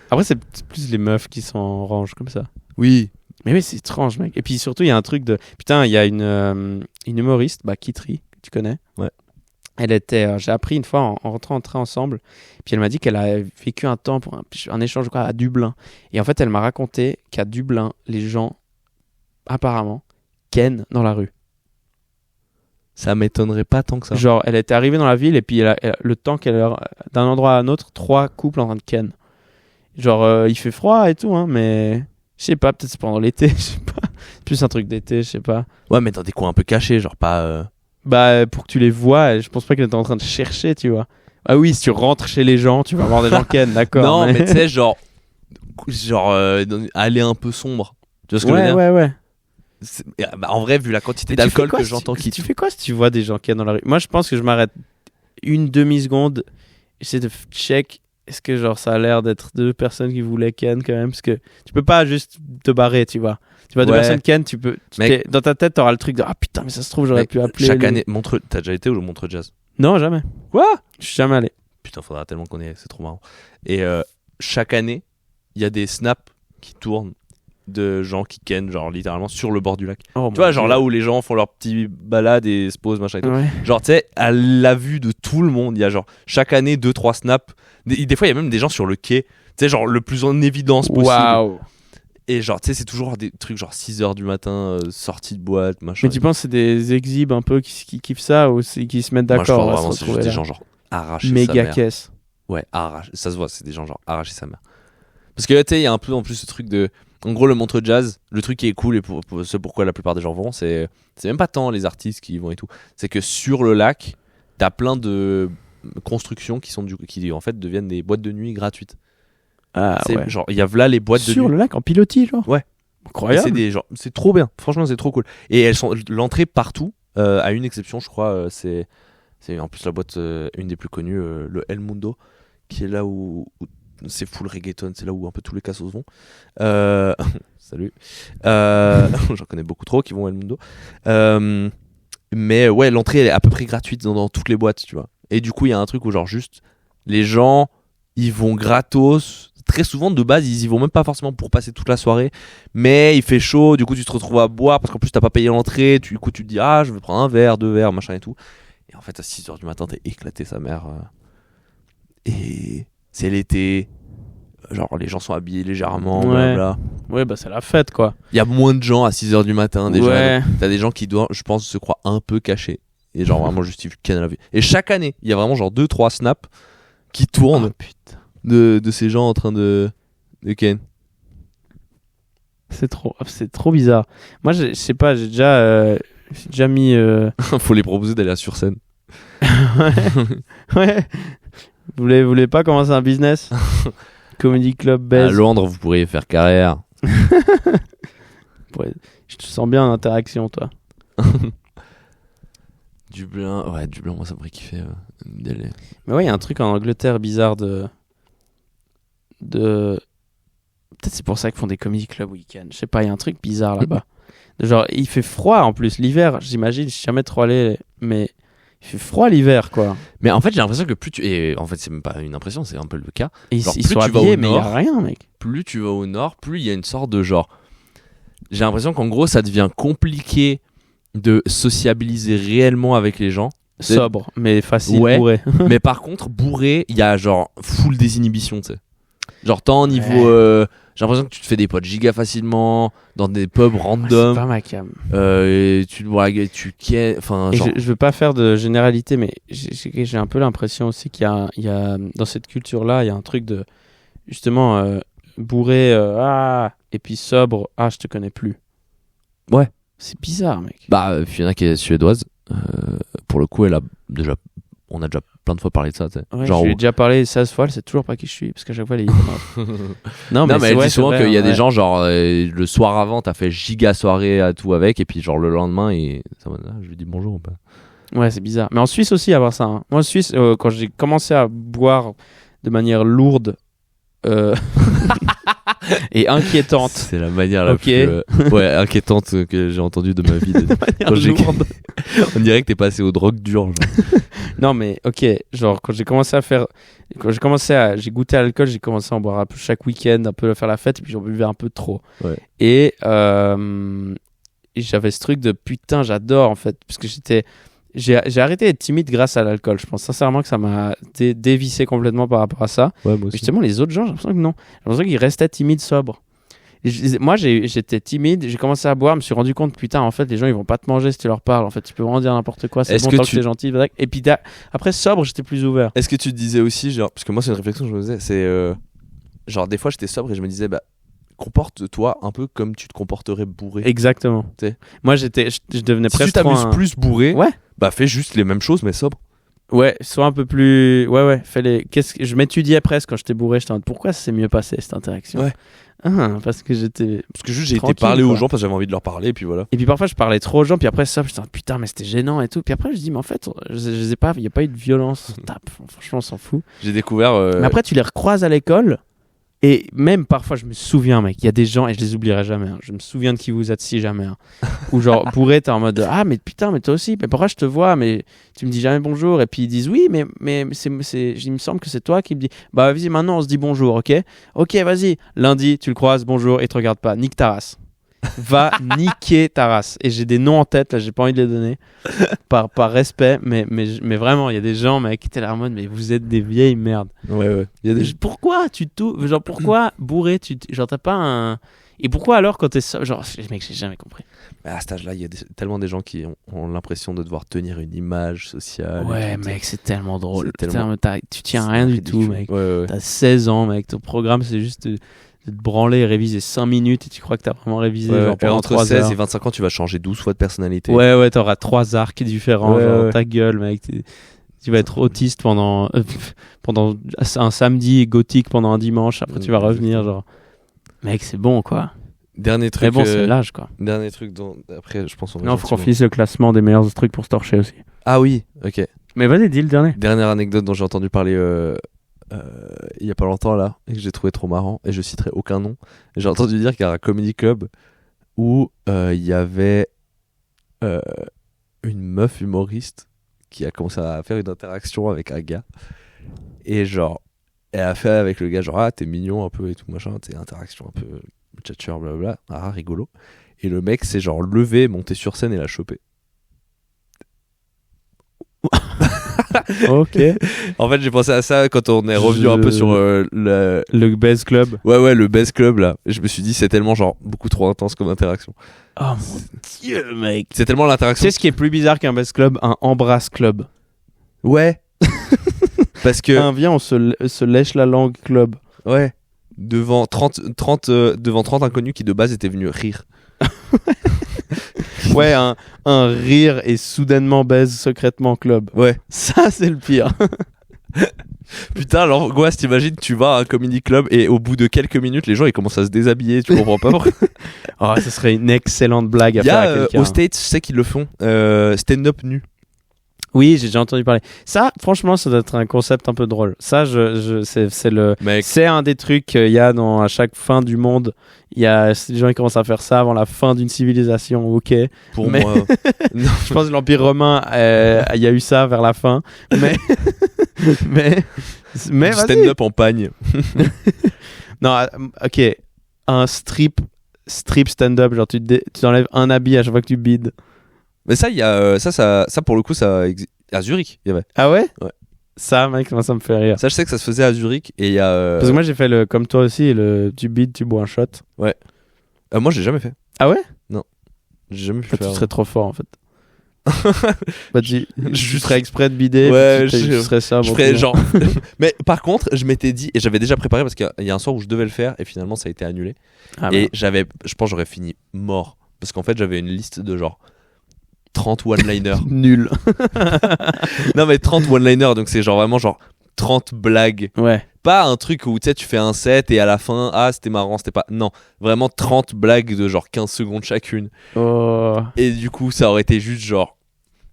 Après c'est plus les meufs qui sont orange comme ça. Oui. Mais oui c'est étrange mec. Et puis surtout il y a un truc de putain il y a une humoriste Kitri tu connais. Ouais. Elle était j'ai appris une fois en rentrant en train ensemble puis elle m'a dit qu'elle a vécu un temps pour un échange à Dublin et en fait elle m'a raconté qu'à Dublin les gens apparemment ken dans la rue. Ça m'étonnerait pas tant que ça. Genre elle était arrivée dans la ville et puis le temps qu'elle d'un endroit à un autre 3 couples en train de ken. Genre il fait froid et tout hein mais je sais pas, peut-être c'est pendant l'été, je sais pas. Plus un truc d'été, je sais pas. Ouais mais dans des coins un peu cachés, genre pas Bah pour que tu les vois, je pense pas qu'elle était en train de chercher, tu vois. Ah oui, si tu rentres chez les gens, tu vas voir des gens ken, d'accord. Non mais tu sais genre aller un peu sombre. Tu vois ce que je veux dire ? Ouais. En vrai, vu la quantité d'alcool que j'entends qui. Tu fais quoi si tu vois des gens ken dans la rue ? Moi, je pense que je m'arrête une demi-seconde. J'essaie de check. Est-ce que genre ça a l'air d'être 2 personnes qui voulaient ken quand même ? Parce que tu peux pas juste te barrer, tu vois. Tu vois 2 personnes ken, tu peux. Dans ta tête, t'auras le truc de ah putain, mais ça se trouve, j'aurais pu appeler. Chaque année, Montreux. T'as déjà été au Montreux Jazz ? Non, jamais. Quoi ? Je suis jamais allé. Putain, faudra tellement qu'on y aille, c'est trop marrant. Et chaque année, il y a des snaps qui tournent de gens qui ken genre littéralement sur le bord du lac. Tu vois genre là où les gens font leur petit balade et se posent machin et tout. Ouais. Genre tu sais à la vue de tout le monde, il y a genre chaque année 2-3 snaps. Des fois il y a même des gens sur le quai, tu sais genre le plus en évidence possible. Waouh. Et genre tu sais c'est toujours des trucs genre 6h du matin sortie de boîte machin. Mais tu penses que c'est des exhibes un peu qui kiffent ça ou qui se mettent d'accord? Moi je pense vraiment c'est juste des gens genre arrachés sa mère. Méga caisse. Ouais, arraché, ça se voit, c'est des gens genre arrachés sa mère. Parce que tu sais il y a un peu en plus ce truc de en gros, le Montreux Jazz, le truc qui est cool et ce pourquoi la plupart des gens vont, c'est même pas tant les artistes qui y vont et tout. C'est que sur le lac, t'as plein de constructions qui en fait deviennent des boîtes de nuit gratuites. Ah ouais. Genre, il y a là les boîtes de nuit. Sur le lac, en pilotis, genre. Ouais. Incroyable. C'est trop bien. Franchement, c'est trop cool. Et elles sont l'entrée partout, à une exception, je crois. C'est en plus la boîte, une des plus connues, le El Mundo, qui est là où c'est full reggaeton, c'est là où un peu tous les cassos vont. Salut. J'en connais beaucoup trop qui vont à El Mundo. Mais ouais, l'entrée elle est à peu près gratuite dans toutes les boîtes, tu vois. Et du coup, il y a un truc où genre juste les gens ils vont gratos, très souvent de base ils y vont même pas forcément pour passer toute la soirée, mais il fait chaud, du coup tu te retrouves à boire parce qu'en plus t'as pas payé l'entrée, du coup tu te dis ah je vais prendre un verre, 2 verres, machin et tout, et en fait à 6h du matin t'es éclaté sa mère, et c'est l'été, genre les gens sont habillés légèrement, blabla. Ouais, bah c'est la fête quoi. Il y a moins de gens à 6h du matin déjà, ouais. T'as des gens qui doivent, je pense, se croient un peu cachés et genre vraiment juste ils canent la vie. Et chaque année il y a vraiment genre 2-3 snaps qui tournent de ces gens en train de ken. C'est trop bizarre. Moi je sais pas, j'ai déjà mis faut les proposer d'aller sur scène. ouais. Vous voulez pas commencer un business? Comedy Club Base. À Londres, vous pourriez faire carrière. Je te sens bien en interaction, toi. Dublin, moi ça me ferait kiffer. Mais ouais, il y a un truc en Angleterre bizarre de... Peut-être c'est pour ça qu'ils font des comedy club week-end. Je sais pas, il y a un truc bizarre là-bas. Genre, il fait froid en plus. L'hiver, j'imagine, je suis jamais trop allé, mais il fait froid l'hiver, quoi. Mais en fait, j'ai l'impression que plus tu... Et en fait, c'est même pas une impression, c'est un peu le cas. Et genre, ils sont habillés, mais il y a rien, mec. Plus tu vas au nord, plus il y a une sorte de genre... J'ai l'impression qu'en gros, ça devient compliqué de sociabiliser réellement avec les gens. Sobre, mais facile, bourré. Mais par contre, bourré, il y a genre full désinhibition, tu sais. Genre tant niveau... j'ai l'impression que tu te fais des potes giga facilement dans des pubs random. C'est pas ma cam. Et tu enfin genre... je veux pas faire de généralité, mais j'ai un peu l'impression aussi qu'il y a dans cette culture-là, il y a un truc de justement bourré, et puis sobre, je te connais plus. Ouais. C'est bizarre, mec. Bah, il y en a qui est suédoise. Pour le coup, on a déjà plein de fois parlé de ça, tu sais. Ouais, genre je lui ai déjà parlé 16 fois, elle sait toujours pas qui je suis, parce qu'à chaque fois elle est non, mais elle dit souvent qu'il y a des gens, genre le soir avant, t'as fait giga soirée à tout avec, et puis genre le lendemain, je lui dis bonjour ou pas. Ouais, c'est bizarre. Mais en Suisse aussi, avoir ça. Hein. Moi, en Suisse, quand j'ai commencé à boire de manière lourde et inquiétante. C'est la manière la plus inquiétante que j'ai entendue de ma vie. On dirait que t'es passé aux drogues dures. Genre. Non mais genre quand j'ai commencé j'ai goûté à l'alcool, j'ai commencé à en boire un peu chaque week-end, un peu à faire la fête, et puis j'en buvais un peu trop. Ouais. Et j'avais ce truc de putain, j'adore en fait, parce que j'ai arrêté d'être timide grâce à l'alcool. Je pense sincèrement que ça m'a dévissé complètement par rapport à ça. Ouais, moi aussi. Mais justement, les autres gens, j'ai l'impression que non. J'ai l'impression qu'ils restaient timides, sobres. Moi, j'étais timide, j'ai commencé à boire, je me suis rendu compte, putain, en fait, les gens, ils vont pas te manger si tu leur parles. En fait, tu peux vraiment dire n'importe quoi, c'est bon tant que t'es gentil. Et puis après, sobre, j'étais plus ouvert. Est-ce que tu te disais aussi, genre, parce que moi, c'est une réflexion que je me faisais, c'est genre, des fois, j'étais sobre et je me disais, bah, comporte-toi un peu comme tu te comporterais bourré. Exactement. T'sais. Moi, je devenais presque. Si tu t'amuses plus bourré, ouais. Bah, fais juste les mêmes choses, mais sobre. Ouais, sois un peu plus. Ouais. Je m'étudiais presque quand j'étais bourré. J'étais en mode, pourquoi ça s'est mieux passé cette interaction? Ouais. Parce que juste j'ai été parler aux gens parce que j'avais envie de leur parler, et puis voilà. Et puis parfois je parlais trop aux gens, puis après ça, je me disais putain, mais c'était gênant et tout. Puis après je dis, mais en fait, je sais pas, il n'y a pas eu de violence. Franchement, on s'en fout. J'ai découvert. Mais après, tu les recroises à l'école. Et même parfois, je me souviens, mec, il y a des gens, et je les oublierai jamais, hein, je me souviens de qui vous êtes si jamais. Hein, ou genre, bourré, t'es en mode, mais putain, mais toi aussi, mais pourquoi je te vois, mais tu me dis jamais bonjour. Et puis ils disent, oui, mais il me semble que c'est toi qui me dis, bah vas-y, maintenant on se dit bonjour, ok? Ok, vas-y, lundi, tu le croises, bonjour, et il te regarde pas, nique ta race. Va niquer ta race. Et j'ai des noms en tête, là, j'ai pas envie de les donner, par respect, mais vraiment, il y a des gens, mec, qui étaient là en mode, mais vous êtes des vieilles merdes. Ouais. Pourquoi pourquoi bourré, genre t'as pas un... Et pourquoi alors quand t'es genre, mec, j'ai jamais compris. À cet âge-là, il y a tellement des gens qui ont l'impression de devoir tenir une image sociale. Ouais, mec, c'est tellement drôle. Tu tiens à rien du tout, mec. Ouais. T'as 16 ans, mec, ton programme c'est juste de te branler et réviser 5 minutes et tu crois que t'as vraiment révisé genre pendant entre 3 16 heures. et 25 ans, tu vas changer 12 fois de personnalité. Ouais, t'auras 3 arcs différents, genre ta gueule, mec. Tu vas être autiste pendant un samedi et gothique pendant un dimanche. Après, tu vas revenir, genre. Mec, c'est bon, quoi. Dernier truc. Mais bon, c'est l'âge, quoi. Dernier truc dont après, je pense. Non, faut qu'on finisse le classement des meilleurs trucs pour se torcher aussi. Ah oui, ok. Mais vas-y, dis le dernier. Dernière anecdote dont j'ai entendu parler il y a pas longtemps là, et que j'ai trouvé trop marrant, et je citerai aucun nom. J'ai entendu dire qu'il y a un comedy club où il y avait une meuf humoriste qui a commencé à faire une interaction avec un gars, et genre elle a fait avec le gars genre t'es mignon un peu et tout machin, t'es interaction un peu tchatcheur blablabla, rigolo. Et le mec s'est genre levé, monté sur scène et l'a chopé. Ok. En fait j'ai pensé à ça quand on est revenu un peu sur le Bass Club. Ouais le Bass Club là. Je me suis dit c'est tellement genre beaucoup trop intense comme interaction. Oh mon dieu mec. C'est tellement l'interaction. Tu sais ce qui est plus bizarre qu'un Bass Club? Un Embrasse Club. Ouais. Parce que viens on se lèche la langue club. Ouais. Devant 30 inconnus qui de base étaient venus rire. Ouais, un rire et soudainement baise secrètement club. Ouais. Ça, c'est le pire. Putain, l'angoisse, t'imagines, tu vas à un comedy club et au bout de quelques minutes, les gens ils commencent à se déshabiller, tu comprends pas pourquoi. Oh, ça serait une excellente blague à faire à quelqu'un. Aux States, je sais qu'ils le font, stand-up nu. Oui, j'ai déjà entendu parler. Ça, franchement, ça doit être un concept un peu drôle. Ça, c'est un des trucs qu'il y a à chaque fin du monde. Il y a des gens qui commencent à faire ça avant la fin d'une civilisation. Ok. Pour moi, je pense que l'Empire romain, il y a eu ça vers la fin. Mais stand-up en pagne. Non, ok. Un strip stand-up, genre tu enlèves un habit à chaque fois que tu bides. Mais ça, il y a ça pour le coup, ça à Zurich, il y avait. Ah ouais? Ouais. Ça, mec, moi, ça me fait rire. Ça, je sais que ça se faisait à Zurich et il y a. Parce que moi, j'ai fait comme toi aussi, tu bides, tu bois un shot. Ouais. Moi, j'ai jamais fait. Ah ouais? Non. J'ai jamais pu faire. Tu serais trop fort en fait. Je ferais exprès de bider. Ouais, je serais ça. Je ferais genre. Mais par contre, je m'étais dit et j'avais déjà préparé parce qu'il y a un soir où je devais le faire et finalement ça a été annulé. Et je pense que j'aurais fini mort parce qu'en fait j'avais une liste de genre 30 one-liners. Nul. Non mais 30 one-liners, donc c'est genre vraiment genre 30 blagues. Ouais. Pas un truc où tu sais tu fais un set et à la fin c'était marrant, c'était pas. Non, vraiment 30 blagues de genre 15 secondes chacune. Oh. Et du coup ça aurait été juste genre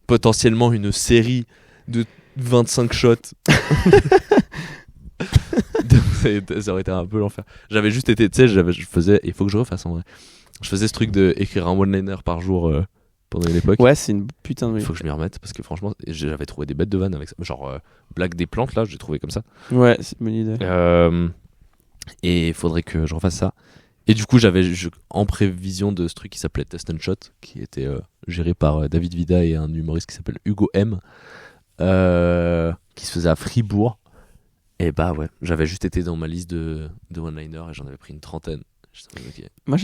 potentiellement une série de 25 shots. Ça aurait été un peu l'enfer. J'avais juste été, tu sais, je faisais, il faut que je refasse en vrai. Je faisais ce truc de écrire un one-liner par jour pendant une époque. Ouais, c'est une putain de. Il faut que je m'y remette parce que franchement, j'avais trouvé des bêtes de vannes avec ça. Genre blague des plantes là, j'ai trouvé comme ça. Ouais, c'est une bonne idée. Et il faudrait que je refasse ça. Et du coup, j'avais en prévision de ce truc qui s'appelait Test and Shot, qui était géré par David Vida et un humoriste qui s'appelle Hugo M, qui se faisait à Fribourg. Et bah ouais, j'avais juste été dans ma liste de one-liners et j'en avais pris une trentaine. Okay. Moi,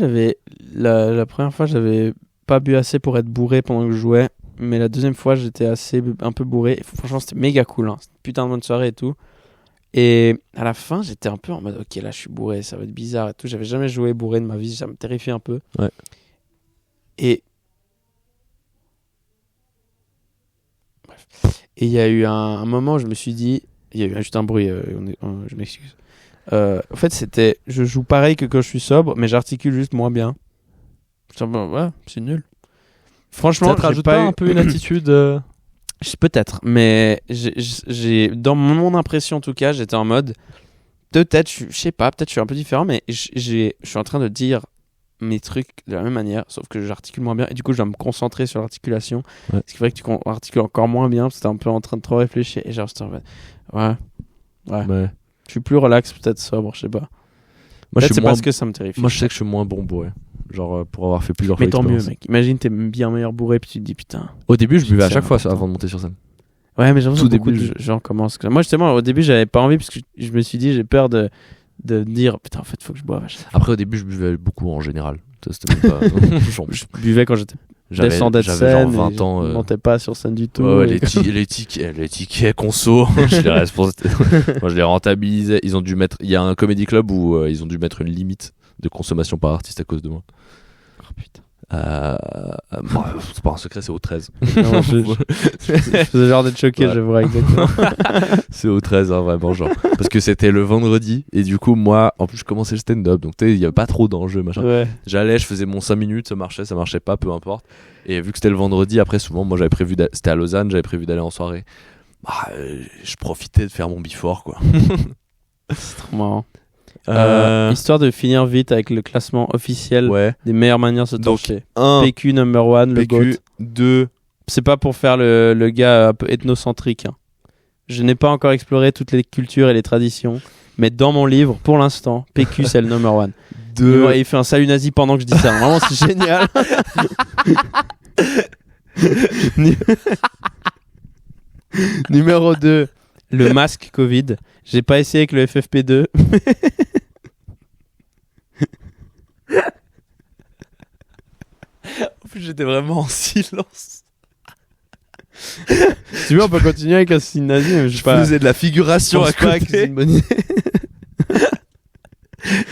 la première fois, j'avais pas bu assez pour être bourré pendant que je jouais, mais la deuxième fois, j'étais un peu bourré. Et franchement, c'était méga cool, hein. C'était une putain de bonne soirée et tout. Et à la fin, j'étais un peu en mode ok, là je suis bourré, ça va être bizarre et tout. J'avais jamais joué bourré de ma vie, ça me terrifiait un peu. Ouais. Et bref. Et il y a eu un moment où je me suis dit, il y a eu juste un bruit, je m'excuse. En fait, c'était, je joue pareil que quand je suis sobre, mais j'articule juste moins bien. Ouais, c'est nul. Franchement, ça te rajoute pas un peu une attitude peut-être, mais dans mon impression en tout cas, j'étais en mode peut-être, je sais pas, peut-être je suis un peu différent, mais je suis en train de dire mes trucs de la même manière, sauf que j'articule moins bien et du coup je dois me concentrer sur l'articulation. Ouais. Ce qui ferait que tu articules encore moins bien parce que t'es un peu en train de trop réfléchir et genre j'étais en mode ouais. Je suis plus relax, peut-être sobre, je sais pas. Moi, c'est parce que ça me terrifie. Moi je sais que je suis moins bon bourré. Genre pour avoir fait plusieurs fois. Mais tant mieux, mec. Imagine t'es bien meilleur bourré puis tu te dis putain. Au début, je buvais à chaque fois avant de monter sur scène. Ouais, mais j'ai l'impression que beaucoup de gens commencent. Moi, justement, au début, j'avais pas envie parce que je me suis dit, j'ai peur de dire putain, en fait, faut que je boive. Après, au début, je buvais beaucoup en général. C'était même pas... je buvais quand j'étais descendais de scène. Genre 20 ans. Je montais pas sur scène du tout. Ouais, les tickets conso, je les rentabilisais. Ils ont dû mettre. Il y a un comedy club où ils ont dû mettre une limite de consommation par artiste à cause de moi. Oh putain. C'est pas un secret, c'est au 13. Non, je faisais genre d'être choqué, ouais. Je vois exactement. C'est au 13, hein, vraiment, genre. Parce que c'était le vendredi, et du coup, moi, en plus, je commençais le stand-up, donc tu sais, il y avait pas trop d'enjeux, machin. Ouais. J'allais, je faisais mon 5 minutes, ça marchait pas, peu importe. Et vu que c'était le vendredi, après, souvent, moi, j'avais prévu, c'était à Lausanne, j'avais prévu d'aller en soirée. Je profitais de faire mon before, quoi. C'est trop marrant. Histoire de finir vite avec le classement officiel des meilleures manières de se torcher. PQ number 1, le GOAT. 2. C'est pas pour faire le gars un peu ethnocentrique. Hein. Je n'ai pas encore exploré toutes les cultures et les traditions. Mais dans mon livre, pour l'instant, PQ, c'est le number one. Il fait un salut nazi pendant que je dis ça. Vraiment, c'est génial. Numéro 2, le masque Covid. J'ai pas essayé avec le FFP2. En plus, j'étais vraiment en silence. Si tu veux, on peut continuer avec un signe nazi. Mais je faisais de la figuration à côté. C'est une bonne idée.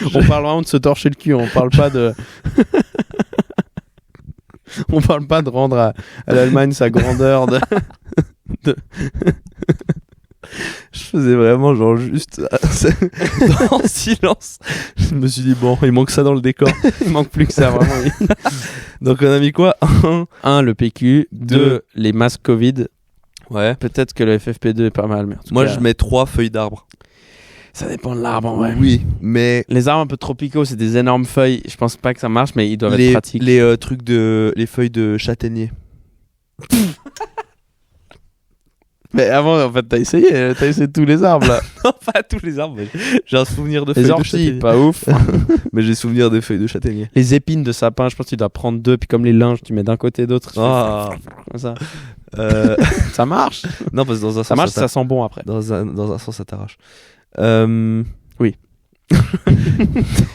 On parle vraiment de se torcher le cul. On parle pas de. On parle pas de rendre à l'Allemagne sa grandeur de... Je faisais vraiment genre juste en silence. Je me suis dit bon, il manque ça dans le décor. Il manque plus que ça vraiment. Donc on a mis quoi? 1 le PQ, 2 les masques Covid. Ouais. Peut-être que le FFP2 est pas mal, mais en tout moi cas, je mets 3 feuilles d'arbre. Ça dépend de l'arbre, ouais. Oui, mais les arbres un peu tropicaux, c'est des énormes feuilles. Je pense pas que ça marche, mais ils doivent être pratiques. Les trucs les feuilles de châtaignier. Mais avant, en fait, t'as essayé tous les arbres là. Non, pas tous les arbres. J'ai un souvenir de feuilles de châtaignier. Pas ouf. Mais j'ai souvenir des feuilles de châtaignier. Les épines de sapin, je pense que tu dois prendre 2, puis comme les linges, tu mets d'un côté et d'autre. Comme ça. Ça marche. Non, parce que dans un sens, ça marche, ça sent bon après. Dans un sens, ça t'arrache. Oui.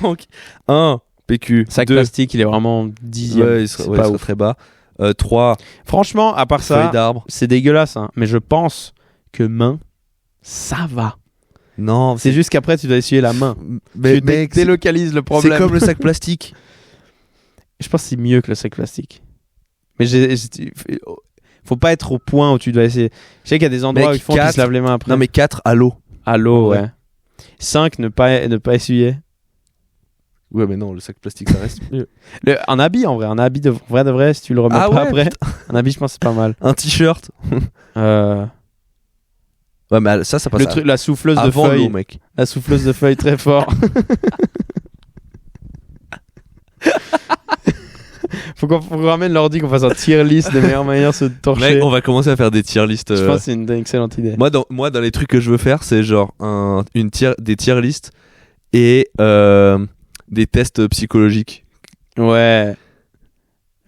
Donc, 1 PQ. Sac 2. Plastique, il est vraiment 10e. Ouais, il serait très bas. 3. Franchement, à part ça, c'est dégueulasse, hein, mais je pense que main, ça va. Non, c'est juste qu'après tu dois essuyer la main. Mais tu délocalises le problème. C'est comme le sac plastique. Je pense que c'est mieux que le sac plastique. Mais faut pas être au point où tu dois essayer. Je sais qu'il y a des endroits où ils font qu'ils se lavent les mains après. Non mais 4 à l'eau. À l'eau, ouais. 5 ne pas essuyer. Ouais, mais non, le sac plastique, ça reste mieux. Un habit, en vrai. Un habit de vrai, si tu le remets pas après. Putain. Un habit, je pense que c'est pas mal. Un t-shirt. Ouais, mais ça passe. La souffleuse de feuilles. Mec. La souffleuse de feuilles, très fort. Faut qu'on ramène l'ordi, qu'on fasse un tier list des meilleures manières de se torcher. Mec, on va commencer à faire des tier list. Je pense que c'est une excellente idée. Moi, dans les trucs que je veux faire, c'est genre des tier list et des tests psychologiques. Ouais.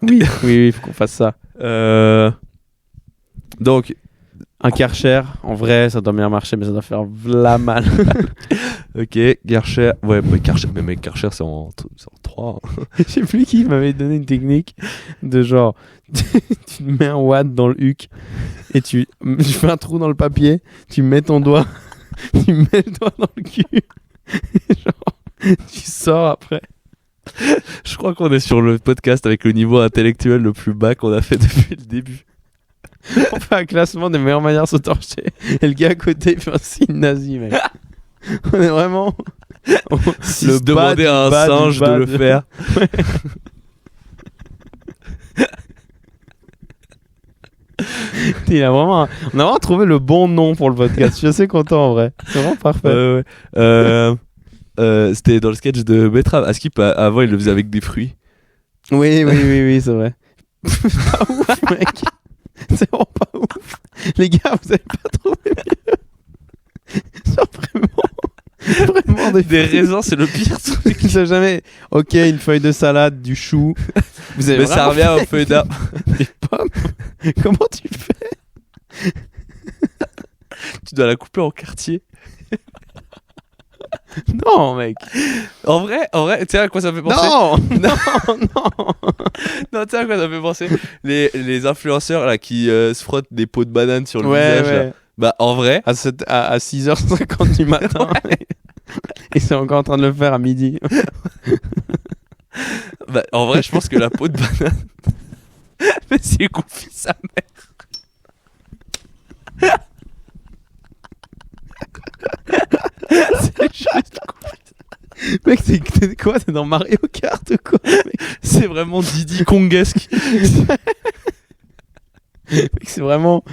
Oui, faut qu'on fasse ça. Donc, un Karcher, en vrai, ça doit bien marcher, mais ça doit faire v'là mal. Ok, Karcher. Ouais, Karcher, mais mec, Karcher, c'est en 3. Je sais plus qui m'avait donné une technique de genre, tu mets un watt dans le huc et tu fais un trou dans le papier, tu mets ton doigt, tu mets le doigt dans le cul, et genre, tu sors après. Je crois qu'on est sur le podcast avec le niveau intellectuel le plus bas qu'on a fait depuis le début. On fait un classement des meilleures manières de se torcher. Et le gars à côté, il fait un signe nazi, mec. On est vraiment... Si le demander à un singe de le faire. Ouais. On a vraiment trouvé le bon nom pour le podcast. Je suis assez content, en vrai. C'est vraiment parfait. C'était dans le sketch de Betrave. Askip, avant, il le faisait avec des fruits. Oui, c'est vrai. Pas ouf, mec. C'est vraiment pas ouf. Les gars, vous avez pas trouvé mieux. Genre vraiment des raisins, c'est le pire truc. Vous avez jamais... Ok, une feuille de salade, du chou. Vous avez mais ça revient aux feuilles d'arbre. Des pommes. Comment tu fais? Tu dois la couper en quartier. Non, mec. En vrai, tu sais à quoi ça me fait penser? Non. Non, tu sais à quoi ça me fait penser? Les influenceurs là qui se frottent des peaux de banane sur le visage. Ouais. Là. Bah en vrai, à 6h50 du matin. Ouais. Ils sont encore en train de le faire à midi. Bah en vrai, je pense que la peau de banane. Mais c'est Goofy sa mère. C'est juste Goofy. Mec, c'est quoi? T'es dans Mario Kart ou quoi? C'est vraiment Diddy Kongesque. Mec, c'est vraiment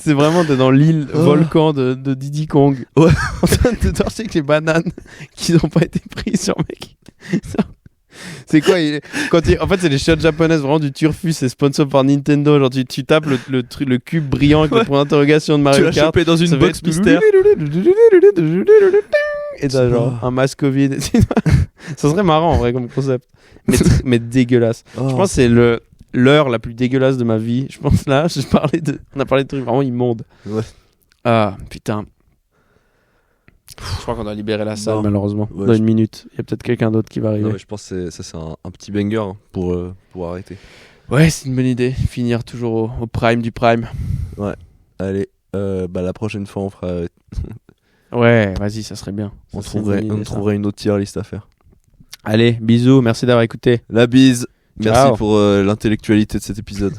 t'es dans l'île volcan de Diddy Kong. Ouais. En train de te torcher avec les bananes qui n'ont pas été prises sur mec. C'est quoi en fait, c'est les chiottes japonaises, vraiment du turfu, c'est sponsor par Nintendo. Genre, tu tapes le cube brillant avec le point d'interrogation de Mario Kart. Tu l'as chopé dans une box mystère. Et t'as genre un masque Covid. Ça serait marrant en vrai comme concept. Mais dégueulasse. Je pense que c'est l'heure la plus dégueulasse de ma vie. Je pense là, on a parlé de trucs vraiment immondes. Ouais. Ah putain. Je crois qu'on doit libérer la salle malheureusement. Dans une minute. Il y a peut-être quelqu'un d'autre qui va arriver. Non, je pense que c'est un petit banger pour arrêter. Ouais, c'est une bonne idée. Finir toujours au prime du prime. Ouais. Allez, la prochaine fois on fera. Ouais, vas-y, ça serait bien. On trouverait une autre tier list à faire. Allez, bisous, merci d'avoir écouté. La bise. Ciao. Merci pour l'intellectualité de cet épisode.